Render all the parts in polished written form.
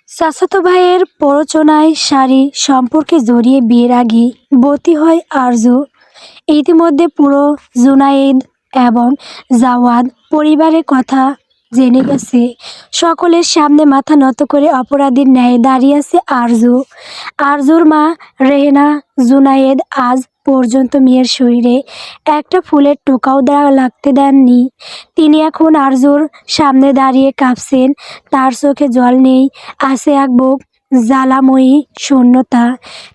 চাচাতো ভাইয়ের প্ররোচনায় শারীর সম্পর্কে জড়িয়ে বিয়ের আগে বতী হয় আরজু। ইতিমধ্যে পুরো জুনায়েদ এবং জাওয়াদ পরিবারের কথা জেনে গেছে। সকলের সামনে মাথা নত করে অপরাধীর ন্যায় দাঁড়িয়ে আছে আরজু। আরজুর মা রেহেনা জুনায়েদ আজ পর্যন্ত মেয়ের শরীরে একটা ফুলের টোকাও লাগতে দেননি। তিনি এখন আরজুর সামনে দাঁড়িয়ে কাঁপছেন। তার চোখে জল নেই, আছে এক বুক জ্বালাময়ী শূন্যতা।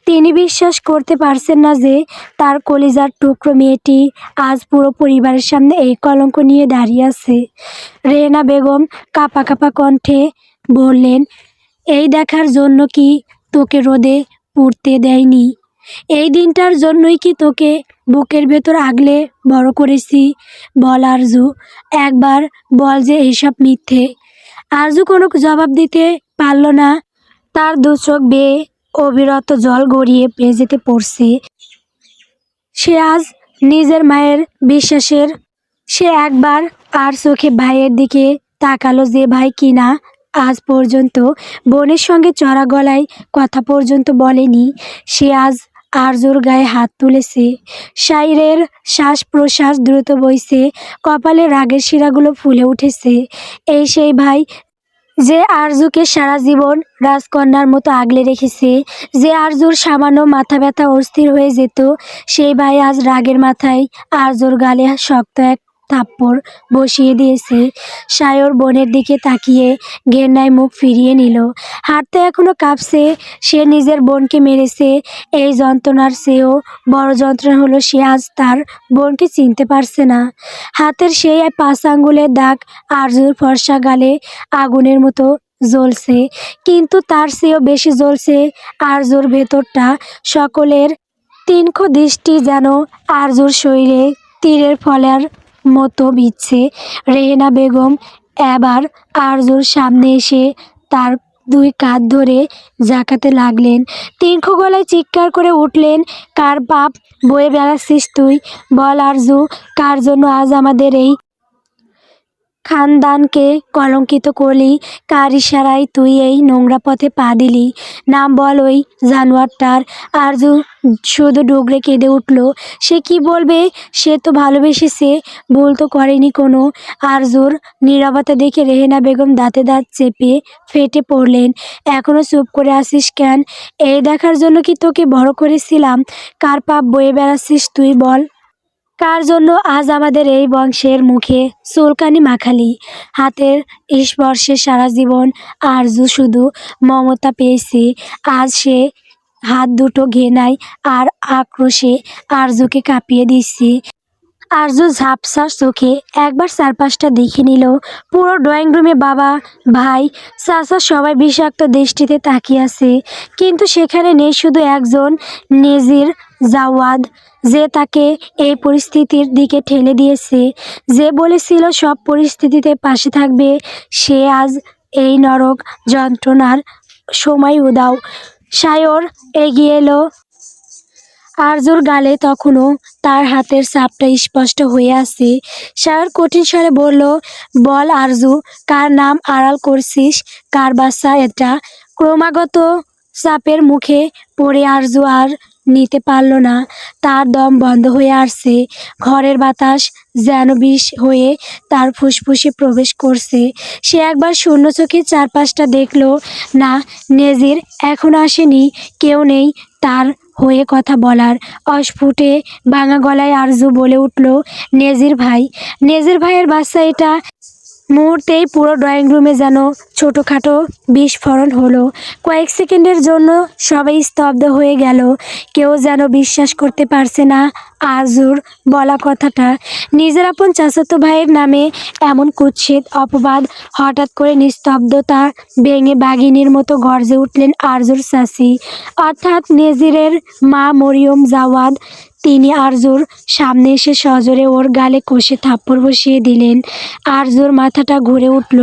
তিনি বিশ্বাস করতে পারছেন না যে তার কলিজার টুকরো মেয়েটি আজ পুরো পরিবারের সামনে এই কলঙ্ক নিয়ে দাঁড়িয়ে আছে। রেহেনা বেগম কাঁপা কাঁপা কণ্ঠে বললেন, এই দেখার জন্য কি তোকে রোদে পুড়তে দেয়নি? এই দিনটার জন্যই কি তোকে বুকের ভেতর আগলে বড় করেছি? বল আরজু, একবার বল যে এইসব মিথ্যে। আরজু কোনো জবাব দিতে পারল না। তার দু চোখ বেয়ে অবিরত জল গড়িয়ে মেঝেতে পড়ছে। সে আজ নিজের মায়ের বিশ্বাসের সে একবার আর চোখে ভাইয়ের দিকে তাকালো, যে ভাই কিনা আজ পর্যন্ত বোনের সঙ্গে চড়া গলায় কথা পর্যন্ত বলেনি। সে আজ আরজুর গায়ে হাত তুলেছে। শাইরের শ্বাস প্রশ্বাস দ্রুত বইছে, কপালে রাগের শিরাগুলো ফুলে উঠেছে। এই সেই ভাই যে আরজুকে সারা জীবন রাজকন্যার মতো আগলে রেখেছে। যে আরজুর সামান্য মাথা ব্যথা অস্থির হয়ে যেত, সেই ভাই আজ রাগের মাথায় আরজুর গালে শক্ত এক থাপ্পড় বসিয়ে দিয়েছে। সায়র বোনের দিকে তাকিয়ে ঘেন্নায় মুখ ফিরিয়ে নিল। হাতটা এখনো কাঁপছে। সে নিজের বোনকে মেরেছে। এই যন্ত্রণার চেয়েও বড় যন্ত্রণা হলো সে আজ তার বোনকে চিনতে পারছে না। হাতের সেই 5 আঙ্গুলের দাগ আরজুর ফর্সা গালে আগুনের মতো জ্বলছে, কিন্তু তার চেয়েও বেশি জ্বলছে আরজুর ভেতরটা। সকলের তীক্ষ্ণ দৃষ্টি যেন আরজুর শরীরে তীরের ফলার মতো বিচ্ছে। রেহেনা বেগম এবার আরজুর সামনে এসে তার 2 কাঁধ ধরে ঝাঁকাতে লাগলেন। তীক্ষ্ণ গলায় চিৎকার করে উঠলেন, কার পাপ বয়ে বেড়াচ্ছিস তুই? বল আরজু, কার জন্য আজ আমাদের এই খানদানকে কলঙ্কিত করলি? কার ইশারায় তুই এই নোংরা পথে পা দিলি? নাম বল ওই জানোয়ারটার। আরজু শুধু ডুকরে কেঁদে উঠল। সে কি বলবে? সে তো ভালোবেসেছে, ভুল তো করেনি কোনো। আরজুর নীরবতা দেখে রেহেনা বেগম দাঁতে দাঁত চেপে ফেটে পড়লেন। এখনো চুপ করে আছিস কেন? এই দেখার জন্য কি তোকে বড় করেছিলাম? কার পাপ বয়ে বেড়াচ্ছিস তুই বল? কার জন্য আজ আমাদের এই বংশের মুখে চুলকানি মাখালি? হাতের স্পর্শে সারা জীবন আরজু শুধু মমতা পেয়েছে। আজ সে হাত দুটো ঘৃণায় আর আক্রোশে আরজুকে কাঁপিয়ে দিচ্ছে। আরজু ঝাপসা চোখে একবার চারপাশটা দেখে নিল। পুরো ড্রয়িং রুমে বাবা, ভাই, চাচা সবাই বিষাক্ত দৃষ্টিতে তাকিয়ে আছে, কিন্তু সেখানে নেই শুধু একজন, নেজির জাওয়াদ, যে তাকে এই পরিস্থিতির দিকে ঠেলে দিয়েছে, যে বলেছিল সব পরিস্থিতিতে পাশে থাকবে। সে আজ এই নরক যন্ত্রণার সময় উদাও। সায়র এগিয়ে এলো। আরজুর গালে তখনও তার হাতের ছাপটা স্পষ্ট হয়ে আছে। সায়র কঠিন স্বরে বলল, বল আরজু, কার নাম আড়াল করছিস? কার বাচ্চা এটা? ক্রমাগত চাপের মুখে পড়ে আরজু আর নিতে পারল না। তার দম বন্ধ হয়ে আসছে। ঘরের বাতাস যেন বিষ হয়ে তার ফুসফুসে প্রবেশ করছে। সে একবার শূন্য চোখে চারপাশটা দেখল। না, নেজির এখনো আসেনি। কেউ নেই তার হয়ে কথা বলার। অস্ফুটে ভাঙা গলায় আরজু বলে উঠল, নেজির ভাই। নেজির ভাইয়ের বাচ্চা এটা। মুহূর্তেই পুরো ড্রয়িং রুমে যেন ছোটোখাটো বিস্ফোরণ হলো। কয়েক সেকেন্ডের জন্য সবাই স্তব্ধ হয়ে গেল। কেউ যেন বিশ্বাস করতে পারছে না আরজুর বলা কথাটা। নিজের আপন চাচাতো ভাইয়ের নামে এমন কুৎসিত অপবাদ। হঠাৎ করে নিস্তব্ধতা ভেঙে বাঘিনীর মতো গর্জে উঠলেন আরজুর চাচি, অর্থাৎ নেজিরের মা মরিয়ম জাওয়াদ। তিনি আরজুর সামনে এসে সজোরে ওর গালে কষে থাপ্পড় বসিয়ে দিলেন। আরজুর মাথাটা ঘুরে উঠল,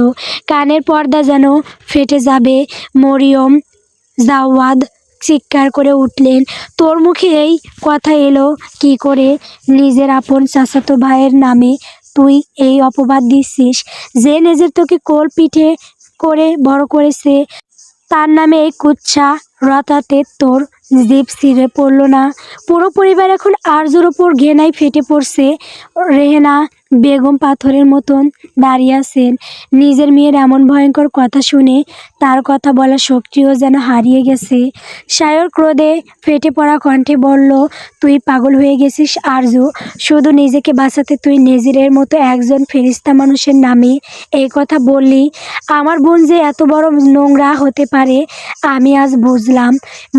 কানের পর্দা যেন ফেটে যাবে। মরিয়ম জাওয়াদ চিৎকার করে উঠলেন, তোর মুখে এই কথা এলো কি করে? নিজের আপন চাচাতো ভাইয়ের নামে তুই এই অপবাদ দিচ্ছিস, যে নিজের তোকে কোল পিঠে করে বড় করেছে। তার নামে এই কুচ্ছা রটাতে তোর জিভ ছিঁড়ে পড়লো না? পুরো পরিবার এখন আরজুর ওপর ঘেনায় ফেটে পড়ছে। রেহেনা বেগম পাথরের মতন দাঁড়িয়ে আছেন। নিজের মেয়ের এমন ভয়ঙ্কর কথা শুনে তার কথা বলার শক্তিও যেন হারিয়ে গেছে। সায়র ক্রোধে ফেটে পড়া কণ্ঠে বলল, তুই পাগল হয়ে গেছিস আরজু। শুধু নিজেকে বাঁচাতে তুই নেজিরের মতো একজন ফেরেশতা মানুষের নামে এই কথা বললি। আমার বোন যে এত বড় নোংরা হতে পারে আমি আজ বুঝলাম।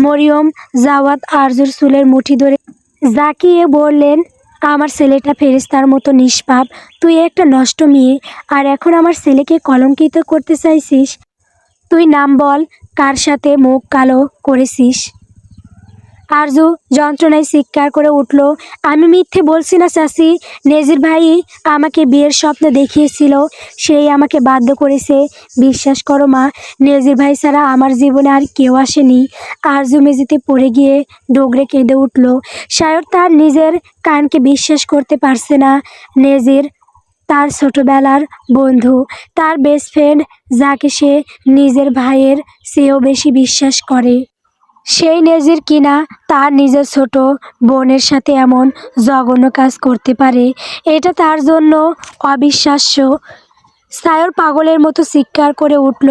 মরিয়ম জাওয়াদ আরজুর চুলের মুঠি ধরে জাকিয়ে বললেন, আমার ছেলেটা ফেরেশতার মতো নিষ্পাপ। তুই একটা নষ্ট মেয়ে, আর এখন আমার ছেলেকে কলঙ্কিত করতে চাইছিস? তুই নাম বল, কার সাথে মুখ কালো করেছিস? আরজু যন্ত্রণায় চিৎকার করে উঠল, আমি মিথ্যে বলছি না চাচি। নেজির ভাই আমাকে বিয়ের স্বপ্ন দেখিয়েছিল, সেই আমাকে বাধ্য করেছে। বিশ্বাস করো মা, নেজির ভাই ছাড়া আমার জীবনে আর কেউ আসেনি। আরজু মেঝেতে পড়ে গিয়ে ডগরে কেঁদে উঠল। সায়র তার নিজের কানকে বিশ্বাস করতে পারছে না। নেজির তার ছোটবেলার বন্ধু, তার বেস্ট ফ্রেন্ড, যাকে সে নিজের ভাইয়ের চেয়েও বেশি বিশ্বাস করে। সেই নেজির কিনা তার নিজের ছোট বোনের সাথে এমন জঘন্য কাজ করতে পারে, এটা তার জন্য অবিশ্বাস্য। সায়র পাগলের মতো চিৎকার করে উঠল,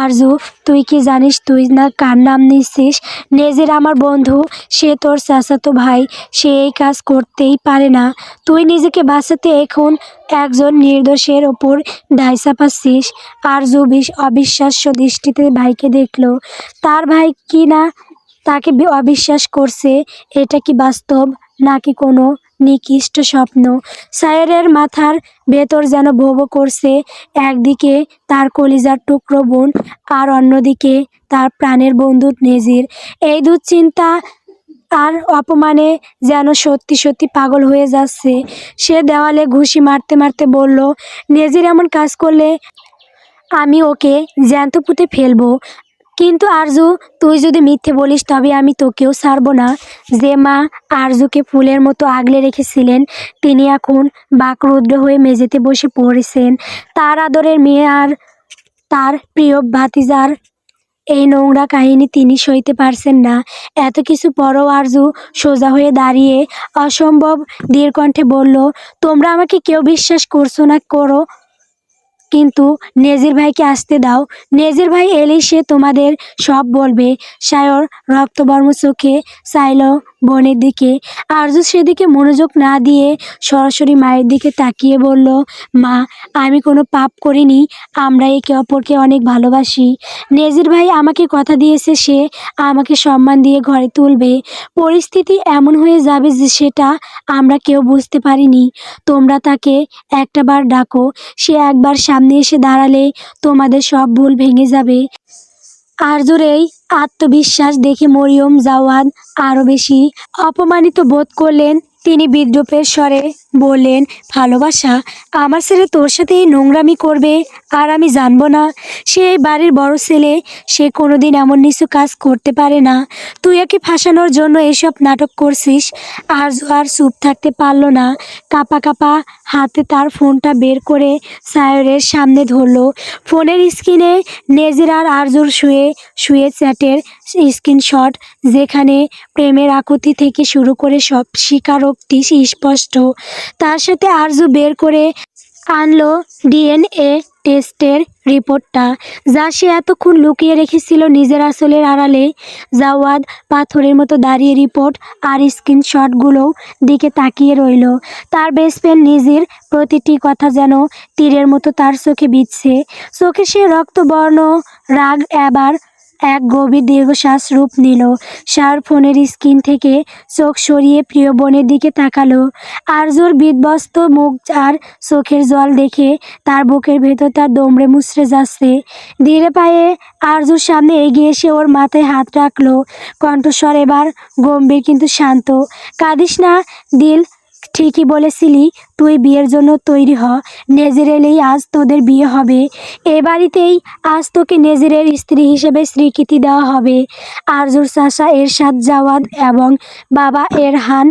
আরজু তুই কি জানিস তুই না কার নাম নিচ্ছিস? নেজির আমার বন্ধু, সে তোর চাচাতো ভাই, সে এই কাজ করতেই পারে না। তুই নিজেকে বাঁচাতে এখন একজন নির্দোষের ওপর দায় চাপাচ্ছিস। আরজু অবিশ্বাস্য দৃষ্টিতে ভাইকে দেখল। তার ভাই কি না তাকে অবিশ্বাস করছে। এটা কি বাস্তব নাকি কোনো নিকৃষ্ট স্বপ্ন? সায়রের মাথার ভেতর যেন ভো ভো করছে। একদিকে তার কলিজার টুকরো বোন, আর অন্যদিকে তার প্রাণের বন্ধু নেজির। এই দুশ্চিন্তা আর অপমানে যেন সত্যি সত্যি পাগল হয়ে যাচ্ছে। সে দেওয়ালে ঘুষি মারতে মারতে বলল, নেজির এমন কাজ করলে আমি ওকে জ্যান্ত পুঁতে ফেলবো। কিন্তু আরজু, তুই যদি মিথ্যে বলিস তবে আমি তোকেও ছাড়বো না। যে মা আরজুকে ফুলের মতো আগলে রেখেছিলেন, তিনি এখন বাকরুদ্ধ হয়ে মেঝেতে বসে পড়েছেন। তার আদরের মেয়ে আর তার প্রিয় ভাতিজার এই নোংরা কাহিনী তিনি সইতে পারছেন না। এত কিছু পরও আরজু সোজা হয়ে দাঁড়িয়ে অসম্ভব দৃঢ়কণ্ঠে বলল, তোমরা আমাকে কেউ বিশ্বাস করছো না করো, কিন্তু নেজির ভাইকে আসতে দাও। নেজির ভাই এলেই সে তোমাদের সব বলবে। সায়র রক্তবর্ম চোখে চাইল বোনের দিকে। আরজু সেদিকে মনোযোগ না দিয়ে সরাসরি মায়ের দিকে তাকিয়ে বলল, মা আমি কোনো পাপ করিনি, আমরা একে অপরকে অনেক ভালোবাসি। নেজির ভাই আমাকে কথা দিয়েছে সে আমাকে সম্মান দিয়ে ঘরে তুলবে। পরিস্থিতি এমন হয়ে যাবে যে সেটা আমরা কেউ বুঝতে পারিনি। তোমরা তাকে একটাবার ডাকো, সে একবার সামনে এসে দাঁড়ালে তোমাদের সব ভুল ভেঙে যাবে। আরজুর এই আত্মবিশ্বাস দেখে মরিয়ম জাওয়াদ আরও বেশি অপমানিত বোধ করলেন। তিনি বিদ্রূপের স্বরে বললেন, ভালোবাসা? আমার ছেলে তোর সাথে এই নোংরামি করবে আর আমি জানবো না? সে এই বাড়ির বড় ছেলে, সে কোনোদিন এমন নিচু কাজ করতে পারে না। তুই একে ফাঁসানোর জন্য এসব নাটক করছিস। আরজু আর চুপ থাকতে পারল না। কাঁপা কাঁপা হাতে তার ফোনটা বের করে সায়রের সামনে ধরল। ফোনের স্ক্রিনে নেজির আর আরজুর শুয়ে শুয়ে চ্যাটের স্ক্রিনশট, যেখানে প্রেমের আকুতি থেকে শুরু করে সব স্বীকারোক্তি স্পষ্ট। তার সাথে আরজু বের করে আনলো ডিএনএ টেস্টের রিপোর্টটা, যা সে এতক্ষণ লুকিয়ে রেখেছিল নিজের আসলের আড়ালে। জাওয়াদ পাথরের মতো দাঁড়িয়ে রিপোর্ট আর স্ক্রিনশটগুলোও দিকে তাকিয়ে রইল। তার বেস্ট ফ্রেন্ড নিজের প্রতিটি কথা যেন তীরের মতো তার চোখে বিঁধছে। চোখে সে রক্তবর্ণ রাগ এবার এক গভীর দীর্ঘশ্বাস রূপ নিল। সার ফোনের স্ক্রিন থেকে চোখ সরিয়ে প্রিয় বোনের দিকে তাকালো। আরজুর বিধ্বস্ত মুখ আর চোখের জল দেখে তার বুকের ভেতর তার দমড়ে মুচড়ে যাচ্ছে। ধীরে পায়ে আরজুর সামনে এগিয়ে এসে ওর মাথায় হাত রাখলো। কণ্ঠস্বর এবার গম্ভীর কিন্তু শান্ত। কাঁদিস না দিল, ঠিকই বলেছিলি, তুই বিয়ের জন্য তৈরি হ। নেজির এলেই আজ তোদের বিয়ে হবে। এ বাড়িতেই আজ তোকে নেজিরের স্ত্রী হিসেবে স্বীকৃতি দেওয়া হবে। আরজুর চাচা এরশাদ জাওয়াদ এবং বাবা এরহান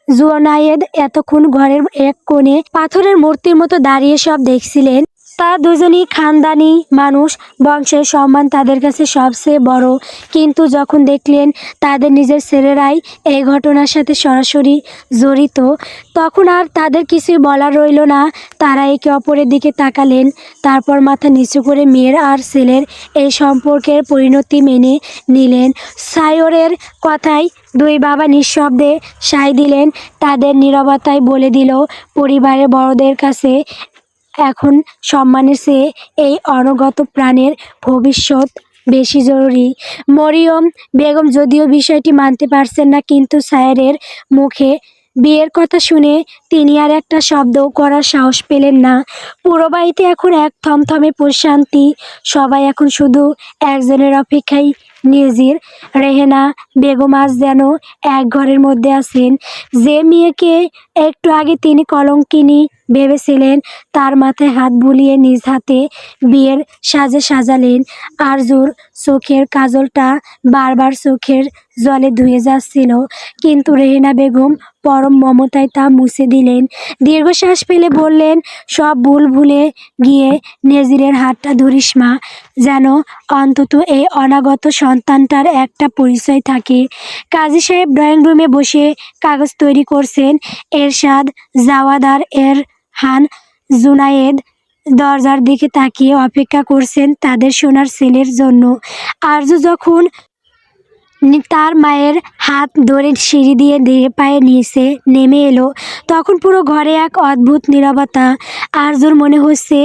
জুনায়েদ এতক্ষণ ঘরের এক কোণে পাথরের মূর্তির মতো দাঁড়িয়ে সব দেখছিলেন। তারা দুজনই খানদানি মানুষ, বংশের সম্মান তাদের কাছে সবচেয়ে বড়। কিন্তু যখন দেখলেন তাদের নিজের ছেলেরাই এই ঘটনার সাথে সরাসরি জড়িত, তখন আর তাদের কিছুই বলার রইল না। তারা একে অপরের দিকে তাকালেন, তারপর মাথা নিচু করে মেয়ের আর ছেলের এই সম্পর্কের পরিণতি মেনে নিলেন। সায়রের কথায় দুই বাবা নিঃশব্দে সায় দিলেন। তাদের নীরবতায় বলে দিল, পরিবারের বড়দের কাছে এখন সম্মানের চেয়ে এই অনাগত প্রাণের ভবিষ্যৎ বেশি জরুরি। মরিয়ম বেগম যদিও বিষয়টি মানতে পারছেন না, কিন্তু সায়েরের মুখে বিয়ের কথা শুনে তিনি আর একটা শব্দও করার সাহস পেলেন না। পুরো বাড়িতে এখন এক থমথমে প্রশান্তি। সবাই এখন শুধু একজনের অপেক্ষায় নিজির। রেহেনা বেগম আজ যেন এক ঘরের মধ্যে আছেন। যে মেয়েকে একটু আগে তিনি কলঙ্কিনী ভেবেছিলেন, তার মাথায় হাত বুলিয়ে নিজ হাতে বিয়ের সাজে সাজালেন। আরজুর চোখের কাজলটা বারবার চোখের জলে ধুয়ে যাচ্ছিল, কিন্তু রেহেনা বেগম পরম মমতায় তা মুছে দিলেন। দীর্ঘশ্বাস ফেলে বললেন, সব ভুল ভুলে গিয়ে নেজিরের হাতটা ধরিস মা, যেন অন্তত এই অনাগত সন্তানটার একটা পরিচয় থাকে। কাজী সাহেব ড্রয়িং রুমে বসে কাগজ তৈরি করছেন। এরশাদ, জাওয়াদ আর এরহান জুনায়েদ দরজার দিকে তাকিয়ে অপেক্ষা করছেন তাদের সোনার ছেলের জন্য। আরজু যখন তার মায়ের হাত ধরে সিঁড়ি দিয়ে ধীরে পায়ে নিচে নেমে এলো, তখন পুরো ঘরে এক অদ্ভুত নীরবতা। আরজুর মনে হচ্ছে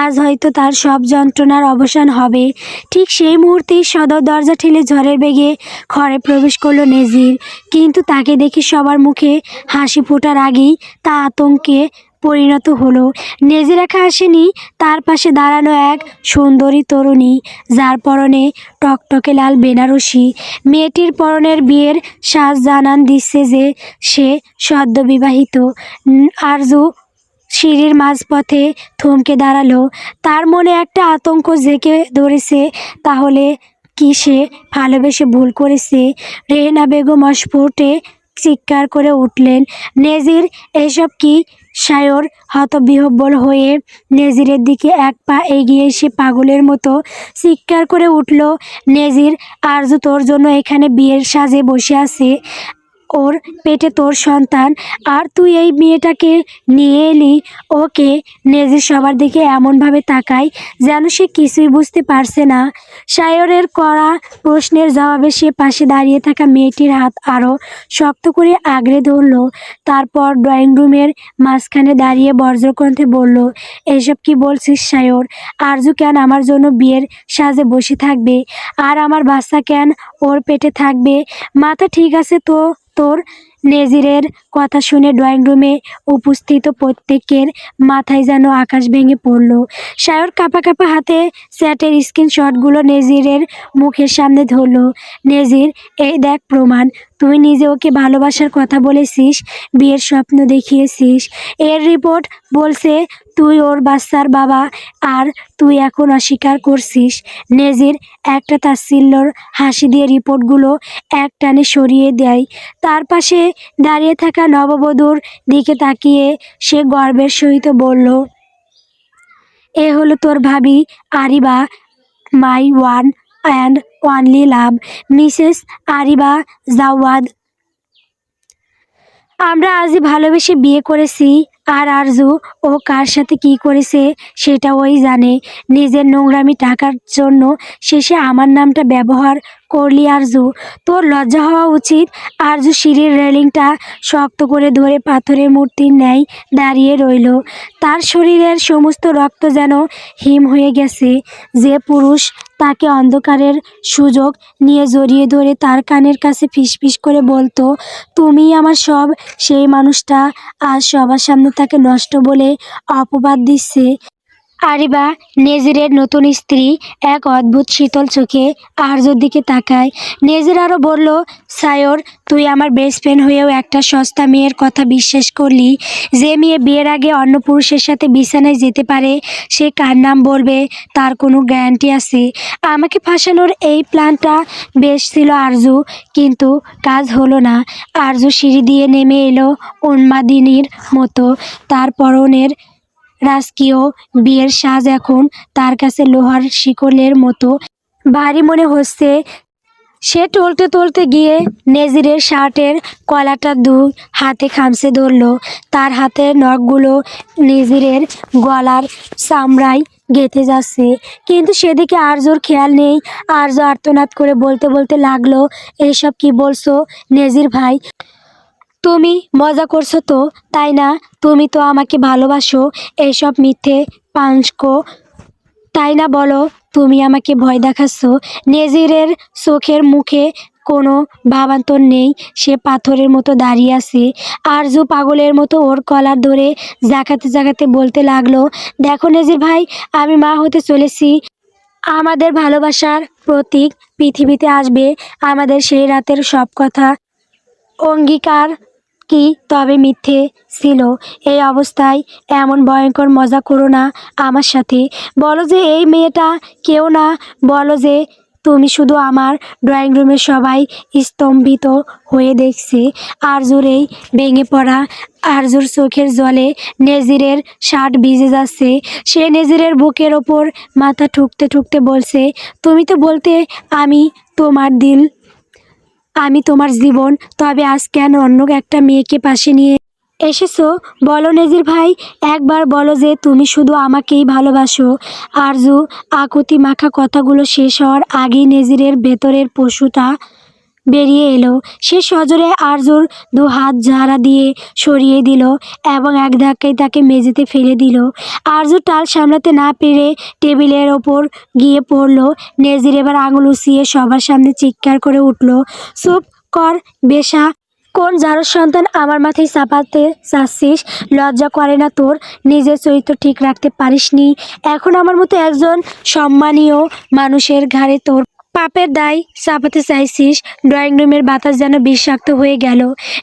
আজ হয়তো তার সব যন্ত্রণার অবসান হবে। ঠিক সেই মুহূর্তেই সদর দরজা ঠেলে ঝড়ের বেগে ঘরে প্রবেশ করলো নেজির। কিন্তু তাকে দেখে সবার মুখে হাসি ফোটার আগেই তা আতঙ্কে পরিণত হলো। নেজির একা আসেনি, তার পাশে দাঁড়ানো এক সুন্দরী তরুণী, যার পরনে টকটকে লাল বেনারসি। মেয়েটির পরনের বিয়ের সাজ জানান দিচ্ছে যে সে সদ্য বিবাহিত। আরজু সিঁড়ির মাঝপথে থমকে দাঁড়ালো। তার মনে একটা আতঙ্ক জেঁকে ধরেছে। তাহলে কি সে ভালোবেসে ভুল করেছে? রেহেনা বেগম অস্ফুটে চিৎকার করে উঠলেন, নেজির, এসব কি? সায়র হতবিহ্বল হয়ে নেজিরের দিকে এক পা এগিয়ে এসে পাগলের মতো চিৎকার করে উঠল, নেজির, আরজু তোর জন্য এখানে বিয়ের সাজে বসে আছে। ওর পেটে তোর সন্তান, আর তুই এই মেয়েটাকে নিয়ে এলি। ওকে। নেজির সবার দিকে এমনভাবে তাকায় যেন সে কিছুই বুঝতে পারছে না। সায়রের করা প্রশ্নের জবাবে সে পাশে দাঁড়িয়ে থাকা মেয়েটির হাত আরও শক্ত করে আগড়ে ধরল। তারপর ড্রয়িং রুমের মাঝখানে দাঁড়িয়ে বজ্রকণ্ঠে বলল, এসব কি বলছিস সায়র? আরজু কেন আমার জন্য বিয়ের সাজে বসে থাকবে? আর আমার বাচ্চা কেন ওর পেটে থাকবে? মাথা ঠিক আছে তো তোর? নেজিরের কথা শুনে ড্রয়িং রুমে উপস্থিত প্রত্যেকের মাথায় যেন আকাশ ভেঙে পড়ল। সায়র কাঁপা কাঁপা হাতে চ্যাটের স্ক্রিনশটগুলো নেজিরের মুখের সামনে ধরল। নেজির, এই দেখ প্রমাণ। তুই নিজে ওকে ভালোবাসার কথা বলেছিস, বিয়ের স্বপ্ন দেখিয়েছিস। এর রিপোর্ট বলছে তুই ওর বাচ্চার বাবা, আর তুই এখন অস্বীকার করছিস। নেজির একটা তাচ্ছিল্যর হাসি দিয়ে রিপোর্টগুলো এক টানে সরিয়ে দেয়। তার পাশে দাঁড়িয়ে থাকা নববধূর দিকে তাকিয়ে সে গর্বের সহিত বলল, এ হলো তোর ভাবি Ariba, my one and only love, Mrs Ariba Jawad. আমরা আজই ভালোবেসে বিয়ে করেছি, আর আরজু ও কার সাথে কি করেছে সেটা ওই জানে। নিজের নোংরামি টাকার জন্য শেষে আমার নামটা ব্যবহার করলি আরজু, তোর লজ্জা হওয়া উচিত। আরজু সিঁড়ির রেলিংটা শক্ত করে ধরে পাথরের মূর্তির ন্যায় দাঁড়িয়ে রইল। তার শরীরের সমস্ত রক্ত যেন হিম হয়ে গেছে। যে পুরুষ তাকে অন্ধকারের সুযোগ নিয়ে জড়িয়ে ধরে তার কানের কাছে ফিসফিস করে বলতো, তুমিই আমার সব, সেই মানুষটা আজ সবার সামনে তাকে নষ্ট বলে অপবাদ দিচ্ছে। আরিবা, নেজিরের নতুন স্ত্রী, এক অদ্ভুত শীতল চোখে আরজুর দিকে তাকায়। নেজির আরও বলল, সায়র, তুই আমার বেস্ট ফ্রেন্ড হয়েও একটা সস্তা মেয়ের কথা বিশ্বাস করলি। যে মেয়ে বিয়ের আগে অন্য পুরুষের সাথে বিছানায় যেতে পারে, সে কার নাম বলবে তার কোনো গ্যারান্টি আছে? আমাকে ফাঁসানোর এই প্ল্যানটা বেশ ছিল আরজু, কিন্তু কাজ হলো না। আরজু সিঁড়ি দিয়ে নেমে এলো উন্মাদিনীর মতো। তার পরনের রাজকীয় বিয়ের সাজ এখন তার কাছে লোহার শিকলের মতো ভারী মনে হচ্ছে। সে টলতে টলতে গিয়ে নেজিরের শার্টের কলারটা দুই হাতে খামচে ধরল। তার হাতের নখগুলো নেজিরের গলার চামড়ায় গেঁথে যাচ্ছে, কিন্তু সেদিকে আরজুর খেয়াল নেই। আরজু আর্তনাদ করে বলতে বলতে লাগলো, এইসব কি বলছো নেজির ভাই? তুমি মজা করছো তো, তাই না? তুমি তো আমাকে ভালোবাসো। এইসব মিথ্যে পাঁচকো, তাই না? বলো, তুমি আমাকে ভয় দেখাচ্ছ। নেজিরের চোখের মুখে কোনো ভাবান্তর নেই। সে পাথরের মতো দাঁড়িয়ে আছে। আরজু পাগলের মতো ওর কলার ধরে জাগাতে জাগাতে বলতে লাগলো, দেখো নেজির ভাই, আমি মা হতে চলেছি। আমাদের ভালোবাসার প্রতীক পৃথিবীতে আসবে। আমাদের সেই রাতের সব কথা অঙ্গীকার কি তবে মিথ্যে ছিল? এই অবস্থায় এমন ভয়ঙ্কর মজা করো না আমার সাথে। বলো যে এই মেয়েটা কেউ না। বলো যে তুমি শুধু। আমার ড্রয়িং রুমের সবাই স্তম্ভিত হয়ে দেখছে আরজুর এই ভেঙে পড়া। আরজুর চোখের জলে নেজিরের শার্ট ভিজে যাচ্ছে। সে নেজিরের বুকের ওপর মাথা ঠুকতে ঠুকতে বলছে, তুমি তো বলতে আমি তোমার দিল, আমি তোমার জীবন, তবে আজ কেন অন্য একটা মেয়েকে পাশে নিয়ে এসেছো? বলো নেজির ভাই, একবার বলো যে তুমি শুধু আমাকেই ভালোবাসো। আরজু আকুতি মাখা কথাগুলো শেষ হওয়ার আগেই নেজিরের ভেতরের পশুটা বেরিয়ে এলো। সে সজোরে আরজুর দু হাত ঝাড়া দিয়ে সরিয়ে দিল এবং এক ধাক্কায় তাকে মেঝেতে ফেলে দিল। আরজু টাল সামলাতে না পেরে টেবিলের ওপর গিয়ে পড়ল। নেজির এবার আঙুল উঁচিয়ে সবার সামনে চিৎকার করে উঠল, চুপ কর বেশা! কোন জারজ সন্তান আমার মাথায় চাপাতে চাচ্ছিস? লজ্জা করে না তোর? নিজের চরিত্র ঠিক রাখতে পারিসনি, এখন আমার মতো একজন সম্মানীয় মানুষের ঘাড়ে তোর পাপের দায় চাপাতে চাইছিস? ড্রয়িং রুমের বাতাস যেন বিষাক্ত হয়ে গেল।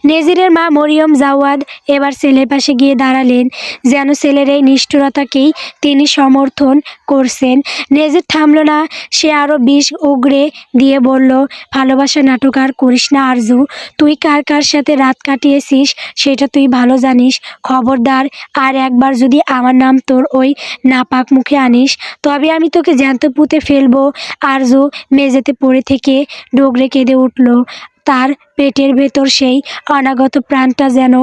নেজিরের মা মরিয়ম জাওয়াদ এবার ছেলের পাশে গিয়ে দাঁড়ালেন, যেন ছেলের এই নিষ্ঠুরতাকেই তিনি সমর্থন করছেন। নেজির থামল না। সে আরও বিষ উগরে দিয়ে বলল, ভালোবাসা নাটক আর করিস না আরজু। তুই কার কার সাথে রাত কাটিয়েছিস সেটা তুই ভালো জানিস। খবরদার আর একবার যদি আমার নাম তোর ওই নাপাক মুখে আনিস, তবে আমি তোকে জ্যান্ত পুঁতে ফেলবো। আরজু মেঝেতে পড়ে থেকে ডগরে কেঁদে উঠল। তার পেটের ভেতর সেই অনাগত প্রাণটা যেন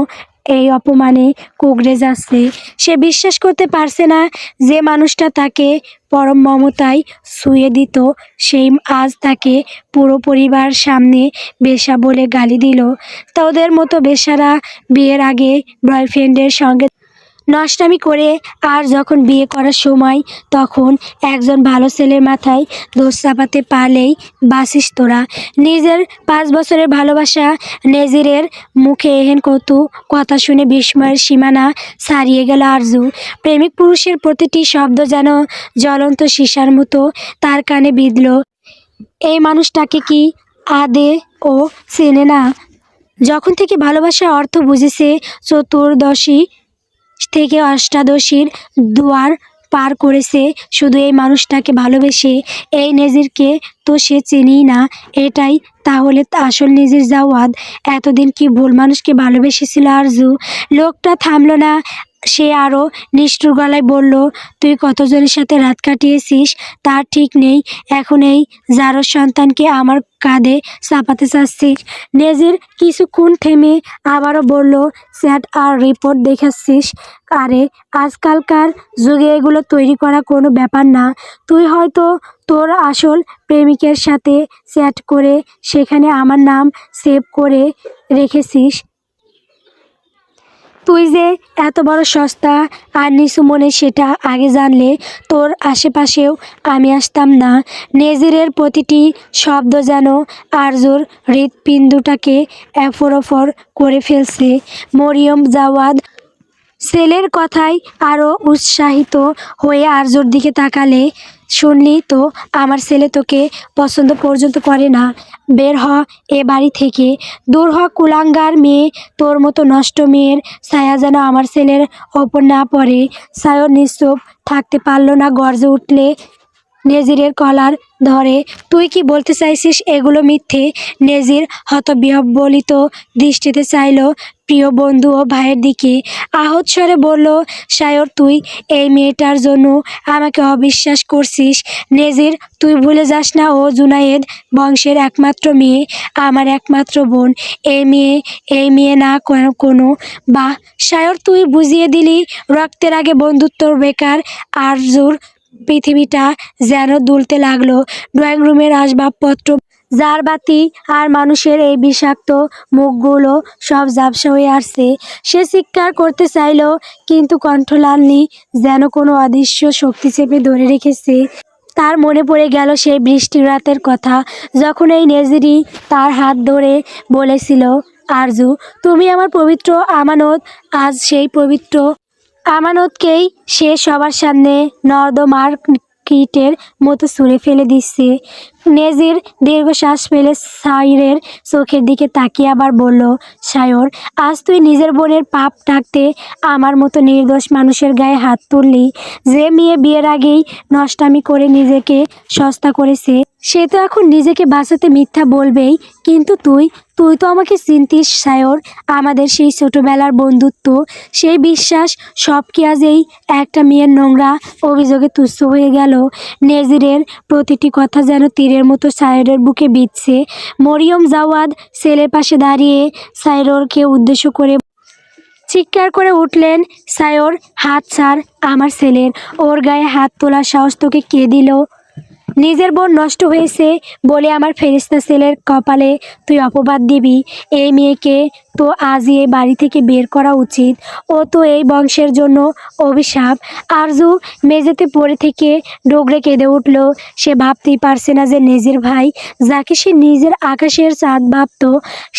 এই অপমানে কুঁকড়ে যাচ্ছে। সে বিশ্বাস করতে পারছে না যে মানুষটা তাকে পরম মমতায় ছুঁয়ে দিত, সেই আজ তাকে পুরো পরিবার সামনে বেশ্যা বলে গালি দিল। তোদের মতো বেশ্যারা বিয়ের আগে বয়ফ্রেন্ডের সঙ্গে নষ্টামি করে, আর যখন বিয়ে করার সময় তখন একজন ভালো ছেলের মাথায় দোষ চাপাতে পারলেই বাঁচিস তোরা। নিজের 5 বছরের ভালোবাসা নেজিরের মুখে এহেন কত কথা শুনে বিস্ময়ের সীমানা ছাড়িয়ে গেল আরজু। প্রেমিক পুরুষের প্রতিটি শব্দ যেন জ্বলন্ত সীসার মতো তার কানে বিঁধল। এই মানুষটাকে কি আদে ও চেনে না? যখন থেকে ভালোবাসার অর্থ বুঝেছে, চতুর্দশী থেকে অষ্টাদশীর দুয়ার পার করেছে শুধু এই মানুষটাকে ভালোবেসে। এই নেজিরকে তো সে চেনেই না। এটাই তাহলে আসল নেজির জাওয়াদ। এতদিন কি ভুল মানুষকে ভালোবেসেছিল আরজু? লোকটা থামল না। সে আরও নিষ্ঠুর গলায় বলল, তুই কতজনের সাথে রাত কাটিয়েছিস তার ঠিক নেই, এখন এই জারজ সন্তানকে আমার কাঁধে চাপাতে চাচ্ছিস? নেজির কিছুক্ষণ থেমে আবারও বলল, চ্যাট আর রিপোর্ট দেখাচ্ছিস? আরে আজকালকার যুগে এগুলো তৈরি করা কোনো ব্যাপার না। তুই হয়তো তোর আসল প্রেমিকের সাথে চ্যাট করে সেখানে আমার নাম সেভ করে রেখেছিস। তুই যে এত বড় সস্তা আর নিচু মনে সেটা আগে জানলে তোর আশেপাশেও আমি আসতাম না। নেজিরের প্রতিটি শব্দ যেন আরজুর হৃৎপিণ্ডটাকে এফোরফর করে ফেলছে। মরিয়ম জাওয়াদ ছেলের কথায় আরও উৎসাহিত হয়ে আরজুর দিকে তাকালে, শুনলি তো, আমার ছেলে তোকে পছন্দ পর্যন্ত করে না। বের হ এ বাড়ি থেকে, দূর হ কুলাঙ্গার মেয়ে। তোর মতো নষ্ট মেয়ের ছায়া যেন আমার ছেলের ওপর না পড়ে। সায়র নিশ্চুপ থাকতে পারল না, গর্জে উঠলে নেজিরের কলার ধরে। তুই কি বলতে চাইছিস এগুলো মিথ্যে? নেজির হতবিহ্বলিত দৃষ্টিতে চাইল প্রিয় বন্ধু ও ভাইয়ের দিকে। আহত স্বরে বলল, সায়র, তুই এই মেয়েটার জন্য আমাকে অবিশ্বাস করছিস? নেজির, তুই ভুলে যাস না ও জুনায়েদ বংশের একমাত্র মেয়ে, আমার একমাত্র বোন। এই মেয়ে না কোনো। বাহ সায়র, তুই বুঝিয়ে দিলি। রক্তের আগে বন্ধুত্ব বেকার। আরজুর পৃথিবীটা যেন দুলতে লাগলো। ড্রয়িং রুমের আসবাবপত্র, জারবাতি আর মানুষের এই বিষাক্ত মুখগুলো সব ঝাপসা হয়ে আসছে। সে চিৎকার করতে চাইল, কিন্তু কণ্ঠনালী যেন কোনো অদৃশ্য শক্তি চেপে ধরে রেখেছে। তার মনে পড়ে গেল সেই বৃষ্টির রাতের কথা, যখন এই নেজিরি তার হাত ধরে বলেছিল, আরজু, তুমি আমার পবিত্র আমানত। আজ সেই পবিত্র আমানতকেই সে সবার সামনে নর্দমার কীটের মতো ছুঁড়ে ফেলে দিচ্ছে। নেজির দীর্ঘশ্বাস ফেলে সায়রের চোখের দিকে তাকিয়ে আবার বলল, সায়র, আজ তুই নিজের বোনের পাপ ঢাকতে আমার মতো নির্দোষ মানুষের গায়ে হাত তুললি। যে মেয়ে বিয়ের আগেই নষ্টামি করে নিজেকে সস্তা করেছে, সে তো এখন নিজেকে বাঁচাতে মিথ্যা বলবেই। কিন্তু তুই তুই তো আমাকে চিনতিস সায়র। আমাদের সেই ছোটবেলার বন্ধুত্ব, সেই বিশ্বাস, সব কি আজ এই একটা মেয়ের নোংরা অভিযোগে তুচ্ছ হয়ে গেল? নেজিরের প্রতিটি কথা যেন তীরের মতো সায়রের বুকে বিঁধছে। মরিয়ম জাওয়াদ ছেলের পাশে দাঁড়িয়ে সায়রকে উদ্দেশ্য করে চিৎকার করে উঠলেন, সায়র, হাত ছাড় আমার ছেলের। ওর গায়ে হাত তোলার সাহস তোকে কে দিল? নিজের বোন নষ্ট হয়েছে বলে আমার ফেরেশতা ছেলের কপালে তুই অপবাদ দিবি? এই মেয়েকে তো আজই এই বাড়ি থেকে বের করা উচিত। ও তো এই বংশের জন্য অভিশাপ। আরজু মেঝেতে পড়ে থেকে ডগরে কেঁদে উঠল। সে ভাবতেই পারছে না যে নিজের ভাই, যাকে সে নিজের আকাশের চাঁদ ভাবত,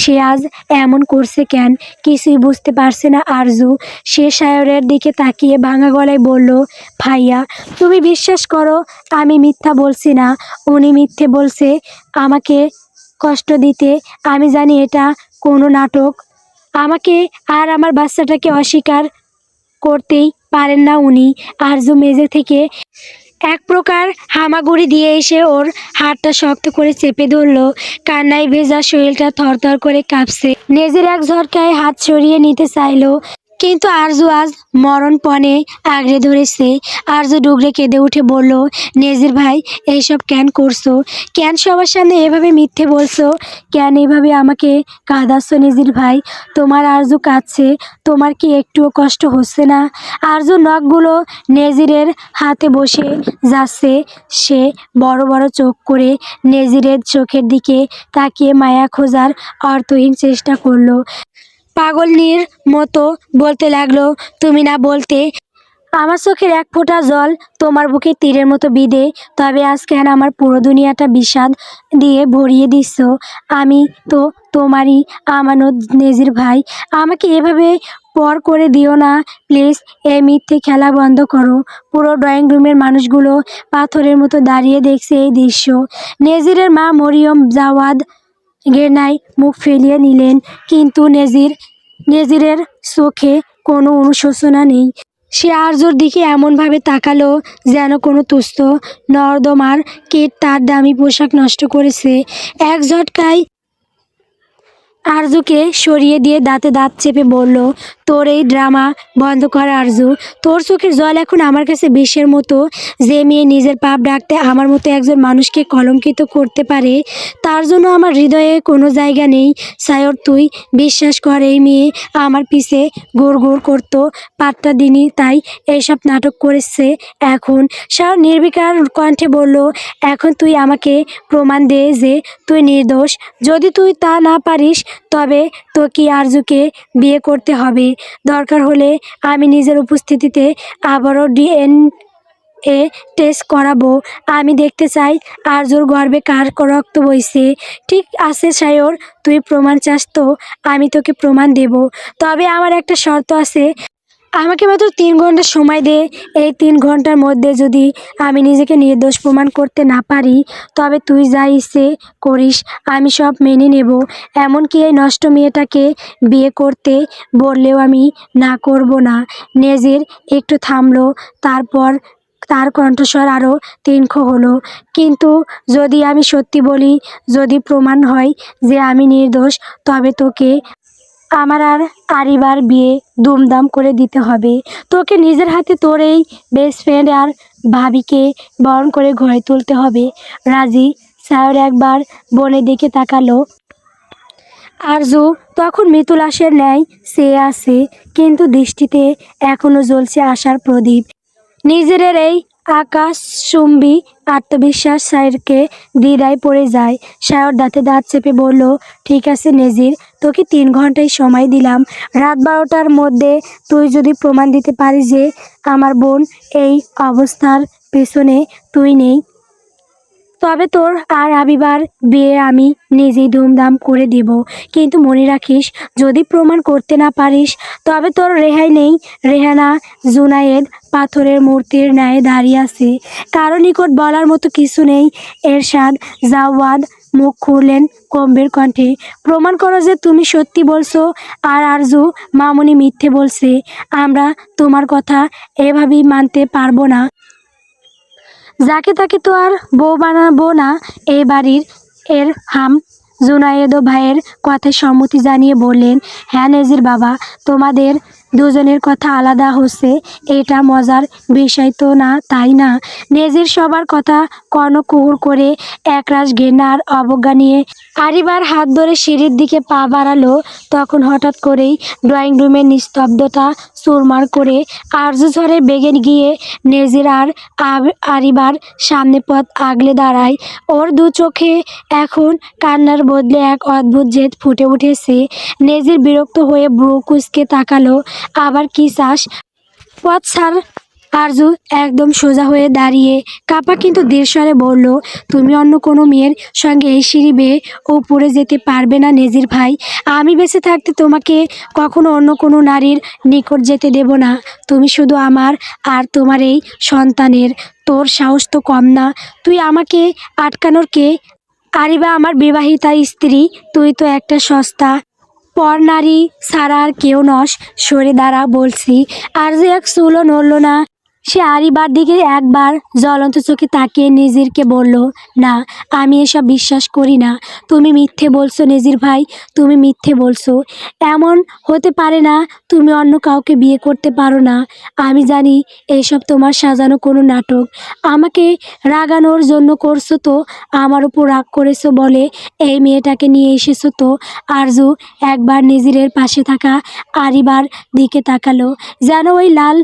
সে আজ এমন করছে কেন? কিছুই বুঝতে পারছে না আরজু। সে সায়রের দিকে তাকিয়ে ভাঙা গলায় বলল, ভাইয়া, তুমি বিশ্বাস করো, আমি মিথ্যা বলছি না। উনি মিথ্যে বলছে আমাকে কষ্ট দিতে। আমি জানি এটা কোনো নাটক। আমাকে আর আমার বাচ্চাটাকে অস্বীকার করতেই পারেন না উনি। আরজু মেঝে থেকে এক প্রকার হামাগুড়ি দিয়ে এসে ওর হাতটা শক্ত করে চেপে ধরলো। কান্নায় ভেজা শরীরটা থরথর করে কাঁপছে। নেজির এক ঝটকায় হাত সরিয়ে নিতে চাইলো, কিন্তু আরজু আজ মরণপণে আঁকড়ে ধরেছে। আরজু ডুগরে কেঁদে উঠে বলল, নেজির ভাই, এইসব কেন করছো? কেন সবার সামনে এভাবে মিথ্যে বলছো? কেন এভাবে আমাকে কাঁদাচ্ছ নেজির ভাই? তোমার আরজু কাঁদছে, তোমার কি একটুও কষ্ট হচ্ছে না? আরজু নখগুলো নেজিরের হাতে বসে যাচ্ছে। সে বড় বড় চোখ করে নেজিরের চোখের দিকে তাকিয়ে মায়া খোঁজার অর্থহীন চেষ্টা করলো। পাগলনির মতো বলতে লাগলো, তুমি না বলতে আমার চোখের এক ফোঁটা জল তোমার বুকে তীরের মতো বিঁধে, তবে আজ কেন আমার পুরো দুনিয়াটা বিষাদ দিয়ে ভরিয়ে দিচ্ছ? আমি তো তোমারই আমানত নেজির ভাই। আমাকে এভাবে পর করে দিও না প্লিজ। এই মিথ্যে খেলা বন্ধ করো। পুরো ড্রয়িং রুমের মানুষগুলো পাথরের মতো দাঁড়িয়ে দেখছে এই দৃশ্য। নেজিরের মা মরিয়ম জাওয়াদ ঘেন্নায় মুখ ফেলিয়ে নিলেন, কিন্তু নেজিরের চোখে কোনো অনুশোচনা নেই। সে আরজুর দিকে এমনভাবে তাকালো যেন কোনো তুচ্ছ নর্দমার কীট তার দামি পোশাক নষ্ট করেছে। এক ঝটকায় আরজুকে সরিয়ে দিয়ে দাঁতে দাঁত চেপে বলল, তোর এই ড্রামা বন্ধ কর আরজু। তোর চোখের জল এখন আমার কাছে বিষের মতো। যে মেয়ে নিজের পাপ ডাকতে আমার মতো একজন মানুষকে কলঙ্কিত করতে পারে, তার জন্য আমার হৃদয়ে কোনো জায়গা নেই। সায়র, তুই বিশ্বাস কর, এই মেয়ে আমার পিছে ঘুরঘুর করতো, পাত্তা দিনি তাই এইসব নাটক করেছে। এখন সায়র নির্বিকার কণ্ঠে বলল, এখন তুই আমাকে প্রমাণ দে যে তুই নির্দোষ। যদি তুই তা না পারিস, তবে তোকে আরজুকে বিয়ে করতে হবে। দরকার হলে আমি নিজের উপস্থিতিতে আবারও ডিএনএ টেস্ট করাবো। আমি দেখতে চাই আরজুর গর্ভে কার রক্ত বইছে। ঠিক আছে সায়র, তুই প্রমাণ চাস তো আমি তোকে প্রমাণ দেব। তবে আমার একটা শর্ত আছে। আমাকে মাত্র 3 ঘন্টা সময় দে। এই 3 ঘন্টার মধ্যে যদি আমি নিজেকে নির্দোষ প্রমাণ করতে না পারি, তবে তুই যা ইচ্ছে করিস, আমি সব মেনে নেব। এমনকি এই নষ্ট মেয়েটাকে বিয়ে করতে বললেও আমি না করব না। নেজির একটু থামলো, তারপর তার কণ্ঠস্বর আরও তীক্ষ্ণ হলো। কিন্তু যদি আমি সত্যি বলি, যদি প্রমাণ হয় যে আমি নির্দোষ, তবে তোকে আমার আর আরিবার বিয়ে দুমদাম করে দিতে হবে। তোকে নিজের হাতে তোর এই বেস্ট ফ্রেন্ড আর ভাবিকে বরণ করে ঘরে তুলতে হবে। রাজি? সায়র একবার বনের দিকে তাকালো। আরজু তখন মৃত্যুলাশের ন্যায় চেয়ে আছে, কিন্তু দৃষ্টিতে এখনো জ্বলছে আশার প্রদীপ। নিজের এই আকাশচুম্বী আত্মবিশ্বাস সায়রকে দ্বিধায় পড়ে যায়। সায়র দাঁতে দাঁত চেপে বলল, ঠিক আছে নেজির, তোকে 3 ঘন্টাই সময় দিলাম। রাত 12টার মধ্যে তুই যদি প্রমাণ দিতে পারিস যে আমার বোন এই অবস্থার পেছনে তুই নেই, তবে তোর আর আবিবার বিয়ে আমি নিজেই ধুমধাম করে দেব। কিন্তু মনে রাখিস, যদি প্রমাণ করতে না পারিস, তবে তোর রেহাই নেই। রেহানা জুনায়েদ পাথরের মূর্তির ন্যায় দাঁড়িয়ে আছে, কারো নিকট বলার মতো কিছু নেই। এরশাদ জাওয়াদ মুখ খুললেন গম্ভীর কণ্ঠে, প্রমাণ করো যে তুমি সত্যি বলছো আর আরজু মামুনি মিথ্যে বলছে। আমরা তোমার কথা এভাবেই মানতে পারবো না। যাকে তাকে তো আর বউ বানাবো না এই বাড়ির। এর হাম জুনায়েদ ভাইয়ের কথায় সম্মতি জানিয়ে বললেন, হ্যাঁ নেজির বাবা, তোমাদের দুজনের কথা আলাদা হচ্ছে, এটা মজার বিষয় তো না, তাই না? নেজির সবার কথা কর্ণকুহুর করে একরাশ ঘৃণা আর অবজ্ঞা নিয়ে আরিবার হাত ধরে সিঁড়ির দিকে পা বাড়ালো। তখন হঠাৎ করেই ড্রয়িং রুমের নিস্তব্ধতা চুরমার করে আরজু ঝড়ে বেগে গিয়ে নেজির আর আরিবার সামনে পথ আগলে দাঁড়ায়। ওর দু চোখে এখন কান্নার বদলে এক অদ্ভুত জেদ ফুটে উঠেছে। নেজির বিরক্ত হয়ে ভ্রু কুঁচকে তাকালো, আবার কি চাস? পথ ছাড়। আরজু একদম সোজা হয়ে দাঁড়িয়ে কাপা কিন্তু দৃঢ়স্বরে বলল, তুমি অন্য কোনো মেয়ের সঙ্গে এই সিঁড়ি বেয়ে উপরে যেতে পারবে না নেজির ভাই। আমি বেঁচে থাকতে তোমাকে কখনো অন্য কোনো নারীর নিকট যেতে দেব না। তুমি শুধু আমার আর তোমার এই সন্তানের। তোর সাহস তো কম না। তুই আমাকে আটকানোর কে? আরিবা আমার বিবাহিতা স্ত্রী, তুই তো একটা সস্তা পর নারী ছাড়া আর কেউ নস। সরে দাঁড়া বলছি। আর যে এক চুলও নড়ল না। সে আরিবার দিকে একবার জ্বলন্ত চোখে তাকিয়ে নেজিরকে বলল, না, আমি এসব বিশ্বাস করি না। তুমি মিথ্যে বলছো নেজির ভাই, তুমি মিথ্যে বলছো। এমন হতে পারে না, তুমি অন্য কাউকে বিয়ে করতে পারো না। আমি জানি এসব তোমার সাজানো কোনো নাটক। আমাকে রাগানোর জন্য করছো তো, আমার উপর রাগ করেছো বলে এই মেয়েটাকে নিয়ে এসেছো তো। আরজু একবার নেজিরের পাশে থাকা আরিবার দিকে তাকালো, যেন ওই লাল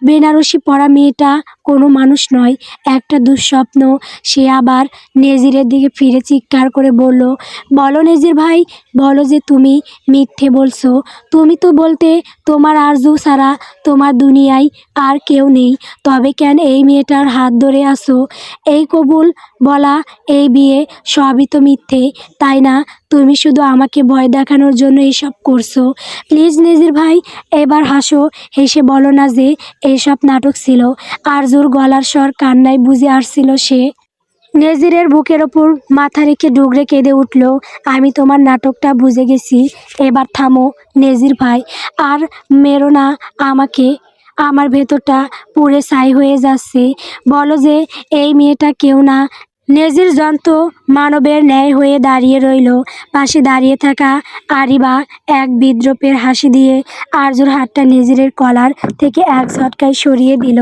বেনারসি পরা মেয়েটা কোনো মানুষ নয়, একটা দুঃস্বপ্ন। সে আবার নেজিরের দিকে ফিরে চিৎকার করে বলল, বলো নেজির ভাই, বলো যে তুমি মিথ্যে বলছো। তুমি তো বলতে তোমার আরজু ছাড়া তোমার দুনিয়ায় আর কেউ নেই। তবে কেন এই মেয়েটার হাত ধরে আসো? এই কবুল বলা, এই বিয়ে, সবই তো মিথ্যে, তাই না? তুমি শুধু আমাকে ভয় দেখানোর জন্য এসব করছো। প্লিজ নেজির ভাই, এবার হাসো, হেসে বলো না যে এসব নাটক ছিল। আরজুর গলার স্বর কান্নায় বুঝে আসছিল সে। নেজিরের বুকের ওপর মাথা রেখে ডুগরে কেঁদে উঠল, আমি তোমার নাটকটা বুঝে গেছি। এবার থামো নেজির ভাই, আর মেরো না আমাকে। আমার ভেতরটা পুড়ে ছাই হয়ে যাচ্ছে। বলো যে এই মেয়েটা কেউ না। নেজির যন্ত্র মানবের ন্যায় হয়ে দাঁড়িয়ে রইল। পাশে দাঁড়িয়ে থাকা আরিবা এক বিদ্রূপের হাসি দিয়ে আরজুর হাতটা নেজিরের কলার থেকে এক ঝটকায় সরিয়ে দিল।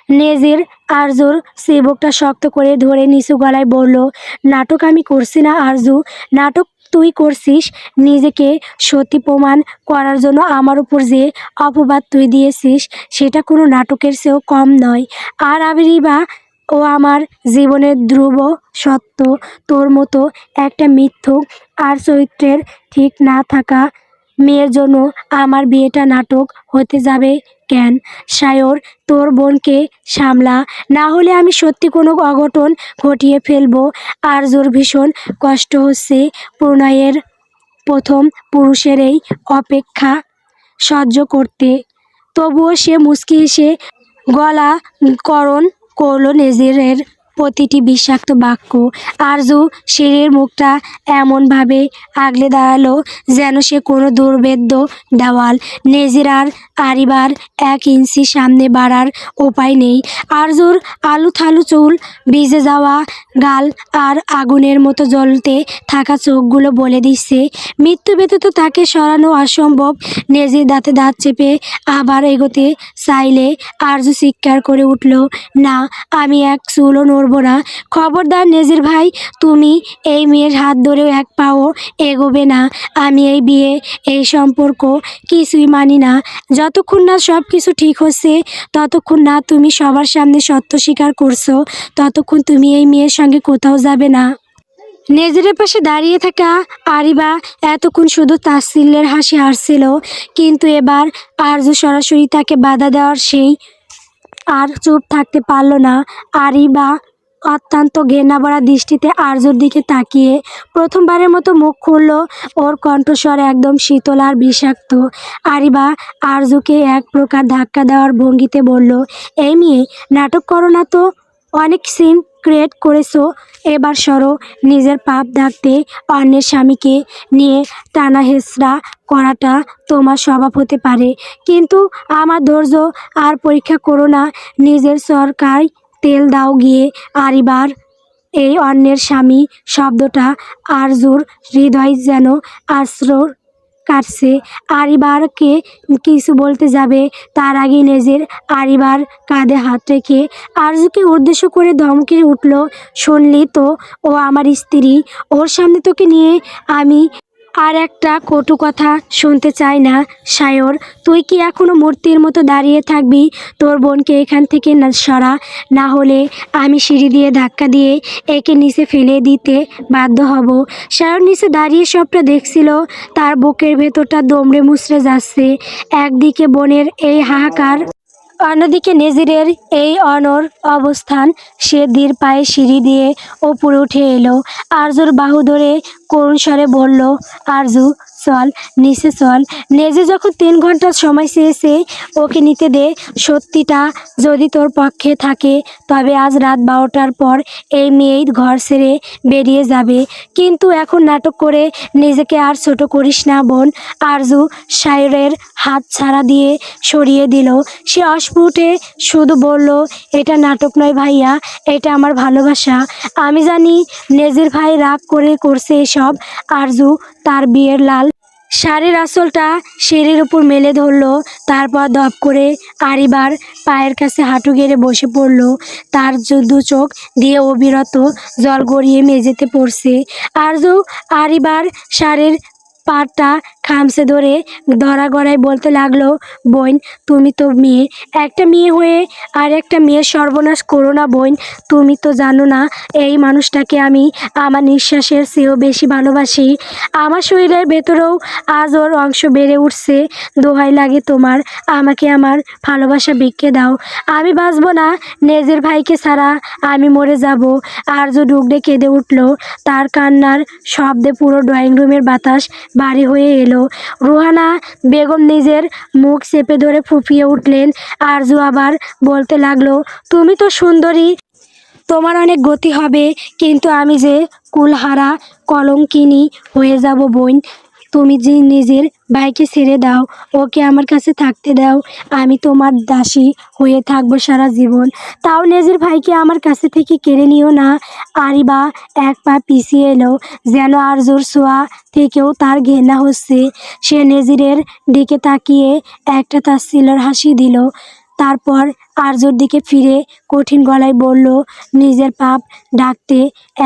নেজির আরজুর চিবুকটা শক্ত করে ধরে নিচু গলায় বলল, নাটক আমি করছি না আরজু, নাটক তুই করছিস। নিজেকে সত্যি প্রমাণ করার জন্য আমার উপর যে অপবাদ তুই দিয়েছিস, সেটা কোনো নাটকের চেয়েও কম নয়। আর আবিরিবা ও আমার জীবনের ধ্রুব সত্য। তোর মতো একটা মিথ্যুক আর চরিত্রের ঠিক না থাকা মেয়ের জন্য আমার বিয়েটা নাটক হতে যাবে কেন? সায়র, তোর বোনকে সামলা, না হলে আমি সত্যি কোনো অঘটন ঘটিয়ে ফেলবো। আরজুর ভীষণ কষ্ট হচ্ছে প্রণয়ের প্রথম পুরুষের এই অপেক্ষা সহ্য করতে। তবুও সে মুচকি হেসে গলা করণ করল নেজিরের প্রতিটি বিষাক্ত বাক্য। আরজু সিঁড়ির মুখটা এমনভাবে আগলে দাঁড়ালো যেন সে কোনো দুর্ভেদ্য দেওয়াল। নেজির আর আরিবার 1 ইঞ্চি সামনে বাড়ার উপায় নেই। আরজুর আলুথালু চুল, ভিজে যাওয়া গাল আর আগুনের মতো জ্বলতে থাকা চোখগুলো বলে দিচ্ছে মৃত্যু ব্যতীত তাকে সরানো অসম্ভব। নেজির দাঁতে দাঁত চেপে আবার এগোতে চাইলে আরজু চিৎকার করে উঠল, না, আমি এক চুলও নড়ব না। খবরদার নেজির ভাই, তুমি এই মেয়ের হাত ধরেও এক পাও এগোবে না। আমি এই বিয়ে, এই সম্পর্ক কিছুই মানি না। যতক্ষণ না সব কিছু ঠিক হচ্ছে, ততক্ষণ না তুমি সবার সামনে সত্য স্বীকার করছো, ততক্ষণ তুমি এই মেয়ের সঙ্গে কোথাও যাবে না। নেজিরের পাশে দাঁড়িয়ে থাকা আরিবা এতক্ষণ শুধু তাচ্ছিল্যের হাসি হাসছিল, কিন্তু এবার আরজু সরাসরি তাকে বাধা দেওয়ার সেই আর চুপ থাকতে পারল না। আরিবা অত্যন্ত ঘেন্নাভরা দৃষ্টিতে আরজুর দিকে তাকিয়ে প্রথমবারের মতো মুখ খুলল। ওর কণ্ঠস্বর একদম শীতল আর বিষাক্ত। আরিবা আরজুকে এক প্রকার ধাক্কা দেওয়ার ভঙ্গিতে বলল, এই মেয়ে, নাটক করো না তো। অনেক সিন ক্রিয়েট করেছো, এবার সরো। নিজের পাপ ঢাকতে অন্যের স্বামীকে নিয়ে টানা হেঁচড়া করাটা তোমার স্বভাব হতে পারে, কিন্তু আমার ধৈর্য আর পরীক্ষা করো না। নিজের সরকার তেল দাও গিয়ে। আরিবার এই অন্যের স্বামী শব্দটা আরজুর হৃদয় যেন আশ্রয় কাটছে। আরিবারকে কিছু বলতে যাবে তার আগে নেজির আরিবার কাঁধে হাত রেখে আরজুকে উদ্দেশ্য করে ধমকে উঠল, শুনলি তো, ও আমার স্ত্রী। ওর সামনে তোকে নিয়ে আমি আর একটা কটু কথা শুনতে চাই না। সায়র, তুই কি এখনো মূর্তির মতো দাঁড়িয়ে থাকবি? তোর বোনকে এখান থেকে না সরা, না হলে আমি সিঁড়ি দিয়ে ধাক্কা দিয়ে একে নিচে ফেলে দিতে বাধ্য হব। সায়র নিচে দাঁড়িয়ে সবটা দেখছিল। তার বুকের ভেতরটা দমড়ে মুচড়ে যাচ্ছে। একদিকে বোনের এই হাহাকার, অন্যদিকে নেজিরের এই অনড় অবস্থান। সে ধীর পায়ে সিঁড়ি দিয়ে ওপরে উঠে এলো। আরজুর বাহু ধরে করুণ স্বরে বলল, আরজু, চল, নিচে চল। নেজি যখন 3 ঘন্টার সময় চেয়েছে, ওকে নিতে দে। সত্যিটা যদি তোর পক্ষে থাকে, তবে আজ রাত 12টার পর এই মেয়েই ঘর ছেড়ে বেরিয়ে যাবে। কিন্তু এখন নাটক করে নিজেকে আর ছোট করিস না বোন। আরজু সায়রের হাত ছাড়া দিয়ে সরিয়ে দিল। সে অস্ফুটে শুধু বলল, এটা নাটক নয় ভাইয়া, এটা আমার ভালোবাসা। আমি জানি নেজির ভাই রাগ করে করছে এসব। আরজু তার বিয়ের লাল শাড়ির আঁচলটা সিঁড়ির উপর মেলে ধরল, তারপর দপ করে আরিবার পায়ের কাছে হাঁটু গেড়ে বসে পড়ল। তার দু চোখ দিয়ে অবিরত জল গড়িয়ে মেঝেতে পড়ছে। আরজু আরিবার শাড়ির পাড়টা খামচে ধরে ধরা গড়ায় বলতে লাগলো, বোন, তুমি তো মেয়ে, একটা মেয়ে হয়ে আর একটা মেয়ের সর্বনাশ করো না বোন। তুমি তো জানো না, এই মানুষটাকে আমি আমার নিঃশ্বাসের চেয়েও বেশি ভালোবাসি। আমার শরীরের ভেতরেও আজ ওর অংশ বেড়ে উঠছে। দোহাই লাগে তোমার, আমাকে আমার ভালোবাসা ভিক্ষে দাও। আমি বাঁচবো না নেজির ভাইকে ছাড়া, আমি মরে যাব। আরজু ডুকরে কেঁদে উঠল। তার কান্নার শব্দে পুরো ড্রয়িং রুমের বাতাস ভারী হয়ে এলো। রুহানা বেগম নিজের মুখ চেপে ধরে ফুঁপিয়ে উঠলেন। আরজু আবার বলতে লাগলো, তুমি তো সুন্দরী, তোমার অনেক গতি হবে, কিন্তু আমি যে কুলহারা কলঙ্কিনী হয়ে যাব বোন। তুমি যে নিজের ভাইকে ছেড়ে দাও, ওকে আমার কাছে থাকতে দাও। আমি তোমার দাসী হয়ে থাকবো সারা জীবন। তাও নেজির ভাইকে আমার কাছে থেকে কেড়ে নিও না। আরিবা এক পা পিছিয়ে এলো, যেন আরজুর ছোঁয়া থেকেও তার ঘেন্না হচ্ছে। সে নেজিরের দিকে তাকিয়ে একটা তাচ্ছিল্যের হাসি দিল, তারপর আরজুর দিকে ফিরে কঠিন গলায় বলল, নিজের পাপ ঢাকতে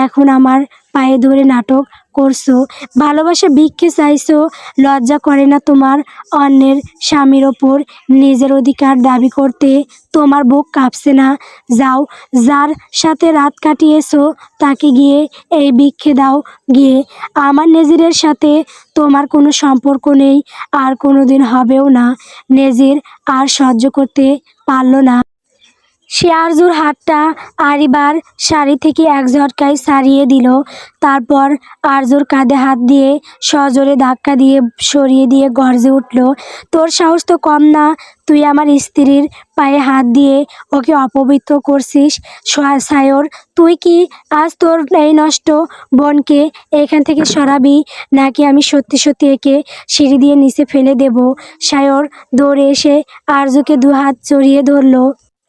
এখন আমার পায়ে ধরে নাটক করছো, ভালোবাসা ভিক্ষে চাইছো, লজ্জা করে না তোমার? অন্যের স্বামীর ওপর নিজের অধিকার দাবি করতে তোমার বুক কাঁপছে না? যাও, যার সাথে রাত কাটিয়েছো তাকে গিয়ে এই ভিক্ষে দাও গিয়ে। আমার নেজিরের সাথে তোমার কোনো সম্পর্ক নেই, আর কোনো দিন হবেও না। নেজির আর সহ্য করতে পারল না। সে আরজুর হাতটা আরিবার শাড়ি থেকে এক ঝটকায় ছাড়িয়ে দিল। তারপর আরজুর কাঁধে হাত দিয়ে সজোরে ধাক্কা দিয়ে সরিয়ে দিয়ে গর্জে উঠল, তোর সাহস তো কম না, তুই আমার স্ত্রীর পায়ে হাত দিয়ে ওকে অপবিত্র করছিস। সায়র, তুই কি আজ তোর এই নষ্ট বোনকে এখান থেকে সরাবি, নাকি আমি সত্যি সত্যি একে সিঁড়ি দিয়ে নিচে ফেলে দেব? সায়র দৌড়ে এসে আরজুকে দু হাত জড়িয়ে ধরলো।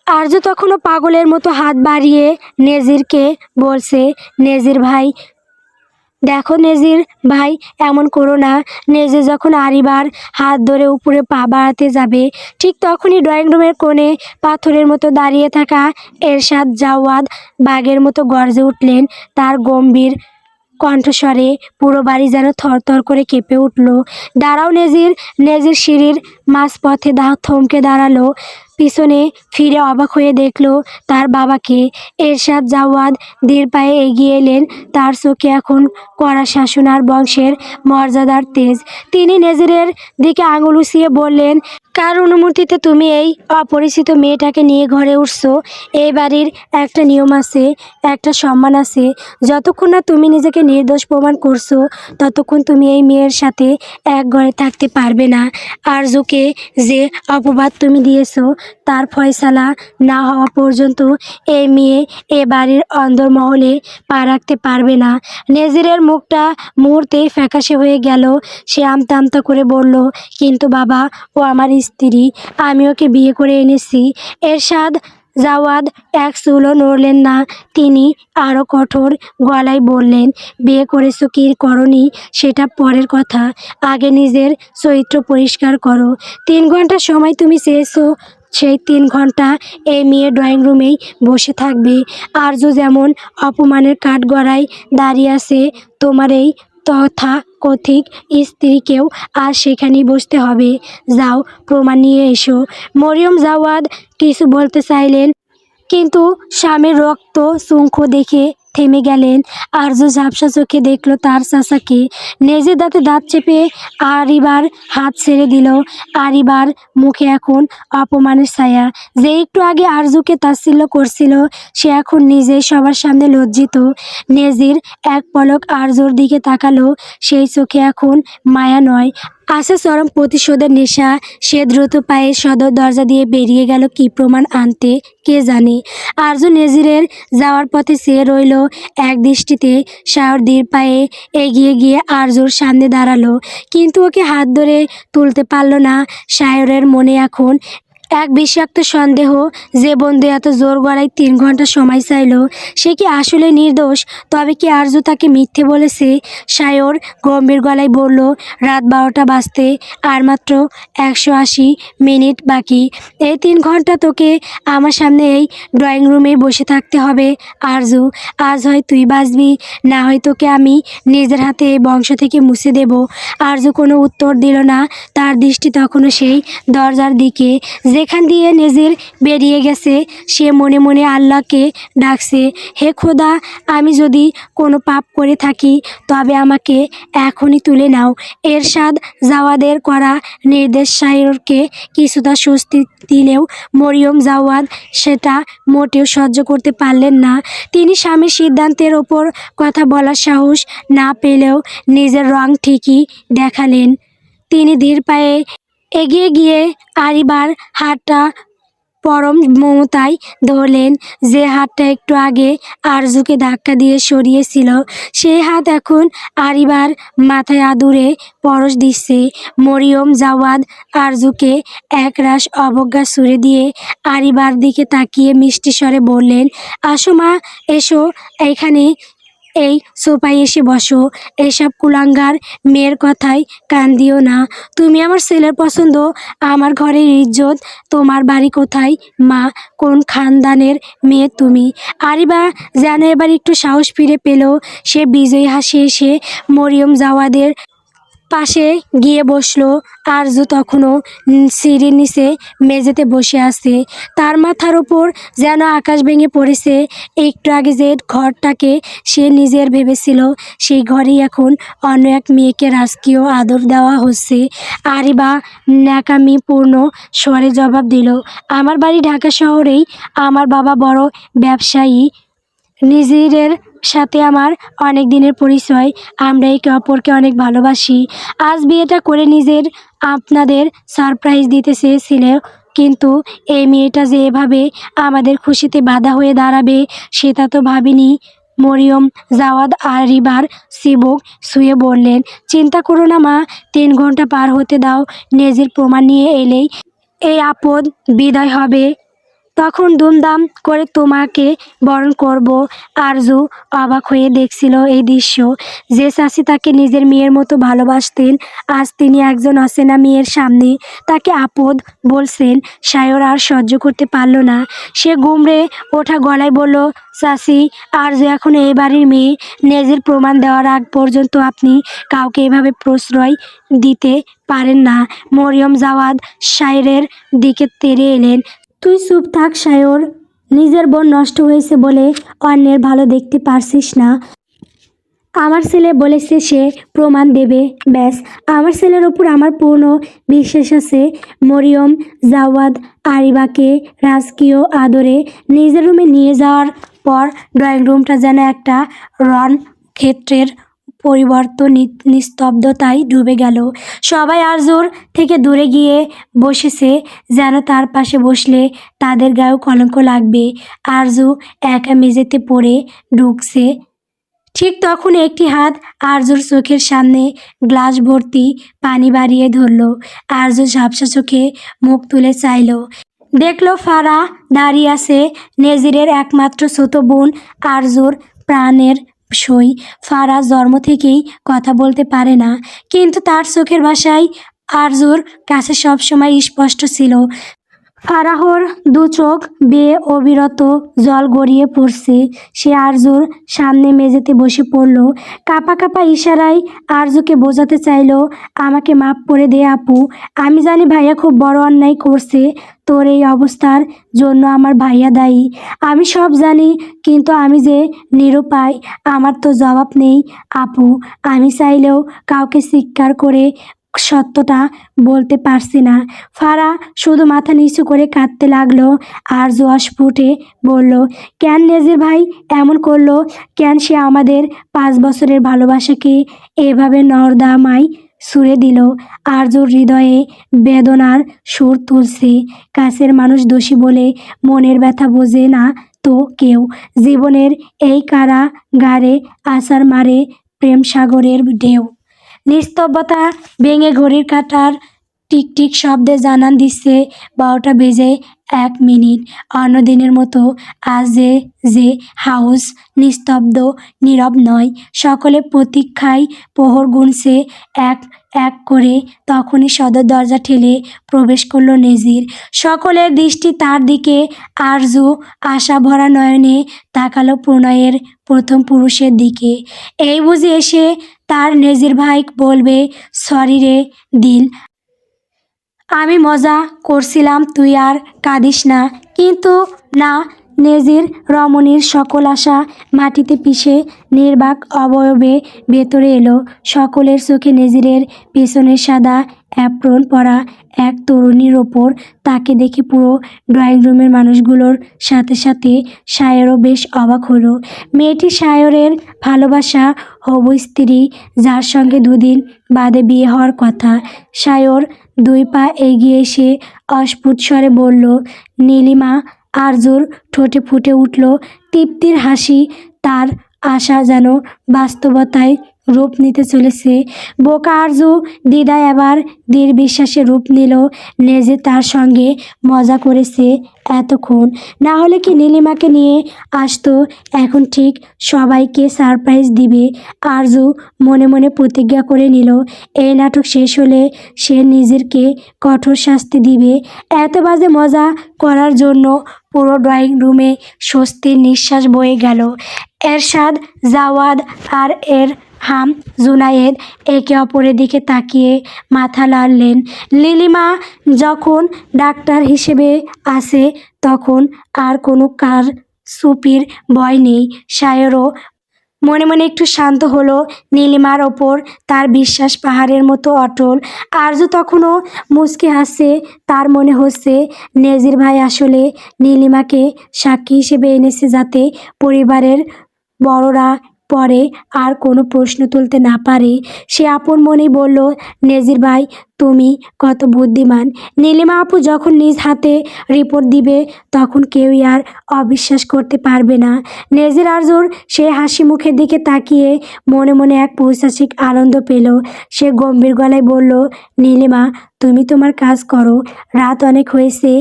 আরজু তখনও পাগলের মতো হাত বাড়িয়ে নেজিরকে বলছে, নেজির ভাই, দেখো নেজির ভাই, এমন করো না। নেজির যখন আরিবার হাত ধরে উপরে পা বাড়াতে যাবে, ঠিক তখনই ড্রয়িং রুমের কোণে পাথরের মতো দাঁড়িয়ে থাকা এরশাদ জাওয়াদ বাঘের মতো গর্জে উঠলেন। তার গম্ভীর কণ্ঠস্বরে পুরো বাড়ি যেন থরথর করে কেঁপে উঠল। দাঁড়াও নেজির। নেজির সিঁড়ির মাঝপথে থমকে দাঁড়ালো, পিছনে ফিরে অবাক হয়ে দেখল তার বাবাকে। এরশাদ জাওয়াদ ধীর পায়ে এগিয়ে এলেন, তার চোখে এখন কড়া শাসন আর বংশের মর্যাদার তেজ। তিনি নেজিরের দিকে আঙুল উঁচিয়ে বললেন, কার অনুমতিতে তুমি এই অপরিচিত মেয়েটাকে নিয়ে ঘরে উঠছো? এই বাড়ির একটা নিয়ম আছে, একটা সম্মান আছে। যতক্ষণ না তুমি নিজেকে নির্দোষ প্রমাণ করছো, ততক্ষণ তুমি এই মেয়ের সাথে এক ঘরে থাকতে পারবে না। আরজুকে যে অপবাদ তুমি দিয়েছো, তার ফয়সালা না হওয়া পর্যন্ত এই মেয়ে এ বাড়ির অন্দরমহলে পা রাখতে পারবে না। নেজিরের মুখটা মুহূর্তেই ফ্যাকাশে হয়ে গেল। সে আমতা আমতা করে বলল, কিন্তু বাবা, ও আমার স্ত্রী, আমি ওকে বিয়ে করে এনেছি। এরশাদ জাওয়াদ এক চুলও নড়লেন না। তিনি আরও কঠোর গলায় বললেন, বিয়ে করেছো কি করনি সেটা পরের কথা, আগে নিজের চরিত্র পরিষ্কার করো। 3 ঘন্টা সময় তুমি চেয়েছো, সেই 3 ঘন্টা এই মেয়ে ড্রয়িং রুমেই বসে থাকবে। আরজু যেমন অপমানের কাঠগড়ায় দাঁড়িয়ে আছে, তোমার এই তথাকথিত স্ত্রীকেও আজ সেখানেই বসতে হবে। যাও, প্রমাণ নিয়ে এসো। মরিয়ম জাওয়াদ কিছু বলতে চাইলেন, কিন্তু স্বামীর রক্ত শঙ্খ দেখে থেমে গেলেন। আরজু ঝাপসা চোখে দেখল তার চাচাকে। নিজের দাঁতে দাঁত চেপে আরিবার হাত ছেড়ে দিল। আরিবার মুখে এখন অপমানের ছায়া। যে একটু আগে আরজুকে তাচ্ছিল্য করছিল, সে এখন নিজেই সবার সামনে লজ্জিত। নেজির এক পলক আরজুর দিকে তাকালো, সেই চোখে এখন মায়া নয়, আছে চরম প্রতিশোধের নেশা। সে দ্রুত পায়ে সদর দরজা দিয়ে বেরিয়ে গেল কি প্রমাণ আনতে কে জানে। আরজু নেজিরের যাওয়ার পথে চেয়ে রইল এক দৃষ্টিতে। সায়র ধীর পায়ে এগিয়ে গিয়ে আরজুর সামনে দাঁড়ালো, কিন্তু ওকে হাত ধরে তুলতে পারল না। সায়রের মনে এখন এক বিষাক্ত সন্দেহ, যে বন্ধু এত জোর গলায় 3 ঘন্টা সময় চাইল, সে কি আসলে নির্দোষ? তবে কি আরজু তাকে মিথ্যে বলেছে? সায়র গম্ভীর গলায় বলল, রাত 12টা বাজতে আর মাত্র 180 মিনিট বাকি। এই 3 ঘন্টা তোকে আমার সামনে এই ড্রয়িং রুমেই বসে থাকতে হবে। আরজু, আজ হয় তুই বাঁচবি, না হয় তোকে আমি নিজের হাতে এই বংশ থেকে মুছে দেব। আরজু কোনো উত্তর দিল না। তার দৃষ্টি তখনও সেই দরজার দিকে, যেখান দিয়ে নেজির বেরিয়ে গেছে। সে মনে মনে আল্লাহকে ডাকছে, হে খোদা, আমি যদি কোনো পাপ করে থাকি তবে আমাকে এখনই তুলে নাও। এরশাদ জাওয়াদের করা নির্দেশ সায়রকে কিছুটা স্বস্তি দিলেও মরিয়ম জাওয়াদ সেটা মোটেও সহ্য করতে পারলেন না। তিনি স্বামীর সিদ্ধান্তের ওপর কথা বলার সাহস না পেলেও নিজের রং ঠিকই দেখালেন। তিনি ধীর পায়ে এগিয়ে গিয়ে আরিবার হাতটা পরম মমতায় ধরলেন, যে হাতটা একটু আগে আরজুকে ধাক্কা দিয়ে সরিয়েছিল। সেই হাত এখন আরিবার মাথায় আদুরে পরশ দিচ্ছে। মরিয়ম জাওয়াদ আরজুকে একরাশ অবজ্ঞা ছুড়ে দিয়ে আরিবার দিকে তাকিয়ে মিষ্টি স্বরে বললেন, আসো মা, এসো, এখানে এই সোফায় এসে বসো। এসব কুলাঙ্গার মেয়ের কথায় কান দিও না। তুমি আমার ছেলের পছন্দ, আমার ঘরের ইজ্জত। তোমার বাড়ি কোথায় মা? কোন খানদানের মেয়ে তুমি? আরিবা যেন এবার একটু সাহস ফিরে পেল। সে বিজয়ী হাসি এসে মরিয়ম জাওয়াদের পাশে গিয়ে বসলো। আরজু তখনও সিঁড়ির নিচে মেঝেতে বসে আছে। তার মাথার ওপর যেন আকাশ ভেঙে পড়েছে। একটু আগে যে ঘরটাকে সে নিজের ভেবেছিল, সেই ঘরেই এখন অন্য এক মেয়েকে রাজকীয় আদর দেওয়া হচ্ছে। আরিবা ন্যাকামিপূর্ণ স্বরে জবাব দিল, আমার বাড়ি ঢাকা শহরেই। আমার বাবা বড় ব্যবসায়ী। নিজের সাথে আমার অনেক দিনের পরিচয়। আমরা একে অপরকে অনেক ভালোবাসি। আজ বিয়েটা করে আপনাদের সারপ্রাইজ দিতে চেয়েছিল, কিন্তু এই মেয়েটা যে এভাবে আমাদের খুশিতে বাধা হয়ে দাঁড়াবে সেটা তো ভাবিনি। মরিয়ম জাওয়াদ আরিবার চিবুক ছুঁয়ে বললেন, চিন্তা করো না মা, 3 ঘন্টা পার হতে দাও। নেজির প্রমাণ নিয়ে এলেই এই আপদ বিদায় হবে। তখন দুমদাম করে তোমাকে বরণ করব। আরজু অবাক হয়ে দেখছিল এই দৃশ্য। যে চাচি তাকে নিজের মেয়ের মতো ভালোবাসতেন, আজ তিনি একজন অচেনা মেয়ের সামনে তাকে আপদ বলছেন। সায়র আর সহ্য করতে পারল না। সে গুমড়ে ওঠা গলায় বলল, চাচি, আরজু এখন এই বাড়ির মেয়ে। নিজের প্রমাণ দেওয়ার আগ পর্যন্ত আপনি কাউকে এভাবে প্রশ্রয় দিতে পারেন না। মরিয়ম জাওয়াদ সায়রের দিকে তেড়ে এলেন। তুই চুপ থাক সায়র, নিজের বোন নষ্ট হয়েছে বলে অন্যের ভালো দেখতে পারছিস না। আমার ছেলে বলেছে সে প্রমাণ দেবে, ব্যাস। আমার ছেলের ওপর আমার পূর্ণ বিশ্বাস আছে। মরিয়ম জাওয়াদ আরিবাকে রাজকীয় আদরে নিজের রুমে নিয়ে যাওয়ার পর ড্রয়িং রুমটা যেন একটা রণক্ষেত্রের পরিবর্তন নিস্তব্ধতায় ডুবে গেল। সবাই আরজুর থেকে দূরে গিয়ে বসেছে, যেন তার পাশে বসলে তাদের গায়েও কলঙ্ক লাগবে। আরজু একা মেঝেতে পড়ে ঢুকছে। ঠিক তখন একটি হাত আরজুর চোখের সামনে গ্লাস ভর্তি পানি বাড়িয়ে ধরল। আরজু ঝাপসা চোখে মুখ তুলে চাইল। দেখল ফারা দাঁড়িয়ে আছে, নেজিরের একমাত্র ছোট বোন, আরজুর প্রাণের সই। ফারা জন্ম থেকেই কথা বলতে পারে না, কিন্তু তার চোখের ভাষায় আরজুর কাছে সবসময় স্পষ্ট ছিল। ফারাহর দু চোখ বেয়ে অবিরত জল গড়িয়ে পড়ছে। সে আরজুর সামনে মেঝেতে বসে পড়ল। কাঁপা কাঁপা ইশারায় আরজুকে বোঝাতে চাইল, আমাকে মাফ করে দে আপু। আমি জানি ভাইয়া খুব বড় অন্যায় করছে। তোর এই অবস্থার জন্য আমার ভাইয়া দায়ী। আমি সব জানি, কিন্তু আমি যে নিরুপায়, আমার তো জবাব নেই আপু। আমি চাইলেও কাউকে স্বীকার করে সত্যটা বলতে পারছি না। ফারা শুধু মাথা নিচু করে কাঁদতে লাগলো। আরজু অস্ফুটে বলল, কেন নেজির ভাই এমন করলো? কেন সে আমাদের 5 বছরের ভালোবাসাকে এভাবে নর্দমায় ছুঁড়ে দিল? আরজুর হৃদয়ে বেদনার সুর তুলছে। কাছের মানুষ দোষী বলে মনের ব্যথা বোঝে না তো কেউ। জীবনের এই কারাগারে আছাড় মারে প্রেম সাগরের ঢেউ। নিস্তব্ধতা ভেঙে ঘড়ির কাঁটার টিকটিক শব্দে জানান দিচ্ছে 12টা বেজে 1 মিনিট। অন্য দিনের মতো আজ যে হাউস নিস্তব্ধ, নীরব নয়। সকলে প্রতীক্ষায় প্রহর গুনছে এক এক করে। তখনই সদর দরজা ঠেলে প্রবেশ করলো নেজির। সকলের দৃষ্টি তার দিকে। আরজু আশা ভরা নয়নে তাকালো প্রণয়ের প্রথম পুরুষের দিকে। এই বুঝি এসে তার নেজির ভাই বলবে, সরি রে দিল, আমি মজা করছিলাম, তুই আর কাঁদিস না। কিন্তু না, নেজির রমণীর সকল আশা মাটিতে পিষে নির্বাক অবয়বে ভেতরে এলো। সকলের চোখে নেজিরের পেছনের সাদা অ্যাপ্রন পরা এক তরুণীর ওপর। তাকে দেখে পুরো ড্রয়িং রুমের মানুষগুলোর সাথে সাথে সায়রও বেশ অবাক হলো। মেয়েটি সায়রের ভালোবাসা হবু স্ত্রী, যার সঙ্গে 2 দিন বাদে বিয়ে হওয়ার কথা। সায়র 2 পা এগিয়ে এসে অস্ফুট স্বরে বলল, নীলিমা। আরজুর ঠোঁটে ফুটে উঠল তৃপ্তির হাসি। তার আশা যেন বাস্তবতায় রূপ নিতে চলেছে। বোকা আরজু দ্বিধায় আবার দৃঢ় বিশ্বাসে রূপ নিল। নেজে তার সঙ্গে মজা করেছে এতক্ষণ, না হলে কি নীলিমাকে নিয়ে আসতো? এখন ঠিক সবাইকে সারপ্রাইজ দিবে। আরজু মনে মনে প্রতিজ্ঞা করে নিল, এই নাটক শেষ হলে সে নিজেকে কঠোর শাস্তি দিবে। এত বাজে মজা করার জন্য পুরো ড্রয়িং রুমে স্বস্তির নিঃশ্বাস বয়ে গেল। এরশাদ, জাওয়াদ আর এর হাম জুনায়েদ একে অপরের দিকে তাকিয়ে মাথা নাড়লেন। নীলিমা যখন ডাক্তার হিসেবে আসে তখন আর কোনো কার সুপির ভয় নেই। সায়রও মনে মনে একটু শান্ত হলো। নীলিমার ওপর তার বিশ্বাস পাহাড়ের মতো অটল। আরজু তখনও মুচকি হাসছে। তার মনে হচ্ছে নেজির ভাই আসলে নীলিমাকে সাক্ষী হিসেবে এনেছে যাতে পরিবারের বড়রা পরে আর কোনো প্রশ্ন তুলতে না পারে। সে আপন মনেই বলল, নেজির ভাই তুমি কত বুদ্ধিমান। নীলিমা আপু যখন নিজ হাতে রিপোর্ট দিবে তখন কেউই আর অবিশ্বাস করতে পারবে না। নেজির আরজুর সে হাসি মুখের দিকে তাকিয়ে মনে মনে এক পৈশাচিক আনন্দ পেল। সে গম্ভীর গলায় বলল, নীলিমা তুমি তোমার কাজ করো, রাত অনেক হয়েছে,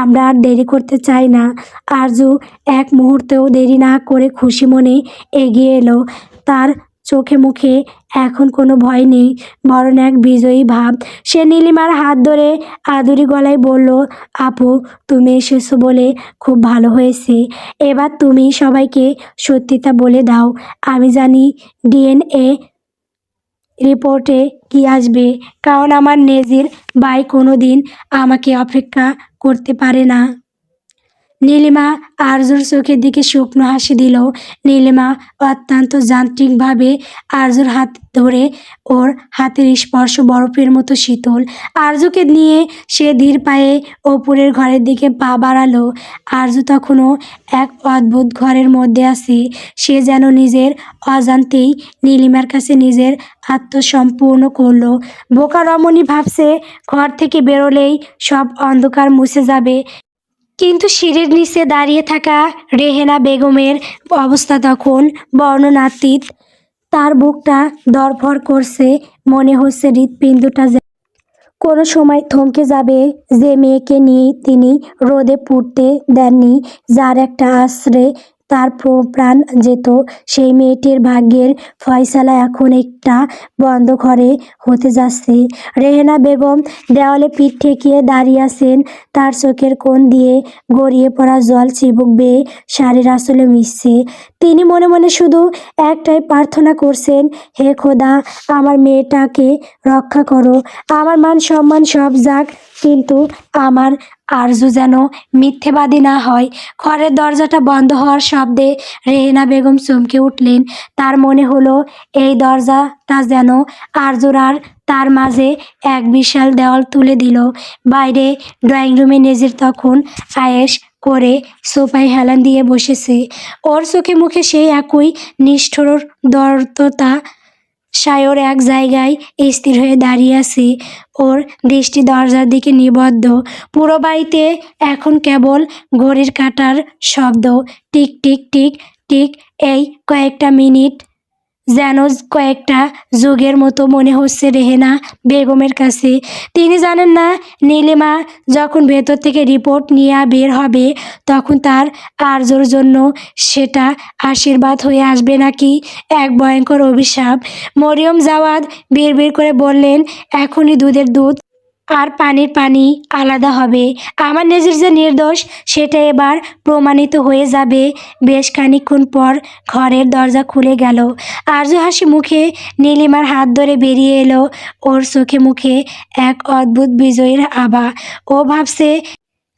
আমরা আর দেরি করতে চাই না। আরজু এক মুহূর্তেও দেরি না করে খুশি মনে এগিয়ে এলো। তার চোখে মুখে এখন কোনো ভয় নেই, বরং এক বিজয়ী ভাব। সে নীলিমার হাত ধরে আদুরি গলায় বলল, আপু তুমি এসেছো বলে খুব ভালো হয়েছে। এবার তুমি সবাইকে সত্যিটা বলে দাও। আমি জানি ডিএনএ রিপোর্টে কি আসবে, কারণ আমার নেজির ভাই কোনো দিন আমাকে অপেক্ষা করতে পারে না। নীলিমা আরজুর চোখের দিকে শুকনো হাসি দিল। নীলিমা অত্যন্ত যান্ত্রিকভাবে আরজুর হাত ধরে, ওর হাতের স্পর্শ বরফের মতো শীতল। আরজুকে নিয়ে সে ধীর পায়ে ওপরের ঘরের দিকে পা বাড়ালো। আরজু তখনও এক অদ্ভুত ঘরের মধ্যে আছে। সে যেন নিজের অজান্তেই নীলিমার কাছে নিজের আত্মসম্পূর্ণ করলো। বোকা রমণী ভাবছে ঘর থেকে বেরোলেই সব অন্ধকার মুছে যাবে, কিন্তু সিঁড়ির নিচে দাঁড়িয়ে থাকা রেহেনা বেগমের অবস্থা তখন বর্ণনাতীত। তার বুকটা ধড়ফড় করছে, মনে হচ্ছে হৃৎপিণ্ডটা কোনো সময় থমকে যাবে। যে মেয়েকে নিয়ে তিনি রোদে পুড়তে দেননি, যার একটা আশ্রে তার প্রাণ যেত, সেই মেয়েটির ভাগ্যের ফয়সালা এখন একটা বন্ধ ঘরে হতে যাচ্ছে। রেহেনা বেগম দেওয়ালে পিঠ ঠেকিয়ে দাঁড়িয়ে আছেন। তার চোখের কোণ দিয়ে গড়িয়ে পড়া জল চিবুক বেয়ে শাড়ির আঁচলে মিশছে। তিনি মনে মনে শুধু একটাই প্রার্থনা করছেন, হে খোদা আমার মেয়েটাকে রক্ষা করো, আমার মান সম্মান সব যাক, কিন্তু আমার আরজু যেন মিথ্যেবাদী না হয়। ঘরের দরজাটা বন্ধ হওয়ার শব্দে রেহেনা বেগম চমকে উঠলেন। তার মনে হলো এই দরজাটা যেন আরজুর আর তার মাঝে এক বিশাল দেওয়াল তুলে দিল। বাইরে ড্রয়িং রুমে নেজির তখন আয়েশ করে সোফায় হেলান দিয়ে বসেছে। ওর চোখে মুখে সেই একই নিষ্ঠুর দর্ততা। সায়র এক জায়গায় স্থির হয়ে দাঁড়িয়ে আছে, ওর দৃষ্টি দরজার দিকে নিবদ্ধ। পুরো বাড়িতে এখন কেবল ঘড়ির কাঁটার শব্দ, টিক টিক টিক টিক। এই কয়েকটা মিনিট যেন কয়েকটা যুগের মতো মনে হচ্ছে রেহেনা বেগমের কাছে। তিনি জানেন না নীলিমা যখন ভেতর থেকে রিপোর্ট নিয়ে বের হবে তখন তার আরজুর জন্য সেটা আশীর্বাদ হয়ে আসবে নাকি এক ভয়ঙ্কর অভিশাপ। মরিয়ম জাওয়াদ বিড়বিড় করে বললেন, এখনই দুধের দুধ আর পানির পানি আলাদা হবে। আমার নেজির যে নির্দোষ সেটা এবার প্রমাণিত হয়ে যাবে। বেশ খানিকক্ষণ পর ঘরের দরজা খুলে গেল। আরজু হাসি মুখে নীলিমার হাত ধরে বেরিয়ে এলো। ওর চোখে মুখে এক অদ্ভুত বিজয়ের আভা। ও ভাবছে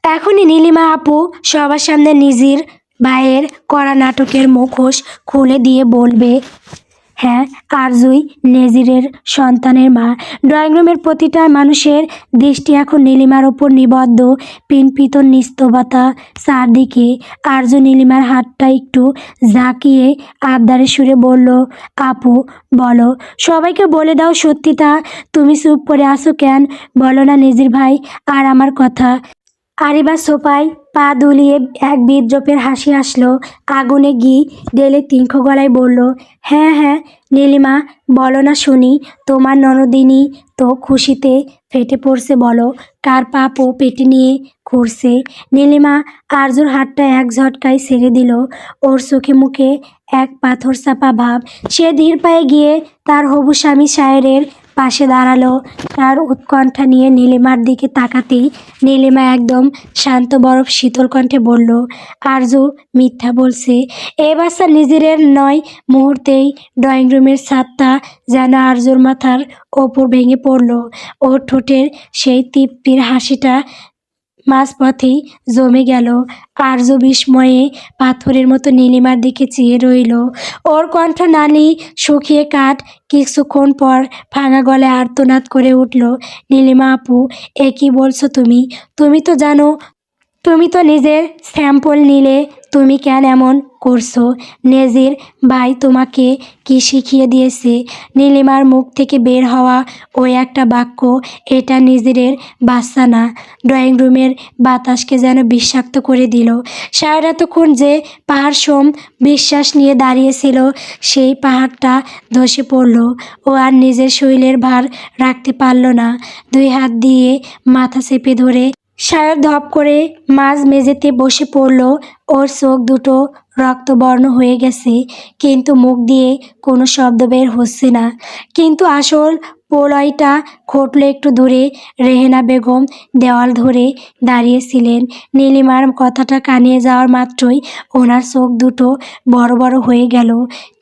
এখনই নীলিমা আপু সবার সামনে নিজের ভাইয়ের করা নাটকের মুখোশ খুলে দিয়ে বলবে, হ্যাঁ আরজুই নেজিরের সন্তানের মা। ড্রয়িং রুমের প্রতিটা মানুষের দৃষ্টি এখন নীলিমার ওপর নিবদ্ধ। পিনপিত নিস্তবতা চারদিকে। আরজু নীলিমার হাতটা একটু ঝাঁকিয়ে আবদারে সুরে বলল, আপু বলো, সবাইকে বলে দাও সত্যিটা। তুমি চুপ করে আছো কেন? বলো না নেজির ভাই আর আমার কথা। আরিবা সোফায় পা দুলিয়ে এক বিদ্রূপের হাসি আসলো। আগুনে ঘি ঢেলে তীক্ষ্ণ গলায় বলল, হ্যাঁ হ্যাঁ নীলিমা বলো না শুনি, তোমার ননদিনী তো খুশিতে ফেটে পড়ছে, বলো কার পাপ ও পেটে নিয়ে ঘুরছে। নীলিমা আরজুর হাতটা এক ঝটকায় ছেড়ে দিল। ওর চোখে মুখে এক পাথর চাপা ভাব। সে ধীর পায়ে গিয়ে তার হবু স্বামী সায়রের পাশে দাঁড়ালো। তার উৎকণ্ঠা নিয়ে নীলিমার দিকে তাকাতেই নীলিমা একদম শান্ত বরফ শীতল কণ্ঠে বলল, আরজু মিথ্যা বলছে। এ বাচ্চা নিজের নয়। মুহূর্তেই ড্রয়িং রুমের ছাদটা যেন আরজুর মাথার ওপর ভেঙে পড়ল। ওর ঠোঁটের সেই তৃপ্তির হাসিটা মাঝপথেই জমে গেল। আরজু বিস্ময়ে পাথরের মতো নীলিমার দিকে চেয়ে রইল। ওর কণ্ঠ নালি শুকিয়ে কাঠ। কিছুক্ষণ পর ভাঙা গলায় আর্তনাদ করে উঠল, নীলিমা আপু, এ কি বলছো তুমি? তুমি তো জানো, তুমি তো নিজের স্যাম্পল নিলে, তুমি কেন এমন করছো? নেজির ভাই তোমাকে কি শিখিয়ে দিয়েছে? নীলিমার মুখ থেকে বের হওয়া ওই একটা বাক্য, এটা নিজের বাচ্চা না, ড্রয়িং রুমের বাতাসকে যেন বিষাক্ত করে দিল। সারা এতক্ষণ যে পাহাড় সম বিশ্বাস নিয়ে দাঁড়িয়েছিল, সেই পাহাড়টা ধসে পড়ল। ও আর নিজের শরীরের ভার রাখতে পারল না। দুই হাত দিয়ে মাথা চেপে ধরে সায়র ধপ করে মাঝ মেঝেতে বসে পড়ল। ওর চোখ দুটো রক্তবর্ণ হয়ে গেছে, কিন্তু মুখ দিয়ে কোনো শব্দ বের হচ্ছে না। কিন্তু আসল প্রলয়টা ঘটল একটু দূরে। রেহেনা বেগম দেওয়াল ধরে দাঁড়িয়েছিলেন। নীলিমার কথাটা কানে যাওয়ার মাত্রই ওনার চোখ দুটো বড় বড় হয়ে গেল।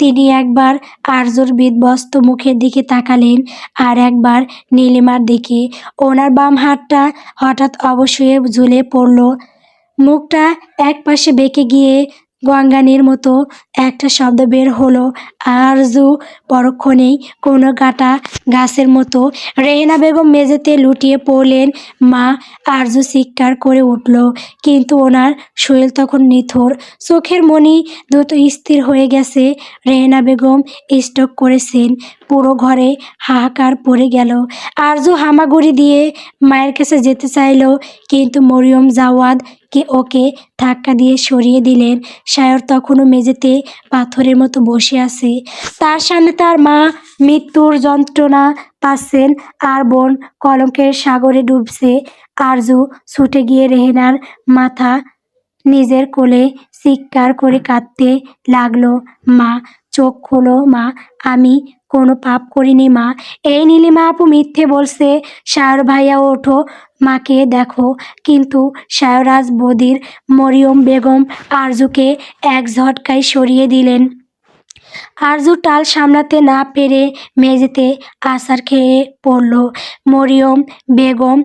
তিনি একবার আরজুর বিধ্বস্ত মুখের দিকে তাকালেন, আর একবার নীলিমার দিকে। ওনার বাম হাতটা হঠাৎ অবশ হয়ে ঝুলে পড়ল। মুখটা একপাশে বেঁকে গিয়ে গঙ্গানির মতো একটা শব্দ বের হলো, আরজু। পরক্ষণেই কোনো কাটা গাছের মতো রেহেনা বেগম মেঝেতে লুটিয়ে পড়লেন। মা! আরজু চিৎকার করে উঠল, কিন্তু ওনার শরীর তখন নিথর। চোখের মণি দ্রুত স্থির হয়ে গেছে। রেহেনা বেগম স্ট্রোক করেছেন। পুরো ঘরে হাহাকার পড়ে গেল। আরজু হামাগুড়ি দিয়ে মায়ের কাছে যেতে চাইল, কিন্তু মরিয়ম জাওয়াদ ওকে ধাক্কা দিয়ে সরিয়ে দিলেন। সায়র তখনও মেঝেতে পাথরের মতো বসে আছে। তার সামনে তার মা মৃত্যুর যন্ত্রণা পাচ্ছেন, আর বোন কলঙ্কের সাগরে ডুবছে। আরজু ছুটে গিয়ে রেহেনার মাথা নিজের কোলে চিৎকার করে কাঁদতে লাগলো, মা, চোখ খোলো মা, আমি কোনো পাপ করিনি মা। এই নীলিমা আপু মিথ্যে বলছে। সায়র ভাইয়া ওঠো, মাকে দেখো। কিন্তু সায়রাজ বদির মরিয়ম বেগম আরজুকে এক ঝটকায় সরিয়ে দিলেন। আরজু টাল সামলাতে না পেরে মেঝেতে আছাড় খেয়ে পড়ল। মরিয়ম বেগম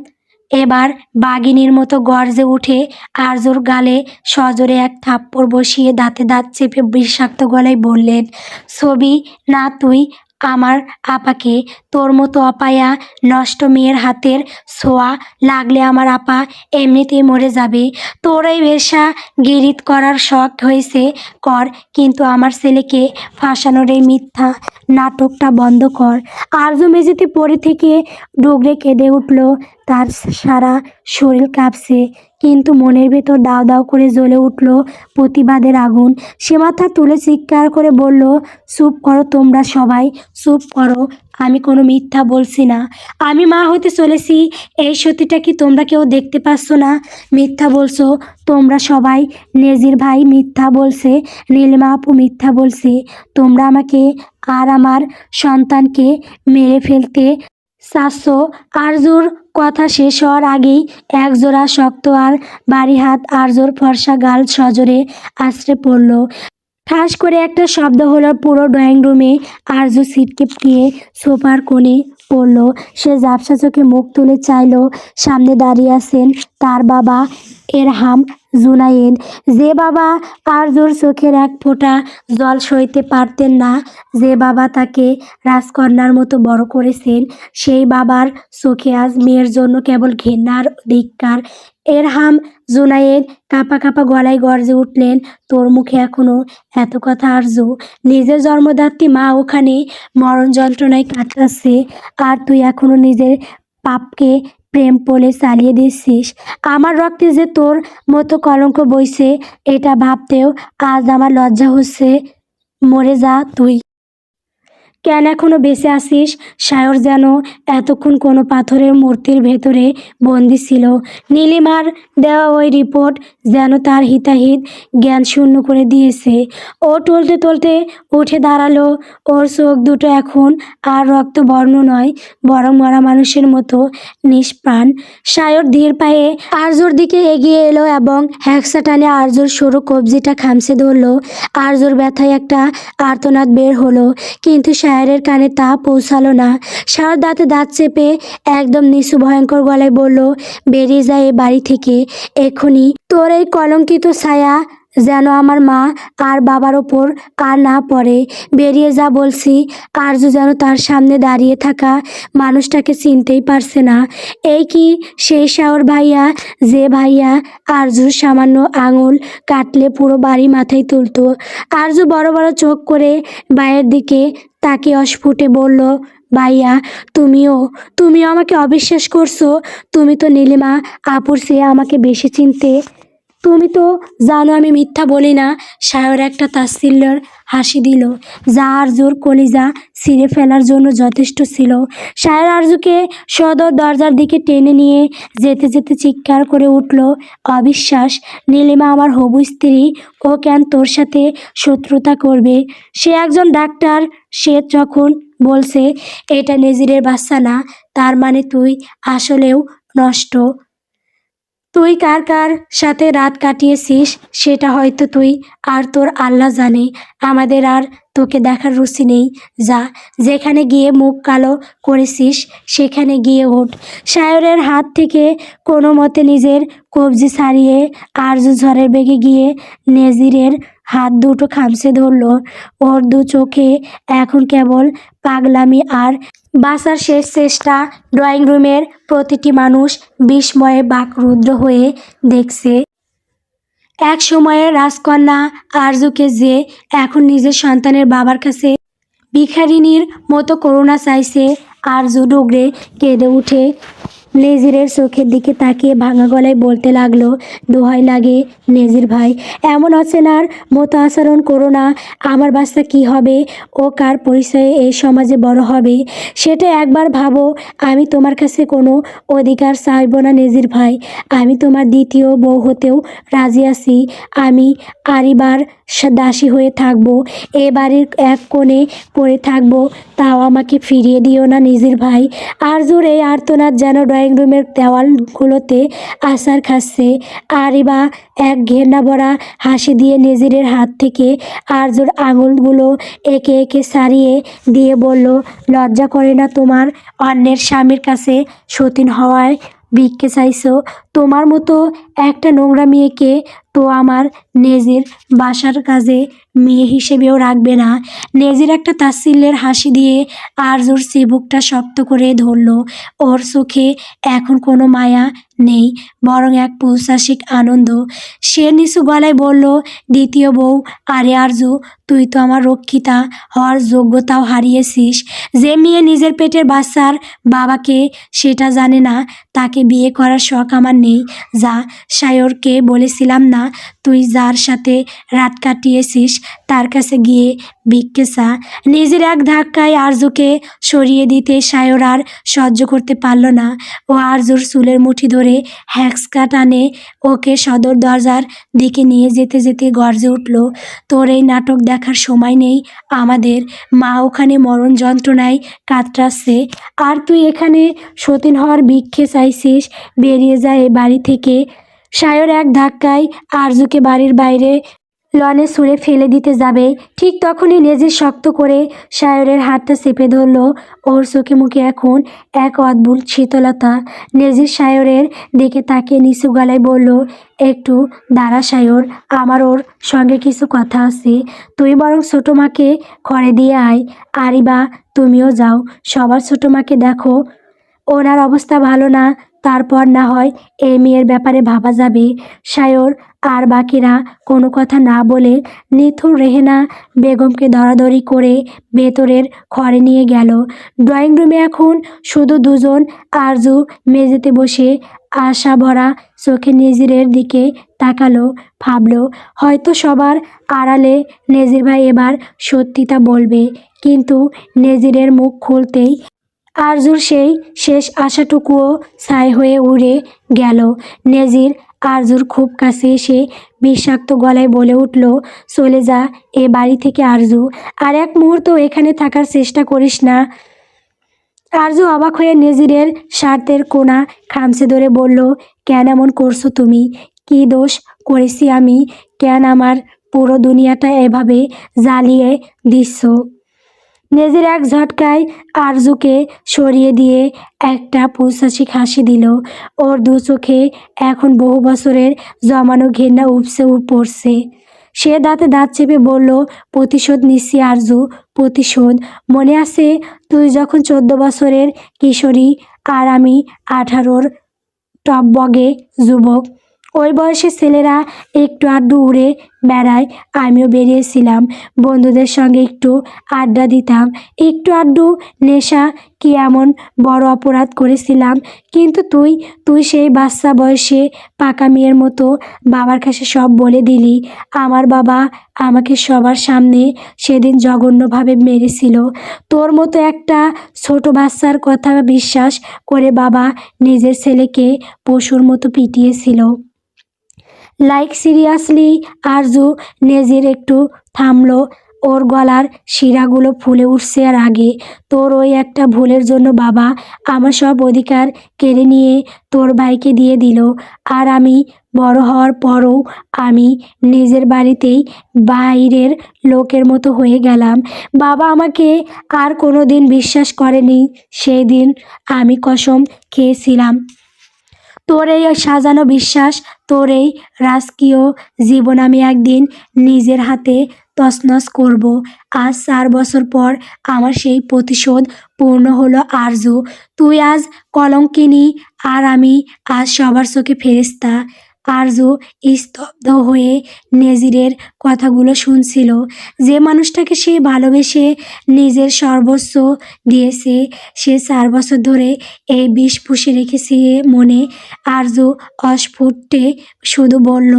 এবার বাঘিনীর মতো গর্জে উঠে আরজুর গালে সজোরে এক থাপ্পড় বসিয়ে দাঁতে দাঁত চেপে বিষাক্ত গলায় বললেন, ছবি না তুই আমার আপাকে, তোর মতো অপায়া নষ্ট মেয়ের হাতের ছোঁয়া লাগলে আমার আপা এমনিতেই মরে যাবে। তোর এই ভেষা গিরিত করার শখ হয়েছে কর, কিন্তু আমার ছেলেকে ফাঁসানোর এই মিথ্যা নাটকটা বন্ধ কর। আরজু মেঝেতে পড়ে থেকে ডুগরে কেঁদে উঠল। তার সারা শরীর কাঁপছে, কিন্তু মনের ভেতর দাও দাও করে জ্বলে উঠল প্রতিবাদের আগুন। সে মাথা তুলে চিৎকার করে বলল, চুপ করো তোমরা সবাই, চুপ করো। আমি কোনো মিথ্যা বলছি না। আমি মা হতে চলেছি। এই সত্যিটা কি তোমরা কেউ দেখতে পাচ্ছ না? মিথ্যা বলছো তোমরা সবাই। নেজির ভাই মিথ্যা বলছে, নীলিমা আপু মিথ্যা বলছে। তোমরা আমাকে আর আমার সন্তানকে মেরে ফেলতে চাচ্ছ। আরজুর কথা শেষ হওয়ার আগেই একজোড়া শক্ত আর ভারী হাত আরজুর ফর্সা গাল সজোরে আছড়ে পড়ল। ঠাস করে একটা শব্দ হলো। পুরো ড্রয়িং রুমে আরজু ছিটকে গিয়ে সোফার কোণে পড়ল। সে ঝাপসা চোখে মুখ তুলে চাইল। সামনে দাঁড়িয়ে আছেন তার বাবা এরহাম জুনায়েদ, যে বাবা আরজুর চোখের এক ফোঁটা জল সইতে পারতেন না, যে বাবা তাকে রাজকন্যার মতো বড় করেছেন। সেই বাবার চোখে আজ মেয়ের জন্য কেবল ঘেন্নার ধিক্কার। এরহাম জুনায়েদ কাঁপা কাঁপা গলায় গর্জে উঠলেন, তোর মুখে এখনো এত কথা আরজু? নিজের জন্মদাত্রী মা ওখানে মরণ যন্ত্রণায় কাটাচ্ছে, আর তুই এখনো নিজের পাপকে প্রেম বলে চালিয়ে দিচ্ছিস। আমার রক্তে যে তোর মতো কলঙ্ক বইছে, এটা ভাবতেও আজ আমার লজ্জা হচ্ছে। মরে যা তুই। কেন এখনো বেঁচে আছিস? সায়র যেন এতক্ষণ কোনো পাথরের মূর্তির ভেতরে বন্দি ছিল। নীলিমার দেওয়া ওই রিপোর্ট যেন তার হিতাহিত জ্ঞান শূন্য করে দিয়েছে। ও টলতে টলতে উঠে দাঁড়ালো। ওর চোখ দুটো এখন আর রক্তবর্ণ নয়, বরং মরা মানুষের মতো নিষ্প্রাণ। সায়র ধীর পায়ে আরজুর দিকে এগিয়ে এলো এবং হ্যাকসা টানে আরজুর সরু কবজিটা খামচে ধরলো। আরজুর ব্যথায় একটা আর্তনাদ বের হলো, কিন্তু সায়রের কানে তা পৌঁছালো না। সায়র দাঁতে দাঁত চেপে একদম নিচু ভয়ঙ্কর গলায় বলল, বেরিয়ে যায় এ বাড়ি থেকে এক্ষুনি। তোর এই কলঙ্কিত ছায়া যেন আমার মা আর বাবার ওপর আর না পড়ে। বেরিয়ে যা বলছি। আরজু যেন তার সামনে দাঁড়িয়ে থাকা মানুষটাকে চিনতেই পারছে না। এই কি সেই সায়র ভাইয়া, যে ভাইয়া আরজুর সামান্য আঙুল কাটলে পুরো বাড়ি মাথায় তুলতো? আরজু বড় বড় চোখ করে ভাইয়ের দিকে তাকিয়ে অস্ফুটে বলল, ভাইয়া, তুমিও আমাকে অবিশ্বাস করছো? তুমি তো নীলিমা আপুর চেয়ে আমাকে বেশি চিনতে। তুমি তো জানো আমি মিথ্যা বলি না। সায়র একটা তাচ্ছিল্যের হাসি দিল, যা আরজুর কলিজা ছিঁড়ে ফেলার জন্য যথেষ্ট ছিল। সায়র আরজুকে সদর দরজার দিকে টেনে নিয়ে যেতে যেতে চিৎকার করে উঠল, অবিশ্বাস! নীলিমা আমার হবু স্ত্রী, ও কেন তোর সাথে শত্রুতা করবে? সে একজন ডাক্তার। সে যখন বলছে এটা নেজিরের বাচ্চা না, তার মানে তুই আসলেও নষ্ট। তুই কার কার সাথে রাত কাটিয়েছিস সেটা হয়তো তুই আর তোর আল্লাহ জানে। আমাদের আর তোকে দেখার রুচি নেই। যা, যেখানে গিয়ে মুখ কালো করেছিস সেখানে গিয়ে ওঠ। সায়রের হাত থেকে কোনো মতে নিজের কবজি ছাড়িয়ে আরজু ঝড়ের বেগে গিয়ে নেজিরের হাত দুটো খামচে ধরল। ওর দু চোখে এখন কেবল পাগলামি আর বাঁচার শেষ চেষ্টা। ড্রয়িং রুমের প্রতিটি মানুষ বিস্ময়ে বাকরুদ্ধ হয়ে দেখছে। এক সময়ের রাজকন্যা আরজুকে যে এখন নিজের সন্তানের বাবার কাছে ভিখারিনীর মতো করুণা চাইছে। আরজু ডুগরে কেঁদে উঠে নেজিরের চোখের দিকে তাকিয়ে ভাঙা গলায় বলতে লাগলো, দোহাই লাগে নেজির ভাই, এমন অচেনার মতো আচরণ করো না। আমার বাচ্চা কি হবে? ও কার পরিচয়ে এই সমাজে বড় হবে সেটা একবার ভাবো। আমি তোমার কাছে কোনো অধিকার চাইব না নেজির ভাই। আমি তোমার দ্বিতীয় বউ হতেও রাজি আছি। আমি আরিবার দাসী হয়ে থাকবো, এ বাড়ির এক কোণে পড়ে থাকবো, তাও আমাকে ফিরিয়ে দিও না নেজির ভাই। আরজুর এই আর্তনাদ যেন ড্রয়িং রুমের দেওয়ালগুলোতে আছাড় খাচ্ছে। আরিবা এক ঘেন্না ভরা হাসি দিয়ে নেজিরের হাত থেকে আরজুর আঙুলগুলো একে একে ছাড়িয়ে দিয়ে বলল, লজ্জা করে না তোমার অন্যের স্বামীর কাছে সতীন হওয়ায় ভিক্ষে চাইছো? তোমার মতো একটা নোংরা মেয়েকে তো আমার নেজির বাসার কাজে মেয়ে হিসেবেও রাখবে না। নেজির একটা তাচ্ছিল্যের হাসি দিয়ে আরজুর চিবুকটা শক্ত করে ধরল। ওর চোখে এখন কোনো মায়া নেই, বরং এক পৈশাচিক আনন্দ। সে নিচু গলায় বলল, দ্বিতীয় বউ? আরে আরজু, তুই তো আমার রক্ষিতা হওয়ার যোগ্যতাও হারিয়েছিস। যে মেয়ে নিজের পেটের বাচ্চার বাবাকে সেটা জানে না, তাকে বিয়ে করার শখ আমার নেই। যা, সায়রকে বলেছিলাম না তুই যার সাথে রাত কাটিয়েছিস তার কাছে গিয়ে ভিক্ষে চা। নিজের এক ধাক্কায় আরজুকে সরিয়ে দিতে সায়র আর সহ্য করতে পারল না। ও আরজুর চুলের মুঠি ধরে হ্যাঁচকা টানে ওকে সদর দরজার দিকে নিয়ে যেতে যেতে গর্জে উঠল, তোর এই নাটক দেখার সময় নেই আমাদের। মা ওখানে মরণ যন্ত্রণায় কাতরাচ্ছে, আর তুই এখানে সতীন হওয়ার ভিক্ষে চাইছিস? বেরিয়ে যায় এ বাড়ি থেকে। সায়র এক ধাক্কায় আরজুকে বাড়ির বাইরে লনে ছুঁড়ে ফেলে দিতে যাবে, ঠিক তখনই নেজির শক্ত করে সায়রের হাতটা চেপে ধরল। ওর চোখে মুখে এখন এক অদ্ভুত শীতলতা। নেজির সায়রের দিকে তাকিয়ে নিচু গলায় বলল, একটু দাঁড়া সায়র, আমার ওর সঙ্গে কিছু কথা আছে। তুই বরং ছোটো মাকে ঘরে দিয়ে আয়। আরিবা, তুমিও যাও, সবার ছোটো মাকে দেখো, ওনার অবস্থা ভালো না, তারপর না হয় এই মেয়ের ব্যাপারে ভাবা যাবে। সায়র আর বাকিরা কোনো কথা না বলে নিথুর রেহেনা বেগমকে ধরাধরি করে ভেতরের ঘরে নিয়ে গেল। ড্রয়িং রুমে এখন শুধু দুজন। আরজু মেঝেতে বসে আশা ভরা চোখে নেজিরের দিকে তাকালো। ভাবল, হয়তো সবার আড়ালে নেজির ভাই এবার সত্যিটা বলবে। কিন্তু নেজিরের মুখ খুলতেই আরজুর সেই শেষ আশাটুকুও ছাই হয়ে উড়ে গেল। নেজির আরজুর খুব কাছে এসে বিষাক্ত গলায় বলে উঠল, চলে যা এ বাড়ি থেকে আরজু, আর এক মুহূর্ত এখানে থাকার চেষ্টা করিস না। আরজু অবাক হয়ে নেজিরের শার্টের কোনা খামচে ধরে বলল, কেন এমন করছো তুমি? কি দোষ করেছি আমি? কেন আমার পুরো দুনিয়াটা এভাবে জ্বালিয়ে দিচ্ছ? নেজির এক ঝটকায় আরজুকে সরিয়ে দিয়ে একটা পৈশাচিক হাসি দিল। ওর দু চোখে এখন বহু বছরের জমানো ঘৃণা উপসে পড়ছে। সে দাঁতে দাঁত চেপে বলল, প্রতিশোধ নিচ্ছি আরজু, প্রতিশোধ। মনে আছে তুই যখন 14 বছরের কিশোরী আর আমি 18-র টপবগে যুবক? ওই বয়সের ছেলেরা একটু আধটু উড়ে বেড়ায়, আমিও বেরিয়েছিলাম। বন্ধুদের সঙ্গে একটু আড্ডা দিতাম, একটু আধটু নেশা। কি এমন বড় অপরাধ করেছিলাম? কিন্তু তুই সেই বাচ্চা বয়সে পাকা মেয়ের মতো বাবার কাছে সব বলে দিলি। আমার বাবা আমাকে সবার সামনে সেদিন জঘন্যভাবে মেরেছিল। তোর মতো একটা ছোট বাচ্চার কথা বিশ্বাস করে বাবা নিজের ছেলেকে পশুর মতো পিটিয়েছিল। Like seriously Arzoo. নেজির একটু থামলো। ওর গলার শিরাগুলো ফুলে উঠছে। আর আগে তোর ওই একটা ভুলের জন্য বাবা আমার সব অধিকার কেড়ে নিয়ে তোর ভাইকে দিয়ে দিল। আর আমি বড় হওয়ার পরও আমি নিজের বাড়িতেই বাইরের লোকের মতো হয়ে গেলাম। বাবা আমাকে আর কোনো দিন বিশ্বাস করেনি। সেই দিন আমি কসম খেয়েছিলাম, তোর এই সাজানো বিশ্বাস, তোর এই রাজকীয় জীবন আমি একদিন নিজের হাতে তছনছ করব। আজ 4 বছর পর আমার সেই প্রতিশোধ পূর্ণ হলো আরজু। তুই আজ কলঙ্কিনী আর আমি আজ সবার চোখে ফেরেশতা। আরজু স্তব্ধ হয়ে নেজিরের কথাগুলো শুনছিল। যে মানুষটাকে সে ভালোবেসে নিজের সর্বস্ব দিয়েছে, সে 4 বছর ধরে এই বিষ পুষে রেখেছে মনে। আরজু অস্ফুটে শুধু বলল,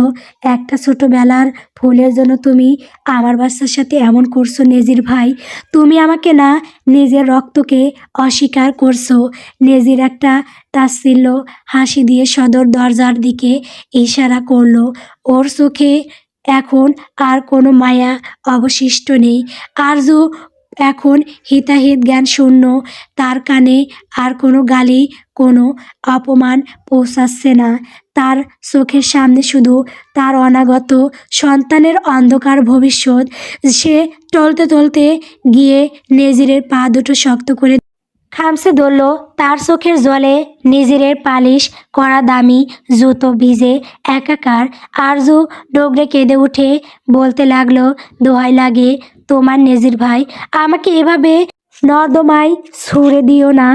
একটা ছোটবেলার ভুলের জন্য তুমি আমার বাচ্চার সাথে এমন করছো নেজির ভাই। তুমি আমাকে না, নিজের রক্তকে অস্বীকার করছো। নেজির একটা তাচ্ছিল্য হাসি দিয়ে সদর দরজার দিকে ইশারা করলো। ওর চোখে এখন আর কোনো মায়া অবশিষ্ট নেই। আরজু এখন হিতাহিত জ্ঞান শূন্য। তার কানে আর কোনো গালি, কোনো অপমান পৌঁছাচ্ছে না। তার চোখের সামনে শুধু তার অনাগত সন্তানের অন্ধকার ভবিষ্যৎ। সে টলতে টলতে গিয়ে নেজিরের পা দুটো শক্ত করে খামচে ধরল। তার চোখের জলে নিজের পালিশ করা দামি জুতো ভিজে একাকার। আরজু ডগরে কেঁদে উঠে বলতে লাগলো, দোহাই লাগে তোমার নেজির ভাই, আমাকে এভাবে নর্দমায় ছুঁড়ে দিও না।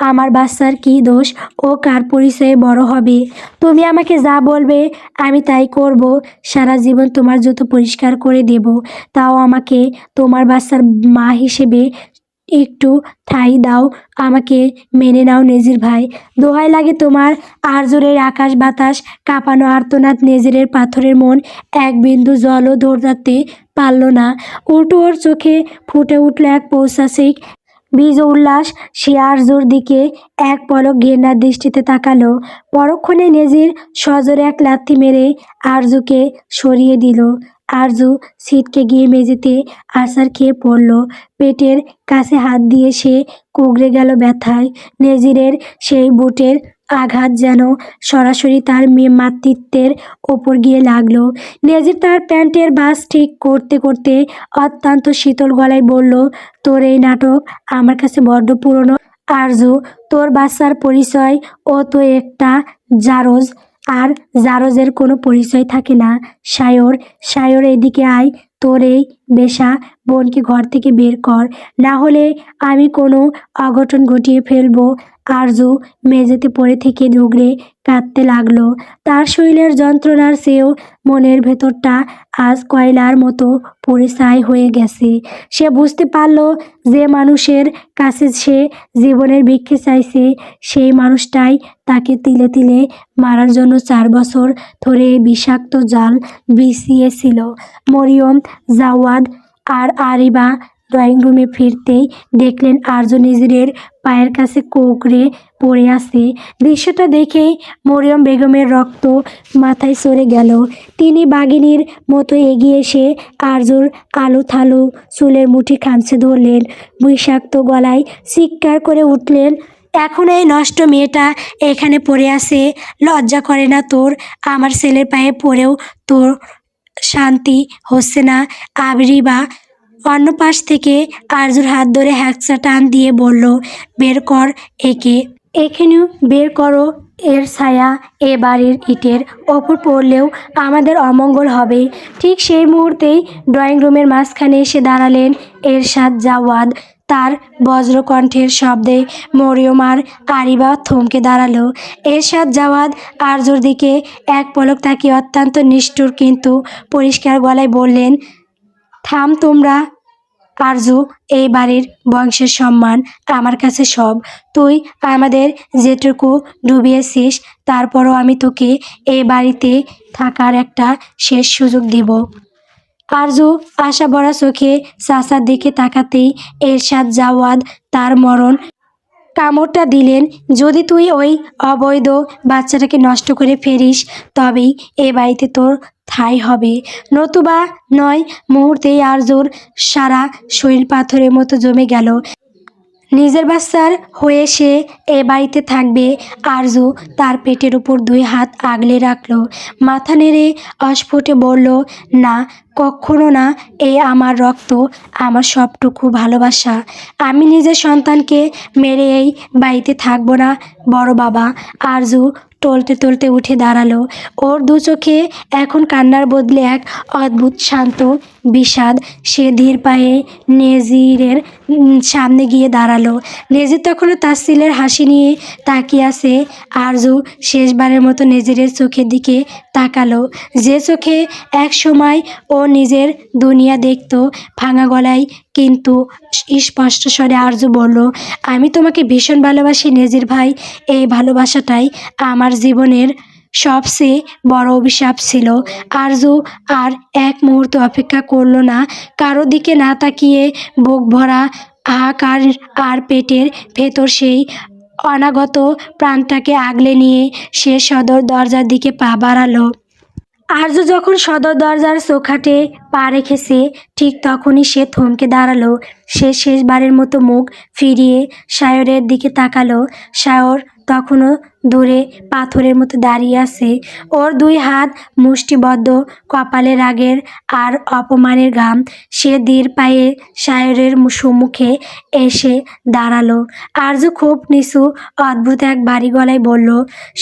আমার বাচ্চার কি দোষ? ও কার পরিচয়ে বড় হবে? তুমি আমাকে যা বলবে আমি তাই করব। সারা জীবন তোমার জুতো পরিষ্কার করে দেব। তাও আমাকে তোমার বাচ্চার মা হিসেবে একটু ঠাঁই দাও। আমাকে মেনে নাও নেজির ভাই, দোহাই লাগে তোমার। আরজুরের আকাশ বাতাস কাঁপানো আর্তনাদ। নেজিরের পাথরের মন এক বিন্দু জলও ধরতে পারল না। উল্টো ওর চোখে ফুটে উঠল এক পৈশাচিক বীজ উল্লাস। সে আরজুর দিকে এক পলক ঘৃণার দৃষ্টিতে তাকালো। পরক্ষণে নেজির সজোরে এক লাথি মেরে আরজুকে সরিয়ে দিল। আরজু ছিটকে গিয়ে মেঝেতে আছাড় খেয়ে পড়ল। পেটের কাছে হাত দিয়ে সে কুঁকড়ে গেল ব্যথায়। নেজিরের সেই বুটের আঘাত যেন সরাসরি তার মাতৃত্বের ওপর গিয়ে লাগলো। নেজির তার প্যান্টের ভাঁজ ঠিক করতে করতে অত্যন্ত শীতল গলায় বলল, তোর এই নাটক আমার কাছে বড্ড পুরনো আরজু। তোর বাচ্চার পরিচয় ও তো একটা জারজ, আর জারজের কোনো পরিচয় থাকে না। সায়র এদিকে আয়, তোর এই বেশা বোনকে ঘর থেকে বের কর, না হলে আমি কোনো অঘটন ঘটিয়ে ফেলবো। আরজু মেঝেতে পড়ে থেকে ডুগরে কাঁদতে লাগলো। তার শরীরের যন্ত্রণার চেয়েও মনের ভেতরটা আজ কয়লার মতো পুড়ে ছাই হয়ে গেছে। সে বুঝতে পারল, যে মানুষের কাছে সে জীবনের ভিক্ষে চাইছে, সেই মানুষটাই তাকে তিলে তিলে মারার জন্য 4 বছর ধরে বিষাক্ত জাল বিছিয়েছিল। মরিয়ম, জাওয়াদ আর আরিবা ড্রয়িং রুমে ফিরতেই দেখলেন আর্য নিজের পায়ের কাছে কুঁকড়ে পড়ে আছে। দৃশ্যটা দেখেই মরিয়ম বেগমের রক্ত মাথায় চড়ে গেল। তিনি বাঘিনীর মতো এগিয়ে এসে আর্যর আলু থালু চুলের মুঠি খামচে ধরলেন। বিষাক্ত গলায় চিৎকার করে উঠলেন, এখন এই নষ্ট মেয়েটা এখানে পড়ে আছে, লজ্জা করে না তোর? আমার ছেলের পায়ে পড়েও তোর শান্তি হচ্ছে না? আবরিবা অন্য পাশ থেকে আরজুর হাত ধরে হ্যাকচা টান দিয়ে বলল, বের কর একে, এখানেও বের করো। এর ছায়া এ বাড়ির ইটের ওপর পড়লেও আমাদের অমঙ্গল হবে। ঠিক সেই মুহূর্তেই ড্রয়িং রুমের মাঝখানে এসে দাঁড়ালেন এরশাদ জাওয়াদ। তার বজ্রকণ্ঠের শব্দে মরিয়ম আর আরিবা থমকে দাঁড়ালো। এরশাদ জাওয়াদ আরজুর দিকে এক পলক তাকিয়ে অত্যন্ত নিষ্ঠুর কিন্তু পরিষ্কার গলায় বললেন, থাম তোমরা। আরজু, এই বাড়ির বংশের সম্মান আমার কাছে সব। তুই আমাদের যেটুকু ডুবিয়েছিস, তারপরও আমি তোকে এই বাড়িতে থাকার একটা শেষ সুযোগ দিব। আরজু আশা ভরা চোখে চাচার দিকে তাকাতেই এরশাদ জাওয়াদ তার মরণ কামড়টা দিলেন, যদি তুই ওই অবৈধ বাচ্চাটাকে নষ্ট করে ফেরিস তবেই এ বাড়িতে তোর ঠাঁই হবে, নতুবা নয়। মুহূর্তেই আরজুর সারা শরীর পাথরের মতো জমে গেল। নিজের বাচ্চার হয়ে সে এ বাড়িতে থাকবে। আরজু তার পেটের উপর দুই হাত আগলে রাখলো, মাথা নেড়ে অস্ফুটে বলল, না, কখনো না। এ আমার রক্ত, আমার সবটুকু ভালোবাসা। আমি নিজের সন্তানকে মেরে এই বাড়িতে থাকবো না বড় বাবা। আরজু টলতে টলতে উঠে দাঁড়ালো। ওর দু চোখে এখন কান্নার বদলে এক অদ্ভুত শান্ত বিষাদ। সে ধীর পায়ে নেজিরের সামনে গিয়ে দাঁড়ালো। নেজির তখনও তাসিলের হাসি নিয়ে তাকিয়ে আছে। আরজু শেষবারের মতো নেজিরের চোখের দিকে তাকালো, যে চোখে এক সময় ও নিজের দুনিয়া দেখত। ভাঙা গলায় কিন্তু স্পষ্ট স্বরে আরজু বলল, আমি তোমাকে ভীষণ ভালোবাসি নেজির ভাই। এই ভালোবাসাটাই আমার জীবনের সবচেয়ে বড় অভিশাপ ছিল। আরজু আর এক মুহূর্ত অপেক্ষা করলো না। কারো দিকে না তাকিয়ে বুক ভরা হাহাকার আর পেটের ভেতর সেই অনাগত প্রাণটাকে আগলে নিয়ে সে সদর দরজার দিকে পা বাড়ালো। আরজু যখন সদর দরজার চৌখাটে পা রেখেছে, ঠিক তখনই সে থমকে দাঁড়ালো। সে শেষবারের মতো মুখ ফিরিয়ে সায়রের দিকে তাকালো। সায়র তখনও দূরে পাথরের মতো দাঁড়িয়ে আছে। ওর দুই হাত মুষ্টিবদ্ধ, কপালে রাগের আর অপমানের ঘাম। সে ধীর পায়ে সায়রের সম্মুখে এসে দাঁড়ালো। আরজু খুব নিচু অদ্ভুত এক ভারী গলায় বলল,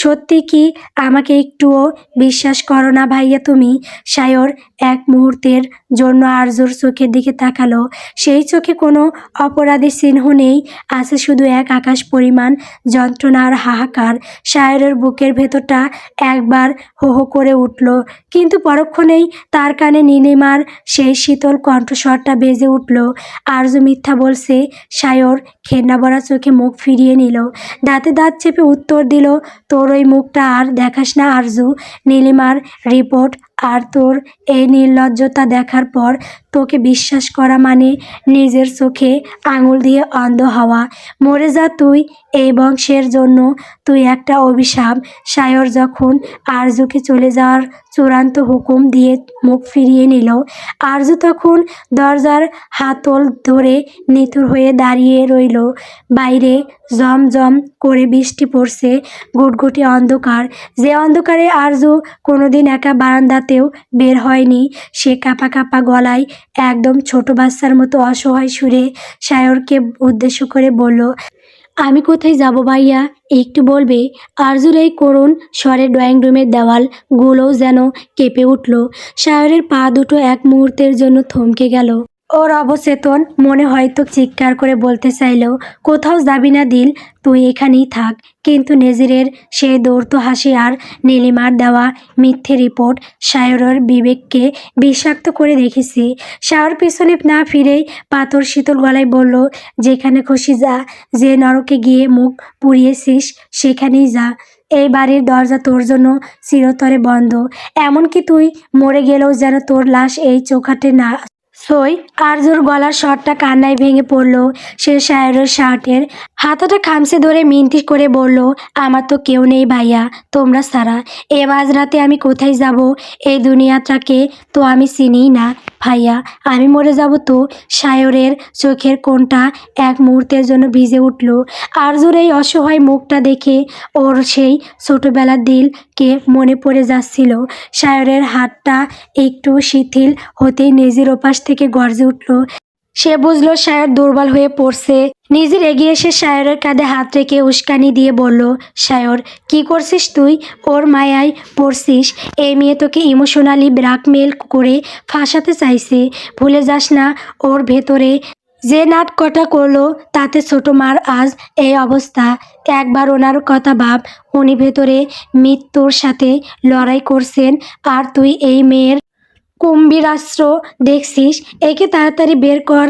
সত্যি কি আমাকে একটুও বিশ্বাস করো না ভাইয়া তুমি? সায়র এক মুহূর্তের জন্য আরজুর চোখের দিকে তাকালো। সেই চোখে কোনো অপরাধের চিহ্ন নেই, আছে শুধু এক আকাশ পরিমাণ যন্ত্রণা আর হাহাকার। সায়রের বুকের ভেতরটা একবার হো হো করে উঠল, কিন্তু পরক্ষণেই তার কানে নীলিমার সেই শীতল কণ্ঠস্বরটা বেজে উঠল, আরজু মিথ্যা বলছে। সায়র ঘেন্না ভরা চোখে মুখ ফিরিয়ে নিল, দাঁতে দাঁত চেপে উত্তর দিল, তোর ওই মুখটা আর দেখাস না আরজু। নীলিমার রিপোর্ট আর তোর এই নির্লজ্জতা দেখার পর তোকে বিশ্বাস করা মানে নিজের চোখে আঙুল দিয়ে অন্ধ হওয়া। মরে যা তুই, এই বংশের জন্য তুই একটা অভিশাপ। সায়র যখন আরজুকে চলে যাওয়ার চূড়ান্ত হুকুম দিয়ে মুখ ফিরিয়ে নিল, আরজু তখন দরজার হাতল ধরে নিথুর হয়ে দাঁড়িয়ে রইল। বাইরে জমজম করে বৃষ্টি পড়ছে, গুটগুটি অন্ধকার, যে অন্ধকারে আরজু কোনোদিন একা বারান্দাতেও বের হয়নি। সে কাঁপা কাঁপা গলায় একদম ছোট বাচ্চার মতো অসহায় সুরে সায়রকে উদ্দেশ্য করে বলল, আমি কোথায় যাব ভাইয়া, একটু বলবে? আরজুর এই করুণ স্বরে ড্রয়িং রুমের দেওয়ালগুলোও যেন কেঁপে উঠল। সায়রের পা দুটো এক মুহূর্তের জন্য থমকে গেল। ওর অবচেতন মনে হয়তো চিৎকার করে বলতে চাইল, কোথাও যাবি না দিল, তুই এখানেই থাক। কিন্তু নেজিরের সেই দৌড়তো হাসি আর নীলিমার দেওয়া মিথ্যে রিপোর্ট সায়রের বিবেককে বিষাক্ত করে রেখেছে। সায়র পিছনে না ফিরেই পাথর শীতল গলায় বলল, যেখানে খুশি যা, যে নরকে গিয়ে মুখ পুড়িয়েছিস সেখানেই যা। এই বাড়ির দরজা তোর জন্য চিরতরে বন্ধ। এমনকি তুই মরে গেলেও যেন তোর লাশ এই চৌখাটে না সই আরজুর গলার স্বরটা কান্নায় ভেঙে পড়ল। সে সায়রের শার্টের হাতাটা খামচে ধরে মিনতি করে বলল, আমার তো কেউ নেই ভাইয়া, তোমরা ছাড়া। এ মাঝরাতে আমি কোথায় যাব? এই দুনিয়াটাকে তো আমি চিনিই না ভাইয়া। আমি মরে যাব তো। সায়রের চোখের কোণটা এক মুহূর্তের জন্য ভিজে উঠল। আরজুর এই অসহায় মুখটা দেখে ওর সেই ছোটবেলার দিলকে মনে পড়ে যাচ্ছিল। সায়রের হাতটা একটু শিথিল হতেই নিজের ওপাশ থেকে গর্জে উঠল। সে বুঝল সায়র দুর্বল হয়ে পড়ছে। নিজের এগিয়ে এসে সায়রের কাঁধে হাত রেখে উস্কানি দিয়ে বলল, সায়র কি করছিস তুই? ওর মায়ায় পড়ছিস? এই মেয়ে তোকে ইমোশনালি ব্ল্যাকমেল করে ফাঁসাতে চাইছে। ভুলে যাস না ওর ভেতরে যে নাটকটা করলো তাতে ছোট মার আজ এই অবস্থা। একবার ওনার কথা ভাব, উনি ভেতরে মৃত্যুর সাথে লড়াই করছেন, আর তুই এই মেয়ের কুম্ভীরাস্ত্র দেখছিস। একে তাড়াতাড়ি বের কর,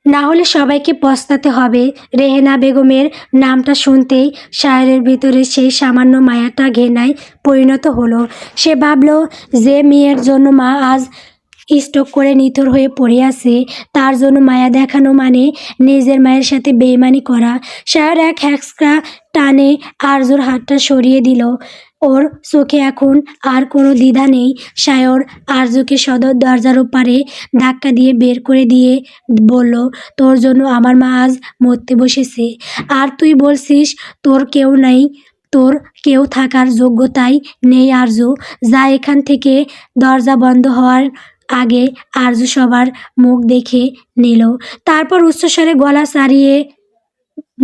না হলে সবাইকে পস্তাতে হবে। রেহেনা বেগমের নামটা শুনতেই সায়রের ভিতরে সেই সামান্য মায়াটা ঘৃণায় পরিণত হলো। সে ভাবল, যে মেয়ের জন্য মা আজ স্ট্রোক করে নিথর হয়ে পড়ে আছে, তার জন্য মায়া দেখানো মানে নিজের মায়ের সাথে বেইমানি করা। সায়র এক হ্যাঁচকা টানে আরজুর হাতটা সরিয়ে দিল। ওর চোখে এখন আর কোনো দ্বিধা নেই। সায়র আরজুকে সদর দরজার ওপারে ধাক্কা দিয়ে বের করে দিয়ে বলল, তোর জন্য আমার মা আজ মরতে বসেছে, আর তুই বলছিস তোর কেউ নাই? তোর কেউ থাকার যোগ্যতাই নেই আরজু। যা এখান থেকে। দরজা বন্ধ হওয়ার আগে আরজু সবার মুখ দেখে নিল। তারপর উচ্চস্বরে গলা ছাড়িয়ে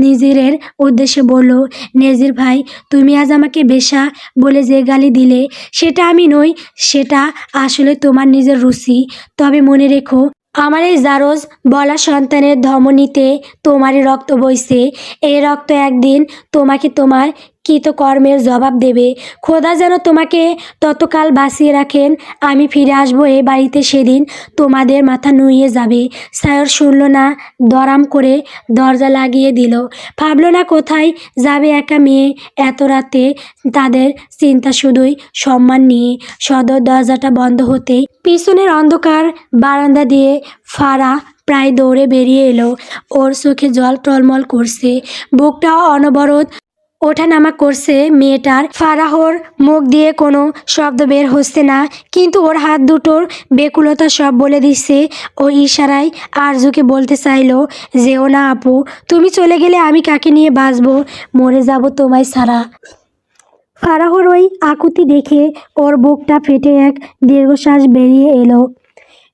নজিরের উদ্দেশ্যে বলল, নজির ভাই, তুমি আজ আমাকে বেশ্যা বলে যে গালি দিলে, সেটা আমি নই, সেটা আসলে তোমার নিজের রুচি। তবে মনে রেখো, আমার এই জারজ বলা সন্তানের ধমনীতে তোমারই রক্ত বইছে। এই রক্ত একদিন তোমাকে তোমার কৃতকর্মের জবাব দেবে। খোদা যেন তোমাকে ততকাল বাঁচিয়ে রাখেন। আমি ফিরে আসবো এই বাড়িতে, সেদিন তোমাদের মাথা নুইয়ে যাবে। সায়র শুনল না, দরাম করে দরজা লাগিয়ে দিল। ভাবল না কোথায় যাবে একা মেয়ে এত রাতে। তাদের চিন্তা শুধুই সম্মান নিয়ে। সদর দরজাটা বন্ধ হতেই পিছনের অন্ধকার বারান্দা দিয়ে ফারাহ প্রায় দৌড়ে বেরিয়ে এলো। ওর চোখে জল টলমল করছে, বুকটাও অনবরত ওঠানামা করছে মেয়েটার। ফারাহর মুখ দিয়ে কোনো শব্দ বের হচ্ছে না, কিন্তু ওর হাত দুটোর বেকুলতা সব বলে দিচ্ছে। ও ইশারায় আরজুকে বলতে চাইলো, যেও না আপু, তুমি চলে গেলে আমি কাকে নিয়ে বাঁচবো? মরে যাব তোমায় ছাড়া। ফারাহর ওই আকুতি দেখে ওর বুকটা ফেটে এক দীর্ঘশ্বাস বেরিয়ে এলো।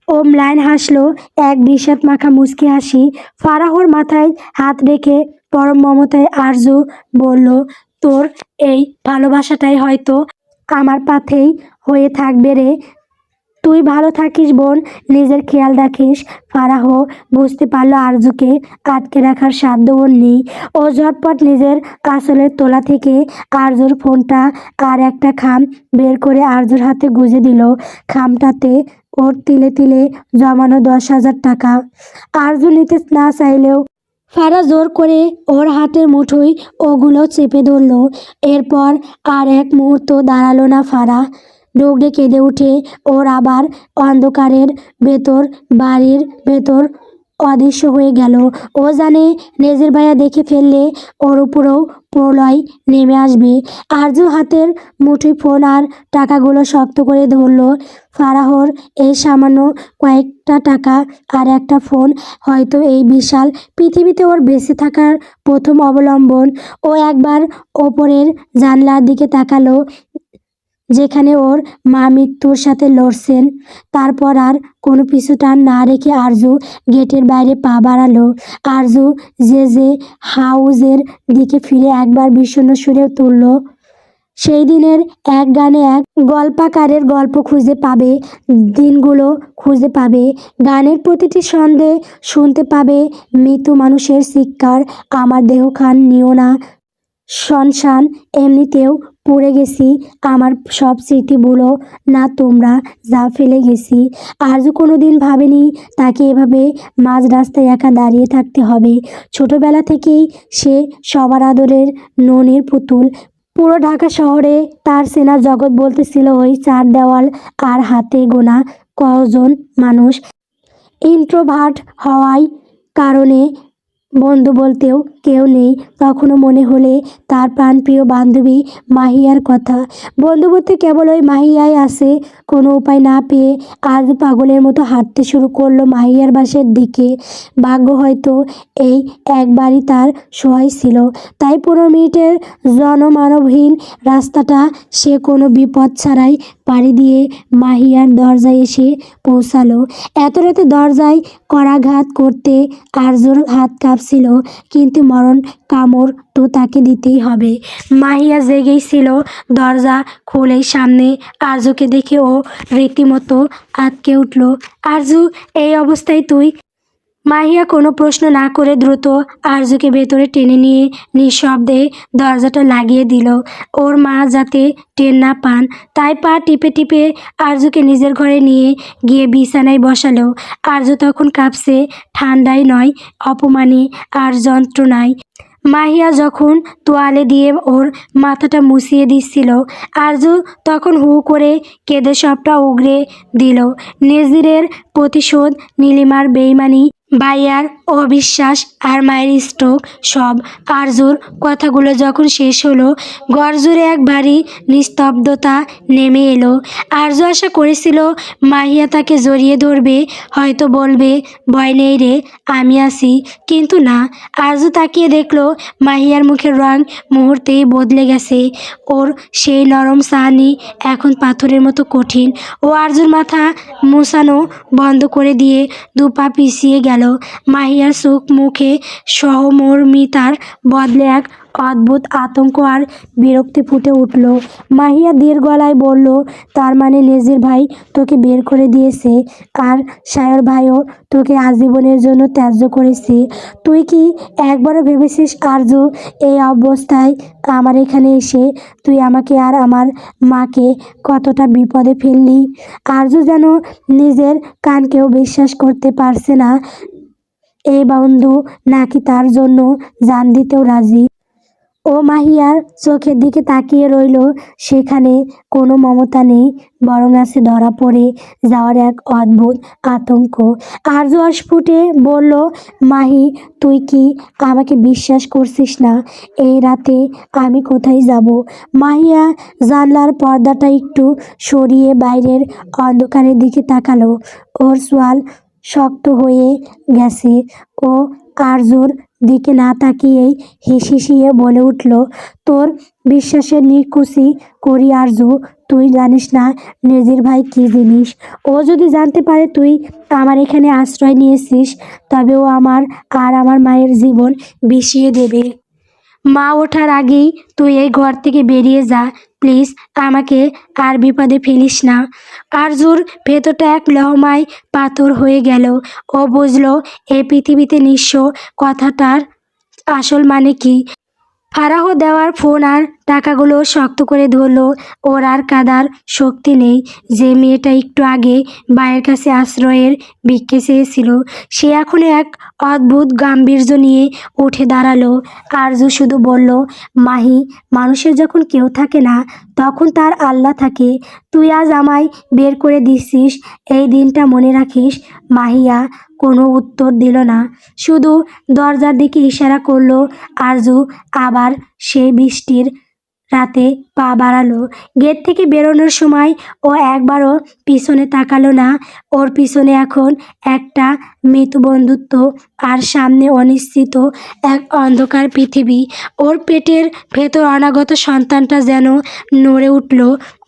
ও ম্লান হাসলো, এক বিষাদ মাখা মুচকি হাসি। ফারাহর মাথায় হাত রেখে পরম মমতায় আরজু বলল, তোর এই ভালোবাসাটাই হয়তো আমার পাথেই হয়ে থাকবে রে। তুই ভালো থাকিস বোন, নিজের খেয়াল রাখিস। ফারাহ বুঝতে পারলো আরজুকে আটকে রাখার সাধ্য ওর নেই। ও ঝটপট নিজের আসলের তোলা থেকে আরজুর ফোনটা আর একটা খাম বের করে আরজুর হাতে গুঁজে দিল। খামটাতে ওর তিলে তিলে জমানো 10,000 টাকা। আরজু নিতে না চাইলেও ফারাহ জোর করে ওর হাতের মুঠোয় ওগুলো চেপে ধরল। এরপর আর এক মুহূর্ত দাঁড়ালো না ফারাহ। ডুকরে কেঁদে উঠে ওর আবার অন্ধকারের ভেতর বাড়ির ভেতর অদৃশ্য হয়ে গেল। ও জানে নেজির ভাইয়া দেখে ফেললে ওর উপরেও প্রলয় নেমে আসবে। আরজু হাতের মুঠোয় ফোন আর টাকাগুলো শক্ত করে ধরল। ফারাহর এই সামান্য কয়েকটা টাকা আর একটা ফোন হয়তো এই বিশাল পৃথিবীতে ওর বেঁচে থাকার প্রথম অবলম্বন। ও একবার ওপরের জানলার দিকে তাকালো, যেখানে ওর মা মৃত্যুর সাথে লড়ছেন। তারপর আর কোনো পিছুটান না রেখে আরজু গেটের বাইরে পা বাড়ালো। আরজু যে হাউজের দিকে ফিরে একবার বিষণ্ণ সুরে তুলল, সেই দিনের এক গানে এক গল্পাকারের গল্প খুঁজে পাবে, দিনগুলো খুঁজে পাবে, গানের প্রতিটি ছন্দে শুনতে পাবে মৃত মানুষের চিৎকার, আমার দেহ খান নিও না শনশান, এমনিতেও পড়ে গেছি, আমার সব স্মৃতি ভুলো না তোমরা, যা ফেলে গেছি। আরজু কোনোদিন ভাবেনি তাকে এভাবে মাঝ রাস্তায় একা দাঁড়িয়ে থাকতে হবে। ছোটবেলা থেকেই সে সবার আদরের ননির পুতুল। পুরো ঢাকা শহরে তার চেনা জগৎ বলতে ছিল ওই চার দেওয়াল আর হাতে গোনা কজন মানুষ। ইন্ট্রোভার্ট হওয়ায় কারণে বন্ধু বলতেও কেউ নেই। তখনও মনে হলে তার প্রাণপ্রিয় বান্ধবী মাহিয়ার কথা। বন্ধু বলতে কেবল ওই মাহিয়াই আছে। কোনো উপায় না পেয়ে আজ পাগলের মতো হাঁটতে শুরু করলো মাহিয়ার বাসার দিকে। ভাগ্য হয়তো এই একবারই তার সহায় ছিল, তাই 15 মিনিটের জনমানবহীন রাস্তাটা সে কোনো বিপদ ছাড়াই পাড়ি দিয়ে মাহিয়ার দরজায় এসে পৌঁছালো। এত রাতে দরজায় করাঘাত করতে আরজুর হাত কাঁপছিল, কিন্তু মরণ কামড় তো তাকে দিতেই হবে। মাহিয়া জেগেই ছিল। দরজা খুলেই সামনে আরজুকে দেখে ও রীতিমতো আঁতকে উঠল। আরজু, এই অবস্থায় তুই? মাহিয়া কোনো প্রশ্ন না করে দ্রুত আরজুকে ভেতরে টেনে নিয়ে নিঃশব্দে দরজাটা লাগিয়ে দিল। ওর মা যাতে টের না পান, তাই পা টিপে টিপে আরজুকে নিজের ঘরে নিয়ে গিয়ে বিছানায় বসালো। আরজু তখন কাঁপছে, ঠান্ডায় নয়, অপমানে আর যন্ত্রণায়। মাহিয়া যখন তোয়ালে দিয়ে ওর মাথাটা মুছিয়ে দিচ্ছিল, আরজু তখন হু করে কেঁদে সবটা উগরে দিল। নজিরের প্রতিশোধ, নীলিমার বেইমানি, ভাইয়ার অবিশ্বাস আর মায়ের স্ট্রোক, সব। আরজুর কথাগুলো যখন শেষ হলো, ঘর জুড়ে এক ভারী নিস্তব্ধতা নেমে এলো। আরজু আশা করেছিল মাহিয়া তাকে জড়িয়ে ধরবে, হয়তো বলবে, ভয় নেই রে, আমি আছি। কিন্তু না। আরজু তাকিয়ে দেখলো মাহিয়ার মুখের রং মুহূর্তেই বদলে গেছে। ওর সেই নরম চাহনি এখন পাথরের মতো কঠিন। ও আরজুর মাথা মুছানো বন্ধ করে দিয়ে 2 পা পিছিয়ে গেল। মাহিয়ার চোখ মুখে সহমর্মিতার বদলে এক অদ্ভুত আতঙ্ক আর বিরক্তি ফুটে উঠল। মাহিয়া ধীর গলায় বলল, তার মানে নেজির ভাই তোকে বের করে দিয়েছে, আর সায়র ভাইও তোকে আজীবনের জন্য ত্যায্য করেছে। তুই কি একবারও ভেবেছিস আরজু, এই অবস্থায় আমার এখানে এসে তুই আমাকে আর আমার মাকে কতটা বিপদে ফেললি? আরজু যেন নিজের কানকেও বিশ্বাস করতে পারছে না। এই বন্ধু নাকি তার জন্য জান দিতেও রাজি। ও মাহিয়ার চোখের দিকে তাকিয়ে রইল। সেখানে কোনো মমতা নেই, বরং আছে ধরা পড়ে যাওয়ার এক অদ্ভুত আতঙ্ক। আরজু অস্ফুটে বলল, মাহি, তুই কি আমাকে বিশ্বাস করছিস না? এই রাতে আমি কোথায় যাব? মাহিয়া জানলার পর্দাটা একটু সরিয়ে বাইরের অন্ধকারের দিকে তাকালো। ওর চোয়াল শক্ত হয়ে গেছে। ও আরজুর দিকে না তাকিয়েই হিসিয়ে বলে উঠল, তোর বিশ্বাসের নিকুচি করি আরজু। তুই জানিস না নেজির ভাই কী জিনিস। ও যদি জানতে পারে তুই আমার এখানে আশ্রয় নিয়েছিস, তবে ও আমার আর আমার মায়ের জীবন বিষিয়ে দেবে। মা ওঠার আগেই তুই এই ঘর থেকে বেরিয়ে যা, প্লিজ। আমাকে আর বিপদে ফেলিস না। আরজুর ভেতরটা এক লহমায় পাথর হয়ে গেল। ও বুঝলো এই পৃথিবীতে নিঃস্ব কথাটার আসল মানে কি। ফারাহ দেওয়ার ফোন আর টাকাগুলো শক্ত করে ধরলো। ওর আর কাদার শক্তি নেই। যে মেয়েটা একটু আগে ভাইয়ের কাছে আশ্রয়ের ভিক্ষে চেয়েছিল, সে এখন এক অদ্ভুত গাম্ভীর্য নিয়ে উঠে দাঁড়ালো। আরজু শুধু বলল, মাহি, মানুষের যখন কেউ থাকে না, তখন তার আল্লাহ থাকে। তুই আজ আমায় বের করে দিচ্ছিস, এই দিনটা মনে রাখিস। মাহিয়া কোনো উত্তর দিল না, শুধু দরজার দিকে ইশারা করলো। আরজু আবার সেই বৃষ্টির রাতে পা বাড়ালো। গেট থেকে বেরোনোর সময় ও একবারও পিছনে তাকালো না। ওর পিছনে এখন একটা মৃত্যু বন্ধুত্ব, আর সামনে অনিশ্চিত এক অন্ধকার পৃথিবী। ওর পেটের ভেতর অনাগত সন্তানটা যেন নড়ে উঠল।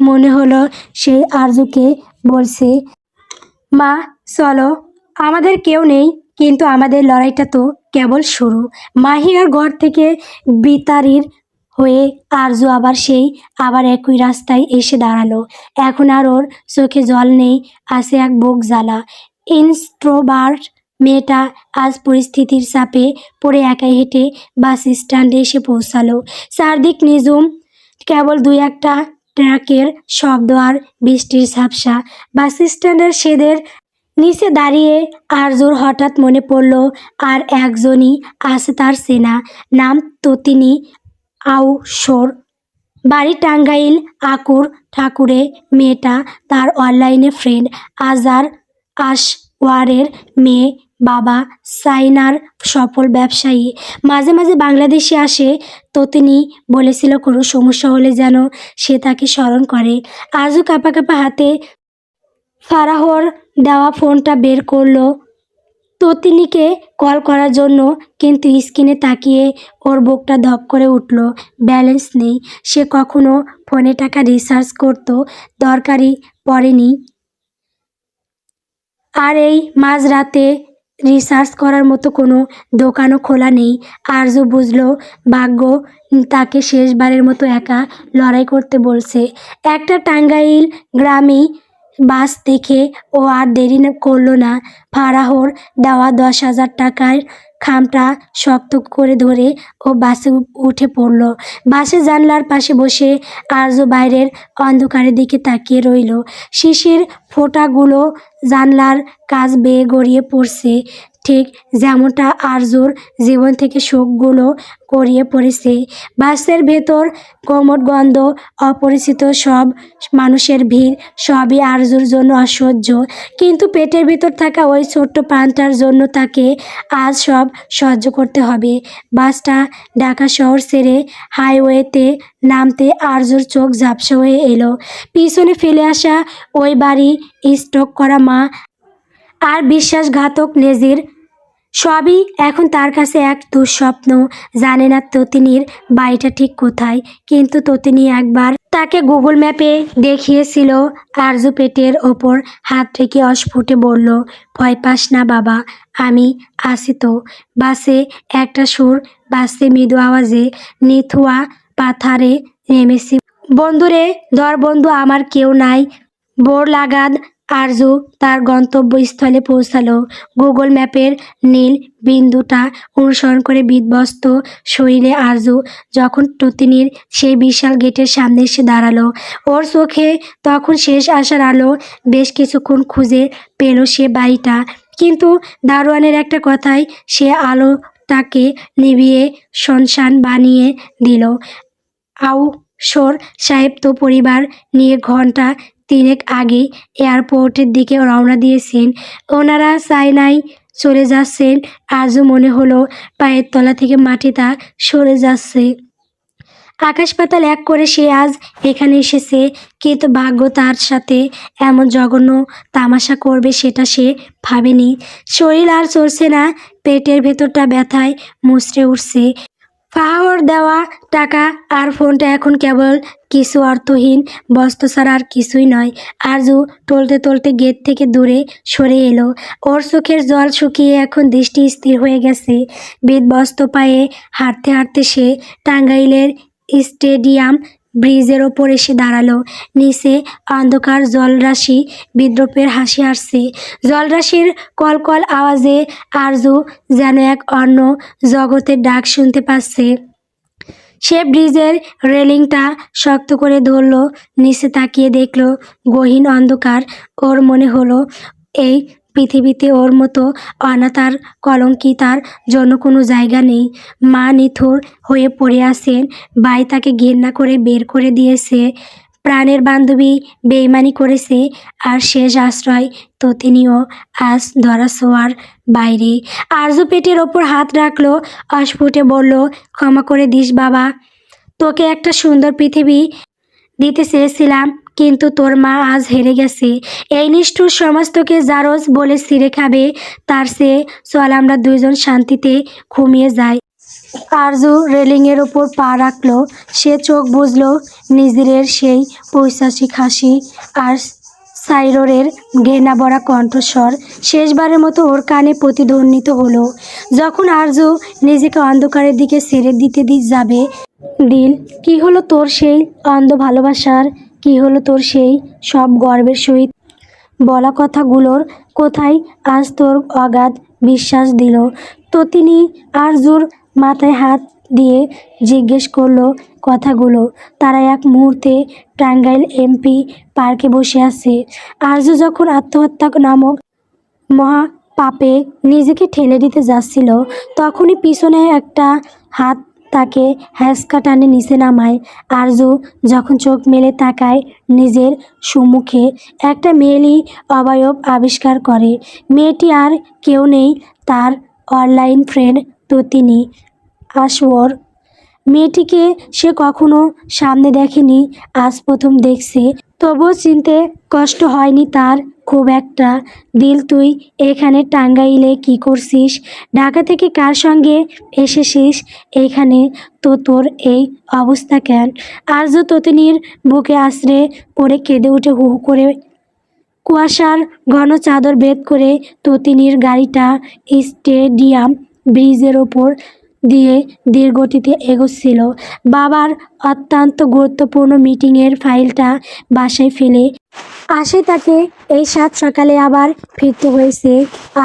মনে হলো সেই আরজুকে বলছে, মা, চলো, আমাদের কেউ নেই, কিন্তু আমাদের লড়াইটা তো কেবল শুরু। মাহিয়ার ঘর থেকে বিতাড়ির হয়ে আরজু আবার একই রাস্তায় এসে দাঁড়ালো। এখন আর ওর চোখে জল নেই, আছে এক বুক জ্বালা। ইন্ট্রোভার্ট মেয়েটা আজ পরিস্থিতির চাপে পড়ে একাই হেঁটে বাস স্ট্যান্ডে এসে পৌঁছালো। চারদিক নিঝুম, কেবল 2-1টা ট্রাকের শব্দ আর বৃষ্টির ঝাপসা। বাস স্ট্যান্ডের শেডের নিচে দাঁড়িয়ে আরজুর হঠাৎ মনে পড়ল আর একজনই আছে তার চেনা, নাম ততিনী আউশোর, বাড়ি টাঙ্গাইল। আকুর ঠাকুরে মেয়েটা তার অনলাইনে ফ্রেন্ড। আজ আর ওয়ারের মেয়ে, বাবা চায়নার সফল ব্যবসায়ী, মাঝে মাঝে বাংলাদেশে আসে। ততিনী বলেছিল কোনো সমস্যা হলে যেন সে তাকে স্মরণ করে। আজও কাঁপা কাঁপা হাতে ফারাহর দেওয়া ফোনটা বের করলো ততিনীকে কল করার জন্য, কিন্তু স্ক্রিনে তাকিয়ে ওর বুকটা ধক করে উঠল। ব্যালেন্স নেই। সে কখনো ফোনে টাকা রিচার্জ করতো, দরকারই পড়েনি। আর এই মাঝরাতে রিসার্চ করার মতো কোনো দোকানও খোলা নেই। আরজু বুঝলো ভাগ্য তাকে শেষবারের মতো একা লড়াই করতে বলছে। একটা টাঙ্গাইল গ্রামে বাস দেখে ও আর দেরি করলো না। ফারাহর দেওয়া 10,000 টাকার খামটা শক্ত করে ধরে ও বাসে উঠে পড়ল। বাসে জানলার পাশে বসে আরজু বাইরের অন্ধকারের দিকে তাকিয়ে রইল। শিশির ফোঁটাগুলো জানলার কাছ বেয়ে গড়িয়ে পড়ছে, ঠিক যেমনটা আরজুর জীবন থেকে শোকগুলো গড়িয়ে পড়েছে। বাসের ভেতর কোমট গন্ধ, অপরিচিত সব মানুষের ভিড়, সবই আরজুর জন্য অসহ্য। কিন্তু পেটের ভিতর থাকা ওই ছোট্ট প্রাণটার জন্য তাকে আজ সব সহ্য করতে হবে। বাসটা ঢাকা শহর ছেড়ে হাইওয়েতে নামতে আরজুর চোখ ঝাপসা হয়ে এলো। পিছনে ফেলে আসা ওই বাড়ি, স্ট্রোক করা মা আর বিশ্বাসঘাতক নেজির, সবই এখন তার কাছে এক দুঃস্বপ্ন। জানে না ততিনীর বাড়িটা ঠিক কোথায়, কিন্তু ততিনী একবার তাকে গুগল ম্যাপে দেখিয়েছিল। আরজু পেটের ওপর হাত রেখে অস্ফুটে বলল, ভয় পাস না বাবা, আমি আছি তো। বাসে একটা সুর বাজতে মৃদু আওয়াজে। নিথুয়া পাথারে নেমেছি। বন্ধুরে ধর বন্ধু, আমার কেউ নাই। বোর লাগাদ আরজু তার গন্তব্যস্থলে পৌঁছালো। গুগল ম্যাপের নীল বিন্দুটা অনুসরণ করে বিধ্বস্ত শরীরে আরজু যখন ততিনীর সেই বিশাল গেটের সামনে এসে দাঁড়ালো, ওর চোখে তখন শেষ আসার আলো। বেশ কিছুক্ষণ খুঁজে পেল সে বাড়িটা, কিন্তু দারোয়ানের একটা কথায় সে আলোটাকে নিভিয়ে শুনশান বানিয়ে দিল। আউসর সাহেব তো পরিবার নিয়ে ঘন্টা 3 আগেই এয়ারপোর্টের দিকে রওনা দিয়েছেন। ওনারা চায়নায় চলে যাচ্ছেন। আজও মনে হলো পায়ের তলা থেকে মাটিটা সরে যাচ্ছে। আকাশ পাতাল এক করে সে আজ এখানে এসেছে, কিন্তু ভাগ্য তার সাথে এমন জঘন্য তামাশা করবে সেটা সে ভাবেনি। শরীর আর চলছে না, পেটের ভেতরটা ব্যথায় মুচড়ে উঠছে। ফাহাওয়ার দেওয়া টাকা আর ফোনটা এখন কেবল কিছু অর্থহীন বস্তু ছাড়া আর কিছুই নয়। আরজু টলতে টলতে গেট থেকে দূরে সরে এলো। ওর চোখের জল শুকিয়ে এখন দৃষ্টি স্থির হয়ে গেছে। বিধ্বস্ত পায়ে হাঁটতে হাঁটতে সে টাঙ্গাইলের স্টেডিয়াম ব্রিজের ওপর এসে দাঁড়ালো। নিচে অন্ধকার জলরাশি বিদ্রুপের হাসি আসছে। জলরাশির কলকল আওয়াজে আরজু যেন এক অন্য জগতের ডাক শুনতে পাচ্ছে। সে ব্রিজের রেলিংটা শক্ত করে ধরল, নিচে তাকিয়ে দেখল গহীন অন্ধকার। ওর মনে হলো এই পৃথিবীতে ওর মতো অনাথ আর কলঙ্কিতার জন্য কোনো জায়গা নেই। মা নিথুর হয়ে পড়ে আছেন, ভাই তাকে ঘৃণা করে বের করে দিয়েছে, প্রাণের বান্ধবী বেইমানি করেছে, আর শেষ আশ্রয় ততিনীও আজ ধরাছোঁয়ার বাইরে। আরজু পেটের ওপর হাত রাখলো, অস্ফুটে বলল, ক্ষমা করে দিস বাবা, তোকে একটা সুন্দর পৃথিবী দিতে চেয়েছিলাম, কিন্তু তোর মা আজ হেরে গেছে। এই নিষ্ঠুর সমাজ তোকে জারজ বলে ছিঁড়ে খাবে, তার চেয়ে চল আমরা দুইজন শান্তিতে ঘুমিয়ে যাই। আরজু রেলিংয়ের ওপর পা রাখলো। সে চোখ বুঝলো নিজিরের সেই পৈশাচিক হাসি আর সাইরোরের ঘেন্না ভরা কণ্ঠস্বর শেষবারের মতো ওর কানে প্রতিধ্বনিত হলো। যখন আরজু নিজেকে অন্ধকারের দিকে ছেড়ে দিতে যাবে, দিল, কি হলো তোর সেই অন্ধ ভালোবাসার? কি হলো তোর সেই সব গর্বের সহিত বলা কথাগুলোর? কোথায় আজ তোর অগাধ বিশ্বাস দিল? ততিনী আরজুর মাথায় হাত দিয়ে জিজ্ঞেস করলো কথাগুলো। তারা এক মুহূর্তে টাঙ্গাইল এমপি পার্কে বসে আছে। আরজু যখন আত্মহত্যা নামক মহা পাপে নিজেকে ঠেলে দিতে যাচ্ছিল, তখনই পিছনে একটা হাত তাকে হ্যাঁচকা টানে নিচে নামায়। আরজু যখন চোখ মেলে তাকায়, নিজের সম্মুখে একটা মেয়েলি অবয়ব আবিষ্কার করে। মেয়েটি আর কেউ নেই, তার অনলাইন ফ্রেন্ড ততিনী আসওর। মেয়েটিকে সে কখনো সামনে দেখেনি, আজ প্রথম দেখছে। তবুও চিনতে কষ্ট হয়নি তার খুব একটা। দিল, তুই এখানে টাঙ্গাইলে কি করছিস? ঢাকা থেকে কার সঙ্গে এসেছিস এইখানে? তো তোর এই অবস্থা কেন? আরজু তটিনীর বুকে আশ্রে পড়ে কেঁদে উঠে হু হু করে। কুয়াশার ঘন চাদর ভেদ করে তটিনীর গাড়িটা স্টেডিয়াম ব্রিজের ওপর দিয়ে ধীরগতিতে এগোচ্ছিল। বাবার অত্যন্ত গুরুত্বপূর্ণ মিটিংয়ের ফাইলটা বাসায় ফেলে আসে তাকে। এই সাত সকালে আবার ফিরতে হয়েছে।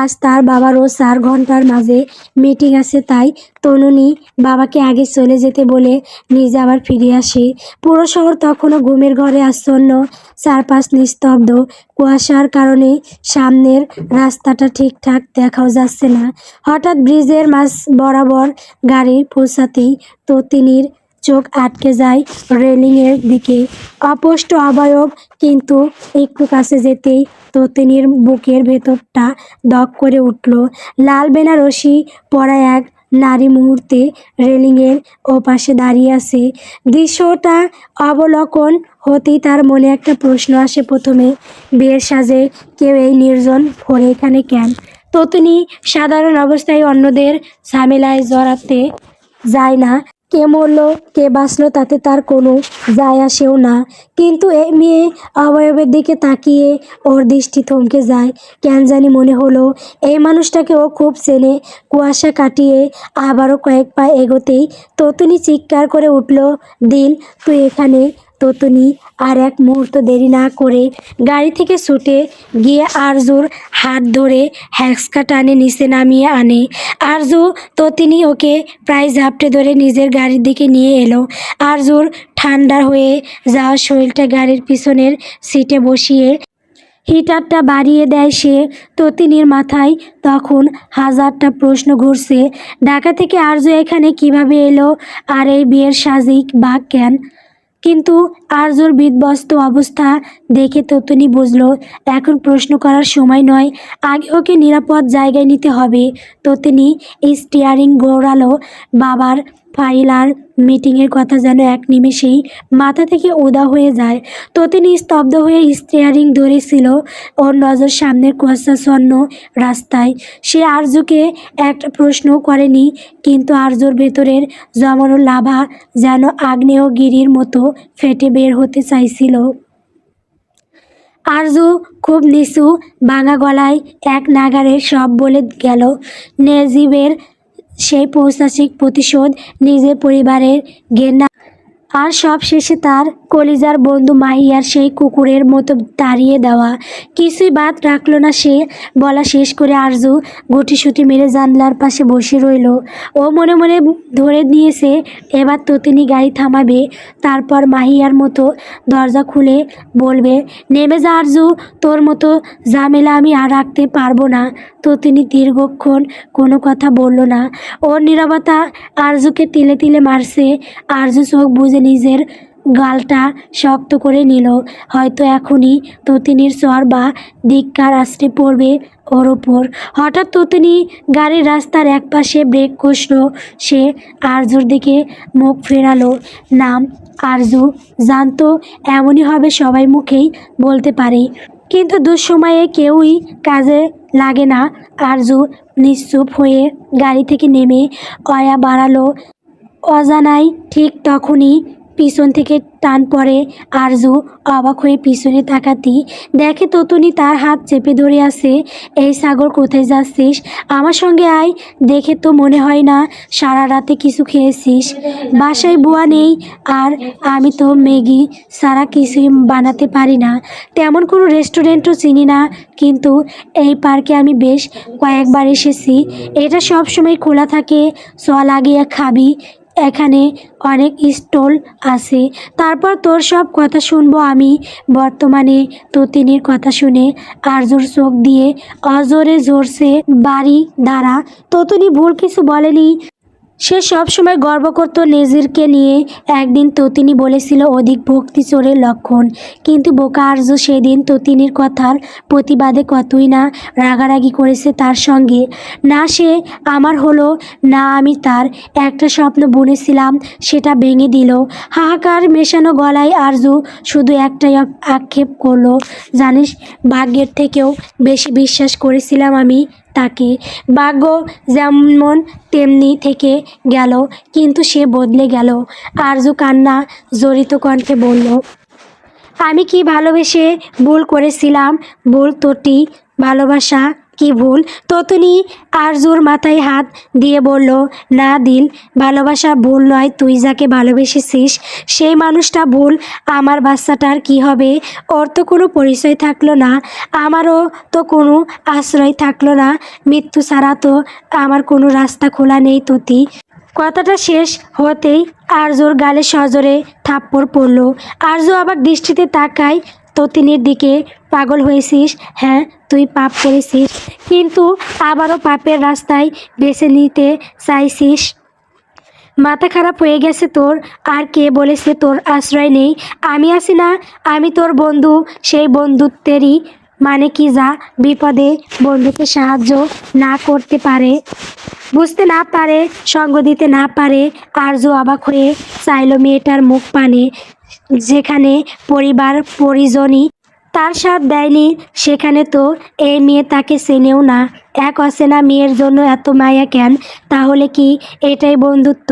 আজ তার বাবারও 4 ঘন্টার মাঝে মিটিং আছে, তাই তনুনি বাবাকে আগে চলে যেতে বলে নিজে আবার ফিরে আসে। পুরো শহর তখনও ঘুমের ঘরে আচ্ছন্ন, চারপাশ নিস্তব্ধ। কুয়াশার কারণে সামনের রাস্তাটা ঠিকঠাক দেখাও যাচ্ছে না। হঠাৎ ব্রিজের মাঝ বরাবর গাড়ি পৌঁছাতেই তটিনীর চোখ আটকে যায় রেলিংয়ের দিকে। অস্পষ্ট অবয়ব, কিন্তু একটু কাছে যেতেই তটিনীর বুকের ভেতরটা দপ করে উঠল। লাল বেনারসি পরা এক নারী মুহূর্তে রেলিংয়ের ওপাশে দাঁড়িয়ে আছে। দৃশ্যটা অবলোকন হতেই তার মনে একটা প্রশ্ন আসে প্রথমে, বিয়ের সাজে কেউ এই নির্জন ভোরে এখানে কেন? তটিনী সাধারণ অবস্থায় অন্যদের ঝামেলায় জড়াতে যায় না। কে মরলো কে বাঁচলো তাতে তার কোনো যায় আসেও না। কিন্তু এই মেয়ে অবয়বের দিকে তাকিয়ে ওর দৃষ্টি থমকে যায়। কেন জানি মনে হলো এই মানুষটাকে ও খুব চেনে। কুয়াশা কাটিয়ে আবারও কয়েক পা এগোতেই ততুনি চিৎকার করে উঠল, দিল, তুই এখানে? ততুনি আর এক মুহূর্ত দেরি না করে গাড়ি থেকে ছুটে গিয়ে আরজুর হাত ধরে হ্যাঁচকা টানে নিচে নামিয়ে আনে। আরজু ততিনী ওকে প্রায় ঝাপটে ধরে নিজের গাড়ির দিকে নিয়ে এলো। আরজুর ঠান্ডা হয়ে যাওয়া শরীরটা গাড়ির পিছনের সিটে বসিয়ে হিটারটা বাড়িয়ে দেয় সে। ততিনীর মাথায় তখন হাজারটা প্রশ্ন ঘুরছে। ঢাকা থেকে আরজু এখানে কিভাবে এলো? আর এই বিয়ের সাজই বা কেন? কিন্তু আরজুর বিধ্বস্ত অবস্থা দেখে ততুনি বুঝল এখন প্রশ্ন করার সময় নয়, আগে ওকে নিরাপদ জায়গায় নিতে হবে। ততুনি স্টিয়ারিং ঘোরালো। বাবার ফাইল আর মিটিংয়ের কথা যেন এক নিমেষেই মাথা থেকে উধাও হয়ে যায়। ততুনি স্তব্ধ হয়ে স্টিয়ারিং ধরেছিল, ওর নজর সামনের কুয়াশাচ্ছন্ন রাস্তায়। সে আরজুকে একটা প্রশ্নও করেনি, কিন্তু আরজুর ভেতরের জমানো লাভা যেন আগ্নেয়গিরির মতো ফেটে বের হতে চাইছিল। আরজু খুব নিচু ভাঙা গলায় এক নাগাড়ে সব বলে গেল। নেজিবের সেই পৈশাচিক প্রতিশোধ, নিজের পরিবারের ঘেন্না, আর সব শেষে তার কলিজার বন্ধু মাহিয়ার সেই কুকুরের মতো তাড়িয়ে দেওয়া। কিছুই বাদ রাখল না সে। বলা শেষ করে আরজু গুটিসুটি মেরে জানলার পাশে বসে রইল। ও মনে মনে ধরে নিয়েছে এবার ততিনী গাড়ি থামাবে, তারপর মাহিয়ার মতো দরজা খুলে বলবে, নেমে যা আরজু, তোর মতো ঝামেলা আমি আর রাখতে পারবো না। ততিনী দীর্ঘক্ষণ কোনো কথা বলল না। ওর নীরবতা আরজুকে তিলে তিলে মারছে। আরজু চোখ বুজে নিজের গালটা শক্ত করে নিল। হয়তো এখনই ততিনীর চর বা ধিক্কার আছড়ে পড়বে ওর ওপর। হঠাৎ ততিনী গাড়ির রাস্তার একপাশে ব্রেক কষল। সে আরজুর দিকে মুখ ফেরালো। নাম আরজু, জানতো এমনই হবে, সবাই মুখেই বলতে পারে, কিন্তু দুঃসময়ে কেউই কাজে লাগে না। আরজু নিশ্চুপ হয়ে গাড়ি থেকে নেমে অয়া বাড়ালো। অজানায় ঠিক তখনই পিছন থেকে টান পড়ে। আরজু অবাক হয়ে পিছনে তাকাতেই দেখে ততুনি তার হাত চেপে ধরে আছে। এই সাগর, কোথায় যাচ্ছিস? আমার সঙ্গে আয়। দেখে তো মনে হয় না সারা রাতে কিছু খেয়েছিস। বাসায় বুয়া নেই, আর আমি তো ম্যাগি ছাড়া কিছুই বানাতে পারি না। তেমন কোনো রেস্টুরেন্টও চিনি না, কিন্তু এই পার্কে আমি বেশ কয়েকবার এসেছি। এটা সব সময় খোলা থাকে, চল লাগিয়ে খাবি। এখানে অনেক স্টল আছে, তারপর তোর সব কথা শুনবো আমি। বর্তমানে ততিনীর কথা শুনে আরজুর চোখ দিয়ে অজরে ঝরছে বাড়ি ধারা। ততুনি ভুল কিছু বলেনি, সে সবসময় গর্ব করত নিজেকে নিয়ে। একদিন ততিনী বলেছিল অধিক ভক্তি চোরের লক্ষণ, কিন্তু বোকা আরজু সেদিন ততিনীর কথার প্রতিবাদে কতই না রাগারাগি করেছে তার সঙ্গে। না সে আমার হলো, না আমি তার। একটা স্বপ্ন বুনেছিলাম, সেটা ভেঙে দিল। হাহাকার মেশানো গলায় আরজু শুধু একটাই আক্ষেপ করলো, জানিস, ভাগ্যের থেকেও বেশি বিশ্বাস করেছিলাম আমি তাকে। ভাগ্য যেমন তেমনি থেকে গেল, কিন্তু সে বদলে গেল। আরজু কান্না জড়িত কণ্ঠে বলল, আমি কি ভালোবেসে ভুল করেছিলাম? ভুল তোটি ভালোবাসা কি ভুল? ততনি আরজুর মাথায় হাত দিয়ে বলল, না দিল, ভালোবাসা ভুল নয়। তুই যাকে ভালোবেসেছিস সেই মানুষটা ভুল। আমার বাচ্চাটার কি হবে? ওর তো কোনো পরিচয় থাকলো না, আমারও তো কোনো আশ্রয় থাকলো না। মৃত্যু ছাড়া তো আমার কোনো রাস্তা খোলা নেই ততি। কথাটা শেষ হতেই আরজুর গালে সজোরে থাপ্পড় পড়ল। আরজু অবাক দৃষ্টিতে তাকায় ততিনীর দিকে। পাগল হয়েছিস? হ্যাঁ, তুই পাপ করেছিস, কিন্তু আবারও পাপের রাস্তায় বেছে নিতে চাইছিস? মাথা খারাপ হয়ে গেছে তোর? আর কে বলেছে তোর আশ্রয় নেই? আমি আছি না, আমি তোর বন্ধু। সেই বন্ধুত্বেরই মানে কি, যা বিপদে বন্ধুকে সাহায্য না করতে পারে, বুঝতে না পারে, সঙ্গ দিতে না পারে। আরজু অবাক হয়ে চাইল মেয়েটার মুখ পানে, যেখানে পরিবার পরিজনই তার সাথ দেয়নি, সেখানে তো এই মেয়ে তাকে চেনেও না। এক অচেনা মেয়ের জন্য এত মায়া কেন? তাহলে কি এটাই বন্ধুত্ব?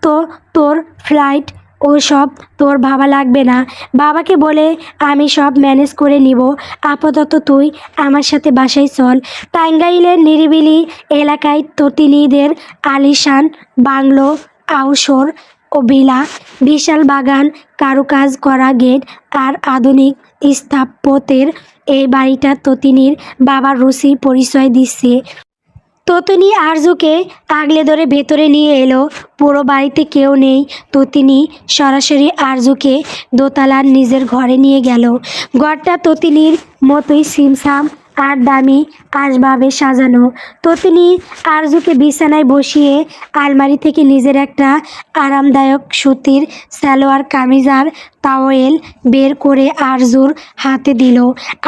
তো তোর ফ্লাইট ও সব তোর ভাবা লাগবে না। বাবাকে বলে আমি সব ম্যানেজ করে নিব। আপাতত তুই আমার সাথে বাসায় চল। টাঙ্গাইলের নিরিবিলি এলাকায় তটিনীদের আলিশান বাংলো, আউসর ও ভিলা, বিশাল বাগান, কারুকাজ করা গেট আর আধুনিক স্থাপত্যের এই বাড়িটা ততিনীর বাবার রুচির পরিচয় দিচ্ছে। ততিনী আরজুকে আগলে ধরে ভেতরে নিয়ে এলো। পুরো বাড়িতে কেউ নেই। ততিনী সরাসরি আরজুকে দোতলার নিজের ঘরে নিয়ে গেল। ঘরটা ততিনীর মতোই ছিমছাম আর দামি আসবাবে সাজানো। ততিনী আরজুকে বিছানায় বসিয়ে আলমারি থেকে নিজের একটা আরামদায়ক সুতির সালোয়ার কামিজ আর টাওয়েল বের করে আরজুর হাতে দিল।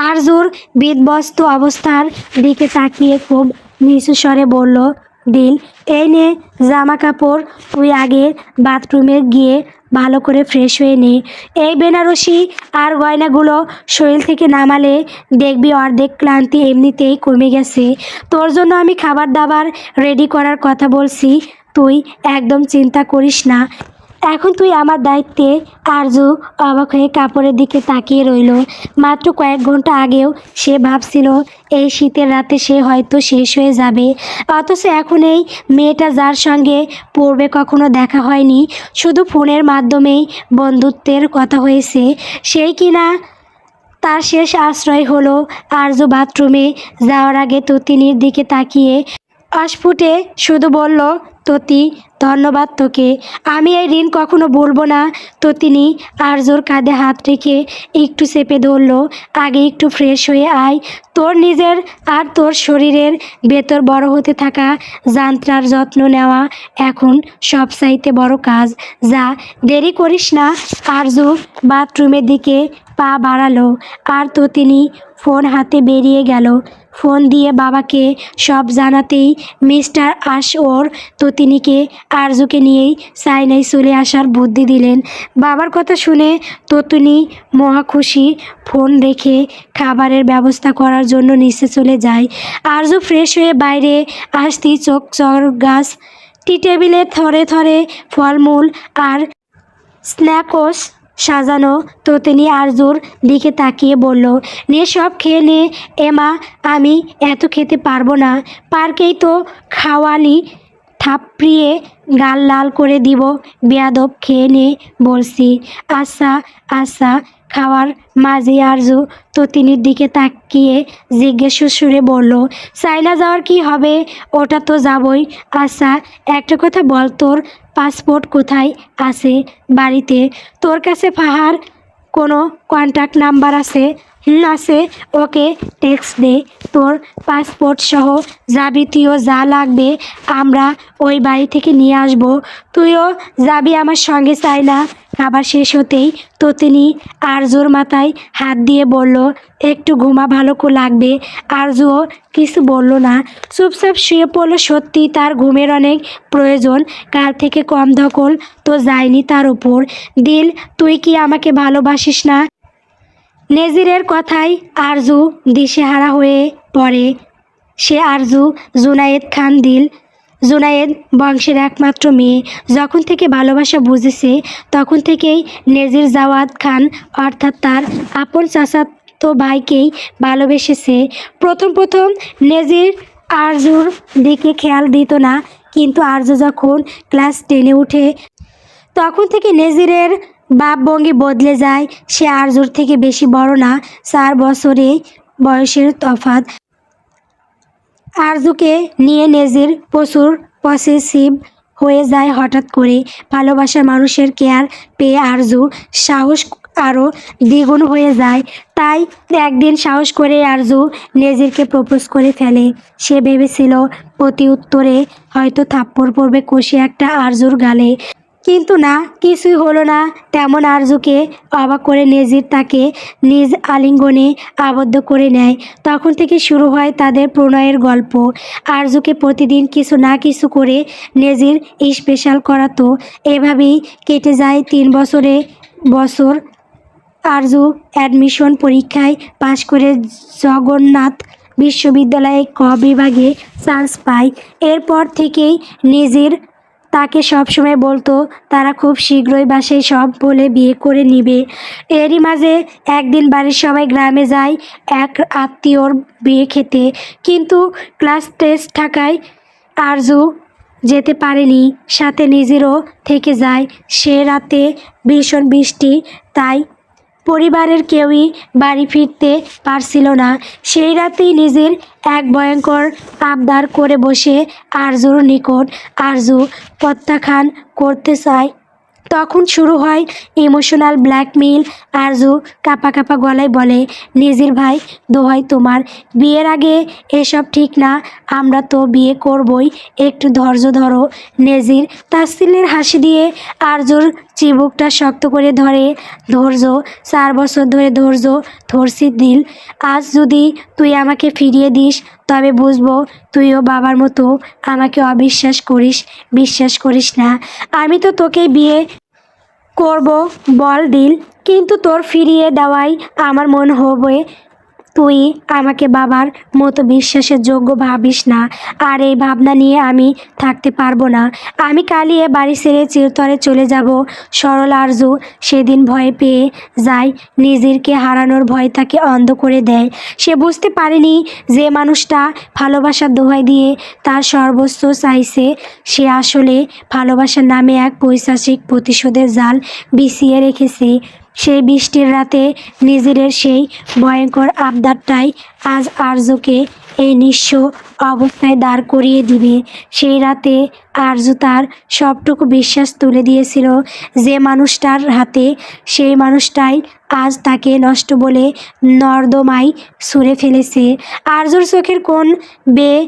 আরজুর বিধ্বস্ত অবস্থার দিকে তাকিয়ে খুব নিচু স্বরে বলল, দিল, এই নে জামা কাপড়, তুই আগে বাথরুমে গিয়ে ভালো করে ফ্রেশ হয়ে নে। এই বেনারসি আর গয়নাগুলো শরীর থেকে নামালে দেখবি অর্ধেক ক্লান্তি এমনিতেই কমে গেছে। তোর জন্য আমি খাবার দাবার রেডি করার কথা বলছি, তুই একদম চিন্তা করিস না। এখন তুই আমার দায়িত্বে। আরজু অবাক হয়ে কাপড়ের দিকে তাকিয়ে রইল। মাত্র কয়েক ঘন্টা আগেও সে ভাবছিল এই শীতের রাতে সে হয়তো শেষ হয়ে যাবে, অথচ এখন এই মেয়েটা, যার সঙ্গে পূর্বে কখনো দেখা হয়নি, শুধু ফোনের মাধ্যমেই বন্ধুত্বের কথা হয়েছে, সেই কিনা তার শেষ আশ্রয় হলো। আরজু বাথরুমে যাওয়ার আগে ততিনীর দিকে তাকিয়ে অস্ফুটে শুধু বলল, ততি, ধন্যবাদ তোকে, আমি এই ঋণ কখনো ভুলবো না। ততিনী আরজুর কাঁধে হাত রেখে একটু চেপে ধরল। আগে একটু ফ্রেশ হয়ে আয়। তোর নিজের আর তোর শরীরের ভেতর বড় হতে থাকা যান্ত্রার যত্ন নেওয়া এখন সবচাইতে বড় কাজ। যা, দেরি করিস না। আরজু বাথরুমের দিকে পা বাড়ালো আর ততিনী ফোন হাতে বেরিয়ে গেল। ফোন দিয়ে বাবাকে সব জানাতেই মিস্টার আশওর ততিনীকে আরজুকে নিয়েই চায়নায় চলে আসার বুদ্ধি দিলেন। বাবার কথা শুনে ততিনী মহা খুশি। ফোন রেখে খাবারের ব্যবস্থা করার জন্য নিচে চলে যায়। আরজু ফ্রেশ হয়ে বাইরে আসতেই চোখ গাছ, টি টেবিলে থরে থরে ফলমূল আর স্ন্যাকস সাজানো। ততিনী আরজুর দিকে তাকিয়ে বলল, নে সব খেয়ে নে। এমা, আমি এত খেতে পারবো না। পার্কেই তো খাওয়ালি, থাপড়িয়ে গাল লাল করে দিব। বেয়াদব, খেয়ে নে বলছি। আচ্ছা আচ্ছা। খাওয়ার মাঝে আরজু ততিনীর দিকে তাকিয়ে জিজ্ঞেস সুরে বলল, চায়না যাওয়ার কি হবে? ওটা তো যাবই। আচ্ছা, একটা কথা বল, তোর পাসপোর্ট কোথায় আছে? বাড়িতে। তোর কাছে ফাহার কোনো কন্ট্যাক্ট নাম্বার আছে? আছে, ওকে টেক্সট দে। তোর পাসপোর্ট সহ যাবতীয় যা লাগবে আমরা ওই বাড়ি থেকে নিয়ে আসবো। তুইও যাবি আমার সঙ্গে, চাই না? খাবার শেষ হতেই ততিনী আরজুর মাথায় হাত দিয়ে বলল, একটু ঘুমা, ভালো লাগবে। আরজুও কিছু বলল না, চুপচাপ শুয়ে পড়ল। সত্যি তার ঘুমের অনেক প্রয়োজন, কাল থেকে কম ধকল তো যায়নি তার উপর। দিল, তুই কি আমাকে ভালোবাসিস না? নেজিরের কথায় আরজু দিশেহারা হয়ে পড়ে। সে আরজু জুনায়েদ খান দিল, জুনায়েদ বংশের একমাত্র মেয়ে। যখন থেকে ভালোবাসা বুঝেছে তখন থেকেই নেজির জাওয়াদ খান অর্থাৎ তার আপন চাচাতো ভাইকেই ভালোবেসেছে। প্রথম প্রথম নেজির আরজুর দিকে খেয়াল দিত না, কিন্তু আরজু যখন ক্লাস 10-এ উঠে তখন থেকে নেজিরের ভাবভঙ্গি বদলে যায়। সে আরজুর থেকে বেশি বড় না, 4 বছরে বয়সের তফাৎ। আরজুকে নিয়ে নেজির প্রচুর পসেসিভ হয়ে যায়। হঠাৎ করে ভালোবাসার মানুষের কেয়ার পেয়ে আরজু সাহস আরও দ্বিগুণ হয়ে যায়। তাই একদিন সাহস করে আরজু নেজিরকে প্রপোজ করে ফেলে। সে ভেবেছিল প্রতি উত্তরে হয়তো থাপ্পড় পড়বে কষে একটা আরজুর গালে, কিন্তু না, কিছুই হলো না তেমন। আরজুকে অবাক করে নেজির তাকে নিজ আলিঙ্গনে আবদ্ধ করে নেয়। তখন থেকে শুরু হয় তাদের প্রণয়ের গল্প। আরজুকে প্রতিদিন কিছু না কিছু করে নেজির স্পেশাল করাতো। এভাবেই কেটে যায় 3 বছর। আরজু অ্যাডমিশন পরীক্ষায় পাশ করে জগন্নাথ বিশ্ববিদ্যালয়ে ক বিভাগে চান্স পায়। এরপর থেকেই নেজির তাকে সবসময় বলতো তারা খুব শীঘ্রই বাসায় সব বলে বিয়ে করে নিবে। এরই মাঝে একদিন বাড়ির সবাই গ্রামে যায় এক আত্মীয়র বিয়ে খেতে, কিন্তু ক্লাস টেস্ট থাকায় আরজু যেতে পারেনি। সাথে নিজেরও থেকে যায়। সে রাতে ভীষণ বৃষ্টি, তাই পরিবারের কেউই বাড়ি ফিরতে পারছিল না। সেই রাতেই নিজের এক ভয়ঙ্কর আবদার করে বসে আরজুর নিকট। আরজু প্রত্যাখ্যান করতে চায়। তখন শুরু হয় ইমোশনাল ব্ল্যাকমেইল। আরজু কাঁপা কাঁপা গলায় বলে, নিজের ভাই, দোহাই তোমার, বিয়ের আগে এসব ঠিক না, আমরা তো বিয়ে করবই, একটু ধৈর্য ধরো। নেজির তাচ্ছিল্যের হাসি দিয়ে আরজুর চিবুকটা শক্ত করে ধরে। ধৈর্য? 4 বছর ধরে ধৈর্য ধরছি দিল। আজ যদি তুই আমাকে ফিরিয়ে দিস তবে বুঝবো তুইও বাবার মতো আমাকে অবিশ্বাস করিস। বিশ্বাস করিস না? আমি তো তোকে বিয়ে করব বল দিল, কিন্তু তোর ফিরিয়ে দেওয়াই আমার মনে হবে। তুই আমাকে বাবার মতো বিশ্বাসের যোগ্য ভাবিস না, আর এই ভাবনা নিয়ে আমি থাকতে পারবো না। আমি কালই এ বাড়ি ছেড়ে চিরতরে চলে যাব। সরল আরজু সেদিন ভয় পেয়ে যায়। নিজেরকে হারানোর ভয় তাকে অন্ধ করে দেয়। সে বুঝতে পারেনি যে মানুষটা ভালোবাসার দোহাই দিয়ে তার সর্বস্ব চাইছে, সে আসলে ভালোবাসার নামে এক পৈশাচিক প্রতিশোধের জাল বিছিয়ে রেখেছে। সেই বৃষ্টির রাতে নিজের সেই ভয়ঙ্কর আবদারটাই আজ আরজুকে এই নিঃস্ব অবস্থায় দাঁড় করিয়ে দিবে। সেই রাতে আরজু তার সবটুকু বিশ্বাস তুলে দিয়েছিল যে মানুষটার হাতে, সেই মানুষটাই আজ তাকে নষ্ট বলে নর্দমায় ছুঁড়ে ফেলেছে। আরজুর চোখের কোণ বেয়ে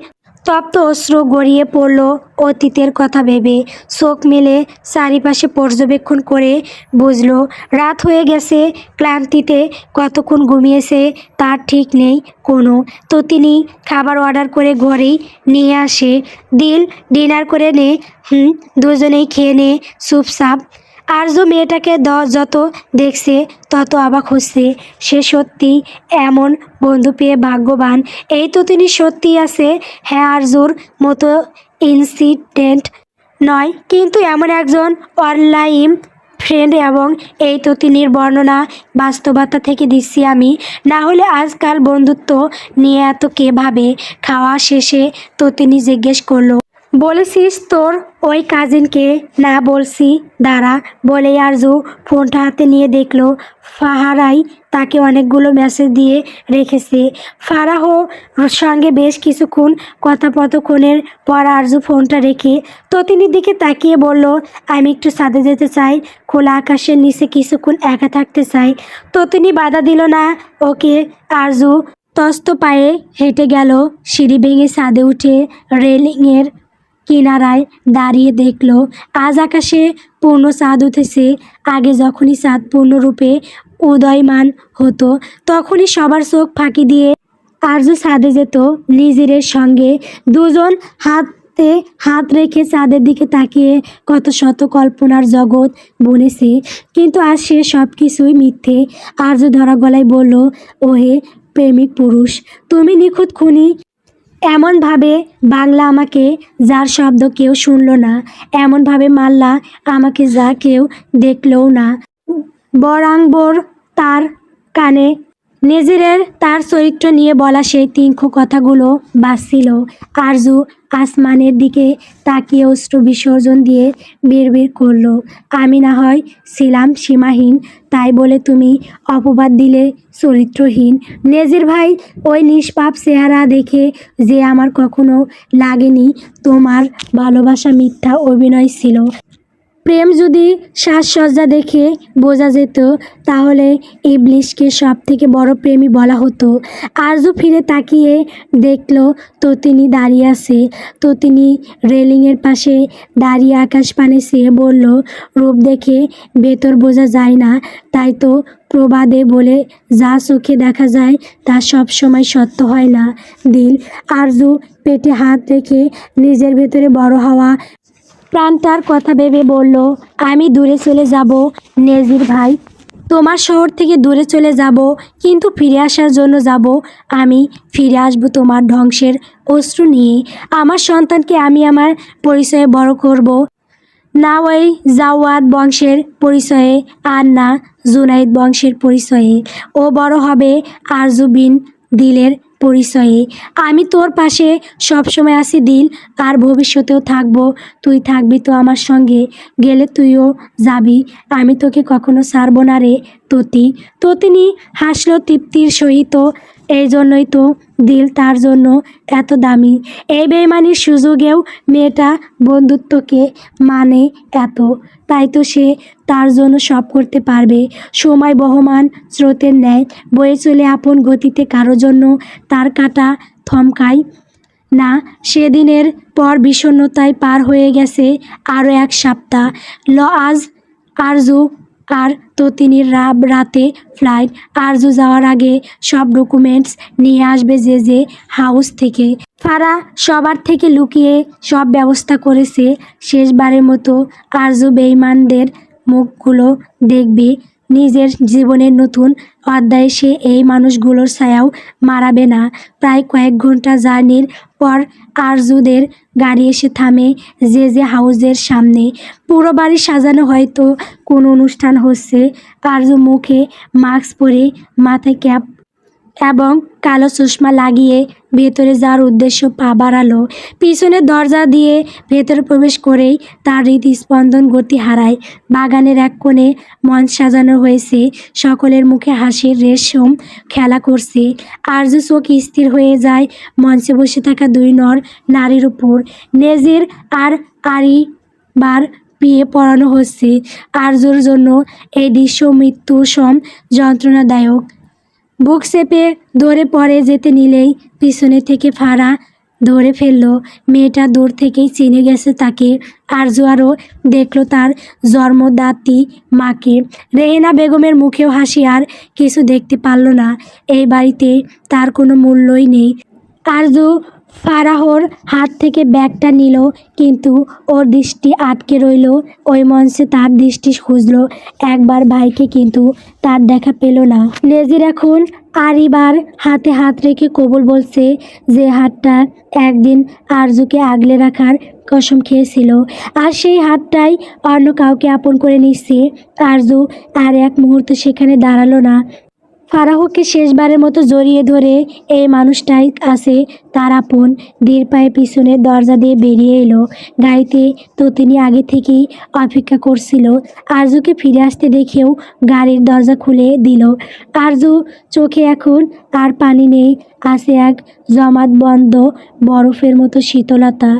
তপ্ত অশ্রু গড়িয়ে পড়ল অতীতের কথা ভেবে। চোখ মেলে চারিপাশে পর্যবেক্ষণ করে বুঝল রাত হয়ে গেছে। ক্লান্তিতে কতক্ষণ ঘুমিয়েছে তার ঠিক নেই কোনো। তো তিনি খাবার অর্ডার করে ঘরেই নিয়ে আসে। দিল, ডিনার করে নে। দুজনেই খেয়ে নে চুপচাপ। আরজু মেয়েটাকে যত দেখছে তত অবাক হচ্ছে। সে সত্যি এমন বন্ধু পেয়ে ভাগ্যবান। এই তো তিনি সত্যি আছে। হ্যাঁ, আরজুর মতো ইনসিডেন্ট নয়, কিন্তু এমন একজন অনলাইন ফ্রেন্ড। এবং এই তো তিনির বর্ণনা বাস্তবতা থেকে দিচ্ছি আমি, না হলে আজকাল বন্ধুত্ব নিয়ে এত কে ভাবে? খাওয়া শেষে তো তিনি জিজ্ঞেস করলো, বলেছিস তোর ওই কাজিনকে? না বলছি, দাঁড়া বলে আরজু ফোনটা হাতে নিয়ে দেখলো ফাহারাই তাকে অনেকগুলো মেসেজ দিয়ে রেখেছে। ফারাহ সঙ্গে বেশ কিছুক্ষণ কথোপকথনের পর আরজু ফোনটা রেখে ততিনীর দিকে তাকিয়ে বলল, আমি একটু ছাদে যেতে চাই, খোলা আকাশের নিচে কিছুক্ষণ একা থাকতে চাই। ততিনী বাধা দিল না ওকে। আরজু তস্ত পায়ে হেঁটে গেল, সিঁড়ি ভেঙে ছাদে উঠে রেলিংয়ের কিনারায় দাঁড়িয়ে দেখল আজ আকাশে পূর্ণ চাঁদ উঠেছে। আগে যখনই চাঁদ পূর্ণরূপে উদয়মান হতো তখনই সবার চোখ ফাঁকি দিয়ে আরজু ছাদে যেত নিজের সঙ্গে। দুজন হাতে হাত রেখে চাঁদের দিকে তাকিয়ে কত শত কল্পনার জগৎ বুনেছে, কিন্তু আজ সে সব কিছুই মিথ্যে। আরজু ধরা গলায় বলল, ওহে প্রেমিক পুরুষ, তুমি নিখুঁত খুনি। এমনভাবে বাংলা আমাকে যার শব্দ কেউ শুনল না, এমনভাবে মারলা আমাকে যা কেউ দেখলও না। বরাঙ্গবর তার কানে নিজের তার চরিত্র নিয়ে বলা সেই তীক্ষ্ণ কথাগুলো বাজছিল। আরজু আসমানের দিকে তাকিয়ে অশ্রু বিসর্জন দিয়ে বিড়বিড় করলো, আমি না হয় ছিলাম সীমাহীন, তাই বলে তুমি অপবাদ দিলে চরিত্রহীন। নেজির ভাই, ওই নিষ্পাপ চেহারা দেখে যে আমার কখনো লাগেনি তোমার ভালোবাসা মিথ্যা অভিনয় ছিল। প্রেম যদি সাজসজ্জা দেখে বোঝা যেত তাহলে ইবলিশকে সব থেকে বড় প্রেমী বলা হতো। আরজু ফিরে তাকিয়ে দেখল ততিনী দাঁড়িয়ে আছে। ততিনী রেলিংয়ের পাশে দাঁড়িয়ে আকাশ পানে চেয়ে বলল, রূপ দেখে ভেতর বোঝা যায় না, তাই তো প্রবাদে বলে, যা চোখে দেখা যায় তা সব সময় সত্য হয় না দিল। আরজু পেটে হাত রেখে নিজের ভেতরে বড় হওয়া প্রাণটার কথা ভেবে বলল, আমি দূরে চলে যাব নেজির ভাই, তোমার শহর থেকে দূরে চলে যাব, কিন্তু ফিরে আসার জন্য যাব। আমি ফিরে আসব তোমার ধ্বংসের অশ্রু নিয়ে। আমার সন্তানকে আমি আমার পরিচয়ে বড় করব, না ওই জাওয়াদ বংশের পরিচয়ে, আর না জুনাইদ বংশের পরিচয়ে। ও বড় হবে আরজু বিন দিলের পরিচয়ে। আমি তোর পাশে সবসময় আছি দিল, আর ভবিষ্যতেও থাকবো। তুই থাকবি তো আমার সঙ্গে, গেলে তুইও যাবি, আমি তোকে কখনো ছাড়বো না রে ততি। ততিনী হাসলো তৃপ্তির সহিত, এই জন্যই তো দিল তার জন্য এত দামি। এই বেইমানির সুযোগেও মেয়েটা বন্ধুত্বকে মানে এত, তাই তো সে তার জন্য সব করতে পারবে। সময় বহমান স্রোতের ন্যায় বয়ে চলে আপন গতিতে, কারো জন্য তার কাটা থমকায় না। সেদিনের পর বিষণ্ণতায় পার হয়ে গেছে আরও এক সপ্তাহ। আজ আরজু আর ততিনীর রাতে ফ্লাইট। আরজু যাওয়ার আগে সব ডকুমেন্টস নিয়ে আসবে যে হাউস থেকে। ফারা সবার থেকে লুকিয়ে সব ব্যবস্থা করেছে। শেষবারের মতো আরজু বেঈমানদের মুখগুলো দেখবে। নিজের জীবনের নতুন অধ্যায়ে সে এই মানুষগুলোর ছায়াও মারাবে না। প্রায় কয়েক ঘন্টা জার্নির পর আরজুদের গাড়ি এসে থামে যে হাউসের সামনে। পুরো বাড়ি সাজানো, হয়তো কোনো অনুষ্ঠান হচ্ছে। আরজু মুখে মাস্ক পরে, মাথায় ক্যাপ এবং কালো চশমা লাগিয়ে ভেতরে যাওয়ার উদ্দেশ্য পা বাড়ালো। পিছনের দরজা দিয়ে ভেতরে প্রবেশ করেই তার হৃদস্পন্দন গতি হারায়। বাগানের এক কোণে মঞ্চ সাজানো হয়েছে, সকলের মুখে হাসির রেশম খেলা করছে। আরজু চোখ স্থির হয়ে যায় মঞ্চে বসে থাকা দুই নারীর উপর। নেজির আর আরিবার বিয়ে পড়ানো হচ্ছে। আরজুর জন্য এই দৃশ্য মৃত্যুর সম যন্ত্রণাদায়ক। বুক চেপে ধরে পড়ে যেতে নিলেই পিছনে থেকে ফারা ধরে ফেলল। মেয়েটা দূর থেকেই চিনে গেছে তাকে। আরজু আরও দেখল তার জন্মদাত্রী মাকে। রেহেনা বেগমের মুখেও হাসি, আর কিছু দেখতে পারল না। এই বাড়িতে তার কোনো মূল্যই নেই। আরজু ফারাহর হাত থেকে ব্যাগটা নিল, কিন্তু ওর দৃষ্টি আটকে রইল ওই মঞ্চে। তার দৃষ্টি খুঁজল একবার ভাইকে, কিন্তু তার দেখা পেল না। নেজির এখন আরিবার হাতে হাত রেখে কবুল বলছে, যে হাতটা একদিন আরজুকে আগলে রাখার কসম খেয়েছিল, আর সেই হাতটাই অন্য কাউকে আপন করে নিচ্ছে। আরজু আর এক মুহূর্ত সেখানে দাঁড়ালো না। ফারাহকে শেষবারের মতো জড়িয়ে ধরে এই মানুষটাই আছে তার আপন। ধীর পায়ে পিছনের দরজা দিয়ে বেরিয়ে এলো। গাড়িতে ততিনী আগে থেকেই অপেক্ষা করছিল। আরজুকে ফিরে আসতে দেখেও গাড়ির দরজা খুলে দিল। আরজু চোখে এখন আর পানি নেই, আছে এক জমাট বন্ধ বরফের মতো শীতলতা।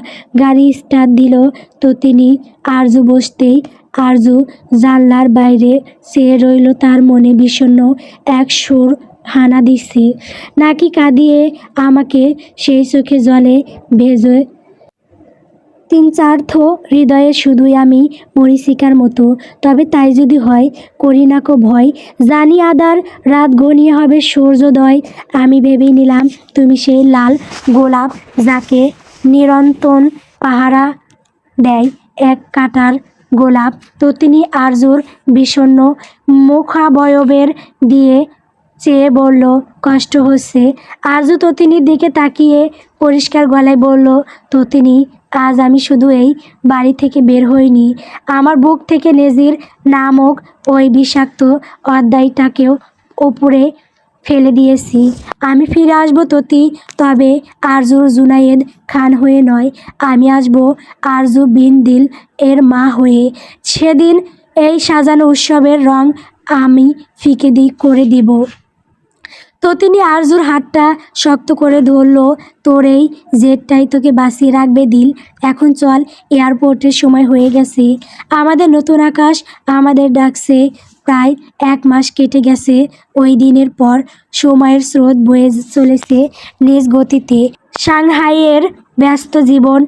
গাড়ি স্টার্ট দিল ততিনী। আরজু বসতেই আরজু জানলার বাইরে চেয়ে রইল। তার মনে বিষণ্ণ এক সুর হানা দিচ্ছে, নাকি কাঁদিয়ে আমাকে সেই চোখে জলে ভেজে তিন চার্থ হৃদয়ে শুধুই আমি মরীচিকার মতো। তবে তাই যদি হয়, করি না কো ভয়, জানি আধার রাত ঘনিয়ে হবে সূর্যোদয়। আমি ভেবেই নিলাম তুমি সেই লাল গোলাপ, যাকে নিরন্তন পাহারা দেয় এক কাঁটার গোলাপ। ততিনী আরজুর বিষণ্ণ মুখাবয়বের দিয়ে চেয়ে বলল, কষ্ট হচ্ছে? আরজু ততিনীর দিকে তাকিয়ে পরিষ্কার গলায় বলল, ততিনী, আজ আমি শুধু এই বাড়ি থেকে বের হইনি, আমার বুক থেকে নেজির নামক ওই বিষাক্ত অধ্যায়টাকেও উপরে ফেলে দিয়েছি। আমি ফিরে আসবো ততি, তবে আরজুর জুনায়েদ খান হয়ে নয়। আমি আসবো আরজু বিন দিল এর মা হয়ে। সেদিন এই সাজানো উৎসবের রং আমি ফিকে করে দিব। ততিনী আরজুর হাতটা শক্ত করে ধরল। তোর এই জেদটাই তোকে বাঁচিয়ে রাখবে দিল। এখন চল, এয়ারপোর্টের সময় হয়ে গেছে। আমাদের নতুন আকাশ আমাদের ডাকছে। প্রায় 1 মাস কেটে গেছে ওই দিনের পর। সময়ের স্রোত বয়ে চলেছে নিজ গতিতে। সাংহাইয়ের ব্যস্ত জীবন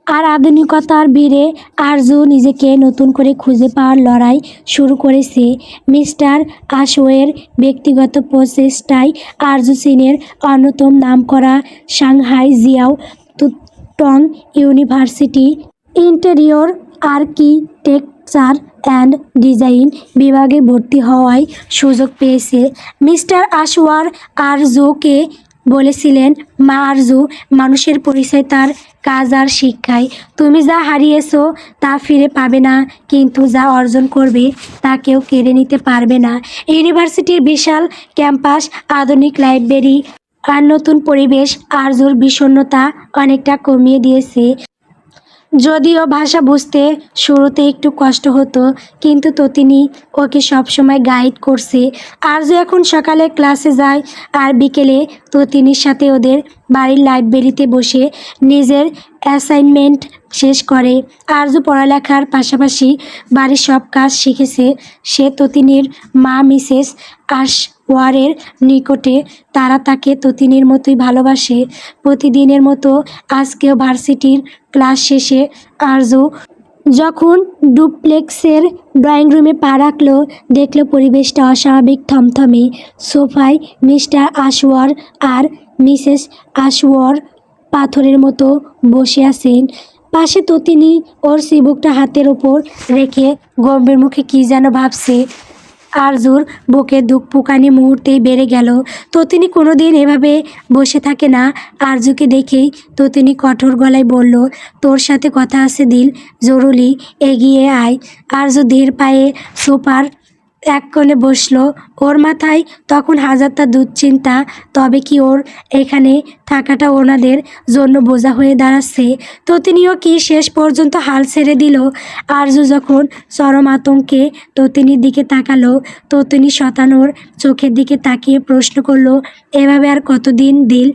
আর আধুনিকতার ভিড়ে আরজু নিজেকে নতুন করে খুঁজে পাওয়ার লড়াই শুরু করেছে। মিস্টার আশওয়ের ব্যক্তিগত প্রচেষ্টায় আরজু চীনের অন্যতম নামকরা সাংহাই জিয়াও টং university interior architecture and design বিভাগে ভর্তি হওয়ায় সুযোগ পেয়েছে। মিস্টার আশওয়ার আরজুকে বলেছিলেন, মা আরজু, মানুষের পরিচয় তার কাজ আর শিক্ষায়। তুমি যা হারিয়েছো তা ফিরে পাবে না, কিন্তু যা অর্জন করবে তা কেউ কেড়ে নিতে পারবে না। ইউনিভার্সিটির বিশাল ক্যাম্পাস, আধুনিক লাইব্রেরি আর নতুন পরিবেশ আরজুর বিষণ্ণতা অনেকটা কমিয়ে দিয়েছে। যদিও ভাষা বুঝতে শুরুতে একটু কষ্ট হতো, কিন্তু ততিনী ওকে সবসময় গাইড করছে। আরজু এখন সকালে ক্লাসে যায় আর বিকেলে ততিনীর সাথে ওদের বাড়ির লাইব্রেরিতে বসে নিজের অ্যাসাইনমেন্ট শেষ করে। আরজু পড়ালেখার পাশাপাশি বাড়ির সব কাজ শিখেছে। সে ততিনীর মা মিসেস আশওয়ারের নিকটে। তারা তাকে ততিনীর মতোই ভালোবাসে। প্রতিদিনের মতো আজকেও ভার্সিটির ক্লাস শেষে আরজু যখন ডুপ্লেক্সের ড্রয়িং রুমে পা রাখল, দেখল পরিবেশটা অস্বাভাবিক থমথমে। সোফায় মিস্টার আশওয়ার আর মিসেস আশওয়ার পাথরের মতো বসে আছেন। পাশে ততিনী ওর চিবুকটা হাতের ওপর রেখে গম্ভীর মুখে কী যেন ভাবছে। আরজুর বুকে ধুকপুকানি মুহূর্তেই বেড়ে গেল। ততিনী কোনো দিন এভাবে বসে থাকে না। আরজুকে দেখেই ততিনী কঠোর গলায় বলল, তোর সাথে কথা আছে দিল, জরুরি, এগিয়ে আয়। আরজু ধীর পায়ে সোফার এক কোণে বসল। ওর মাথায় তখন হাজারটা দুশ্চিন্তা। তবে কি ওর এখানে থাকাটা ওনাদের জন্য বোঝা হয়ে দাঁড়াচ্ছে? ততিনীও কি শেষ পর্যন্ত হাল ছেড়ে দিল? আরজু যখন চরম আতঙ্কে ততিনীর দিকে তাকালো, ততিনী শতানোর চোখের দিকে তাকিয়ে প্রশ্ন করলো, এভাবে আর কতদিন দিল?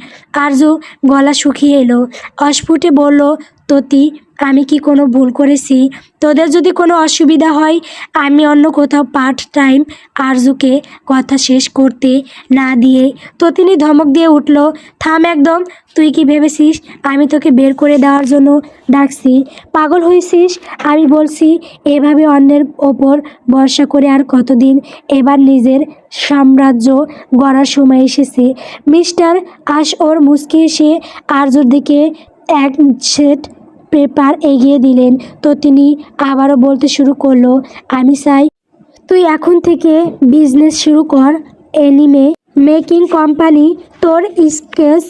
আরজু গলা শুকিয়ে এলো, অস্ফুটে বলল, ততি, আমি কি কোনো ভুল করেছি? তোদের যদি কোনো অসুবিধা হয় আমি অন্য কোথাও পার্ট টাইম। আরজুকে কথা শেষ করতে না দিয়ে ততিনী ধমক দিয়ে উঠল, থাম একদম। তুই কি ভেবেছিস আমি তোকে বের করে দেওয়ার জন্য ডাকছি? পাগল হয়েছিস? আমি বলছি এভাবে অন্যের ওপর ভরসা করে আর কতদিন? এবার নিজের সাম্রাজ্য গড়ার সময় এসেছে। মিস্টার আশওর মুচকি এসে আরজুর দিকে এক সেট পেপার এগিয়ে দিলেন। ততিনী আবারও বলতে শুরু করলো, আমি চাই তুই এখন থেকে বিজনেস শুরু কর, অ্যানিমে মেকিং কোম্পানি। তোর স্কেচ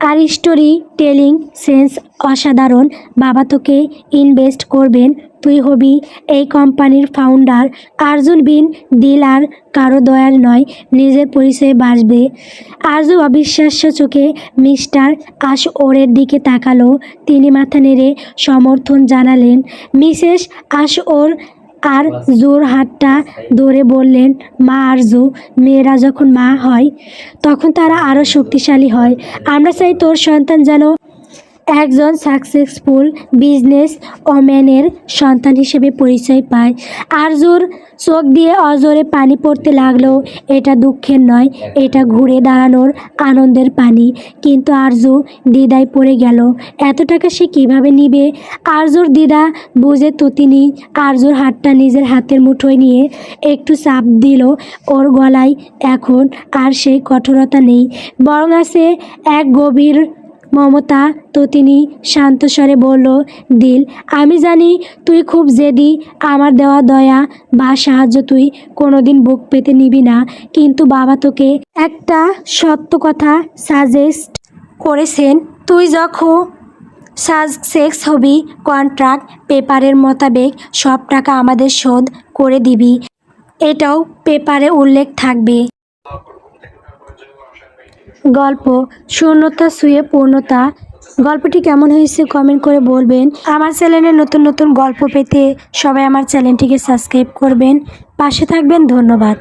আর স্টোরি টেলিং সেন্স অসাধারণ। বাবা তোকে ইনভেস্ট করবেন, তুই হবি এই কোম্পানির ফাউন্ডার। আর্জুন বিন দিল আর কারো দয়ার নয়, নিজের পরিচয়ে বাঁচবে। আরজু অবিশ্বাস্য চোখে মিস্টার আশওরের দিকে তাকালো। তিনি মাথা নেড়ে সমর্থন জানালেন। মিসেস আশওর আর জোর হাতটা ধরে বললেন, মা আরজু, মেয়েরা যখন মা হয় তখন তারা আরও শক্তিশালী হয়। আমরা চাই তোর সন্তান যেন একজন সাকসেসফুল বিজনেস ওম্যানের সন্তান হিসেবে পরিচয় পায়। আরজুর চোখ দিয়ে অজরে পানি পড়তে লাগলো। এটা দুঃখের নয়, এটা ঘুরে দাঁড়ানোর আনন্দের পানি। কিন্তু আরজু দ্বিধায় পড়ে গেল। এত টাকা সে কীভাবে নিবে? আরজুর দ্বিধা বুঝে তিনি আরজুর হাতটা নিজের হাতের মুঠোয় নিয়ে একটু চাপ দিল। ওর গলায় এখন আর সেই কঠোরতা নেই, বরং আছে এক গভীর মমতা। তিনি শান্ত স্বরে বলল, দিল, আমি জানি তুই খুব জেদি। আমার দেওয়া দয়া বা সাহায্য তুই কোনোদিন বুক পেতে নিবি না, কিন্তু বাবা তোকে একটা সত্য কথা সাজেস্ট করেছেন। তুই যখন সাকসেস হবি, কন্ট্রাক্ট পেপারের মোতাবেক সব টাকা আমাদের শোধ করে দিবি। এটাও পেপারে উল্লেখ থাকবে। গল্প শূন্যতা ছুঁয়ে পূর্ণতা। গল্পটি কেমন হয়েছে কমেন্ট করে বলবেন। আমার চ্যানেলে নতুন নতুন গল্প পেতে সবাই আমার চ্যানেলটিকে সাবস্ক্রাইব করবেন, পাশে থাকবেন। ধন্যবাদ।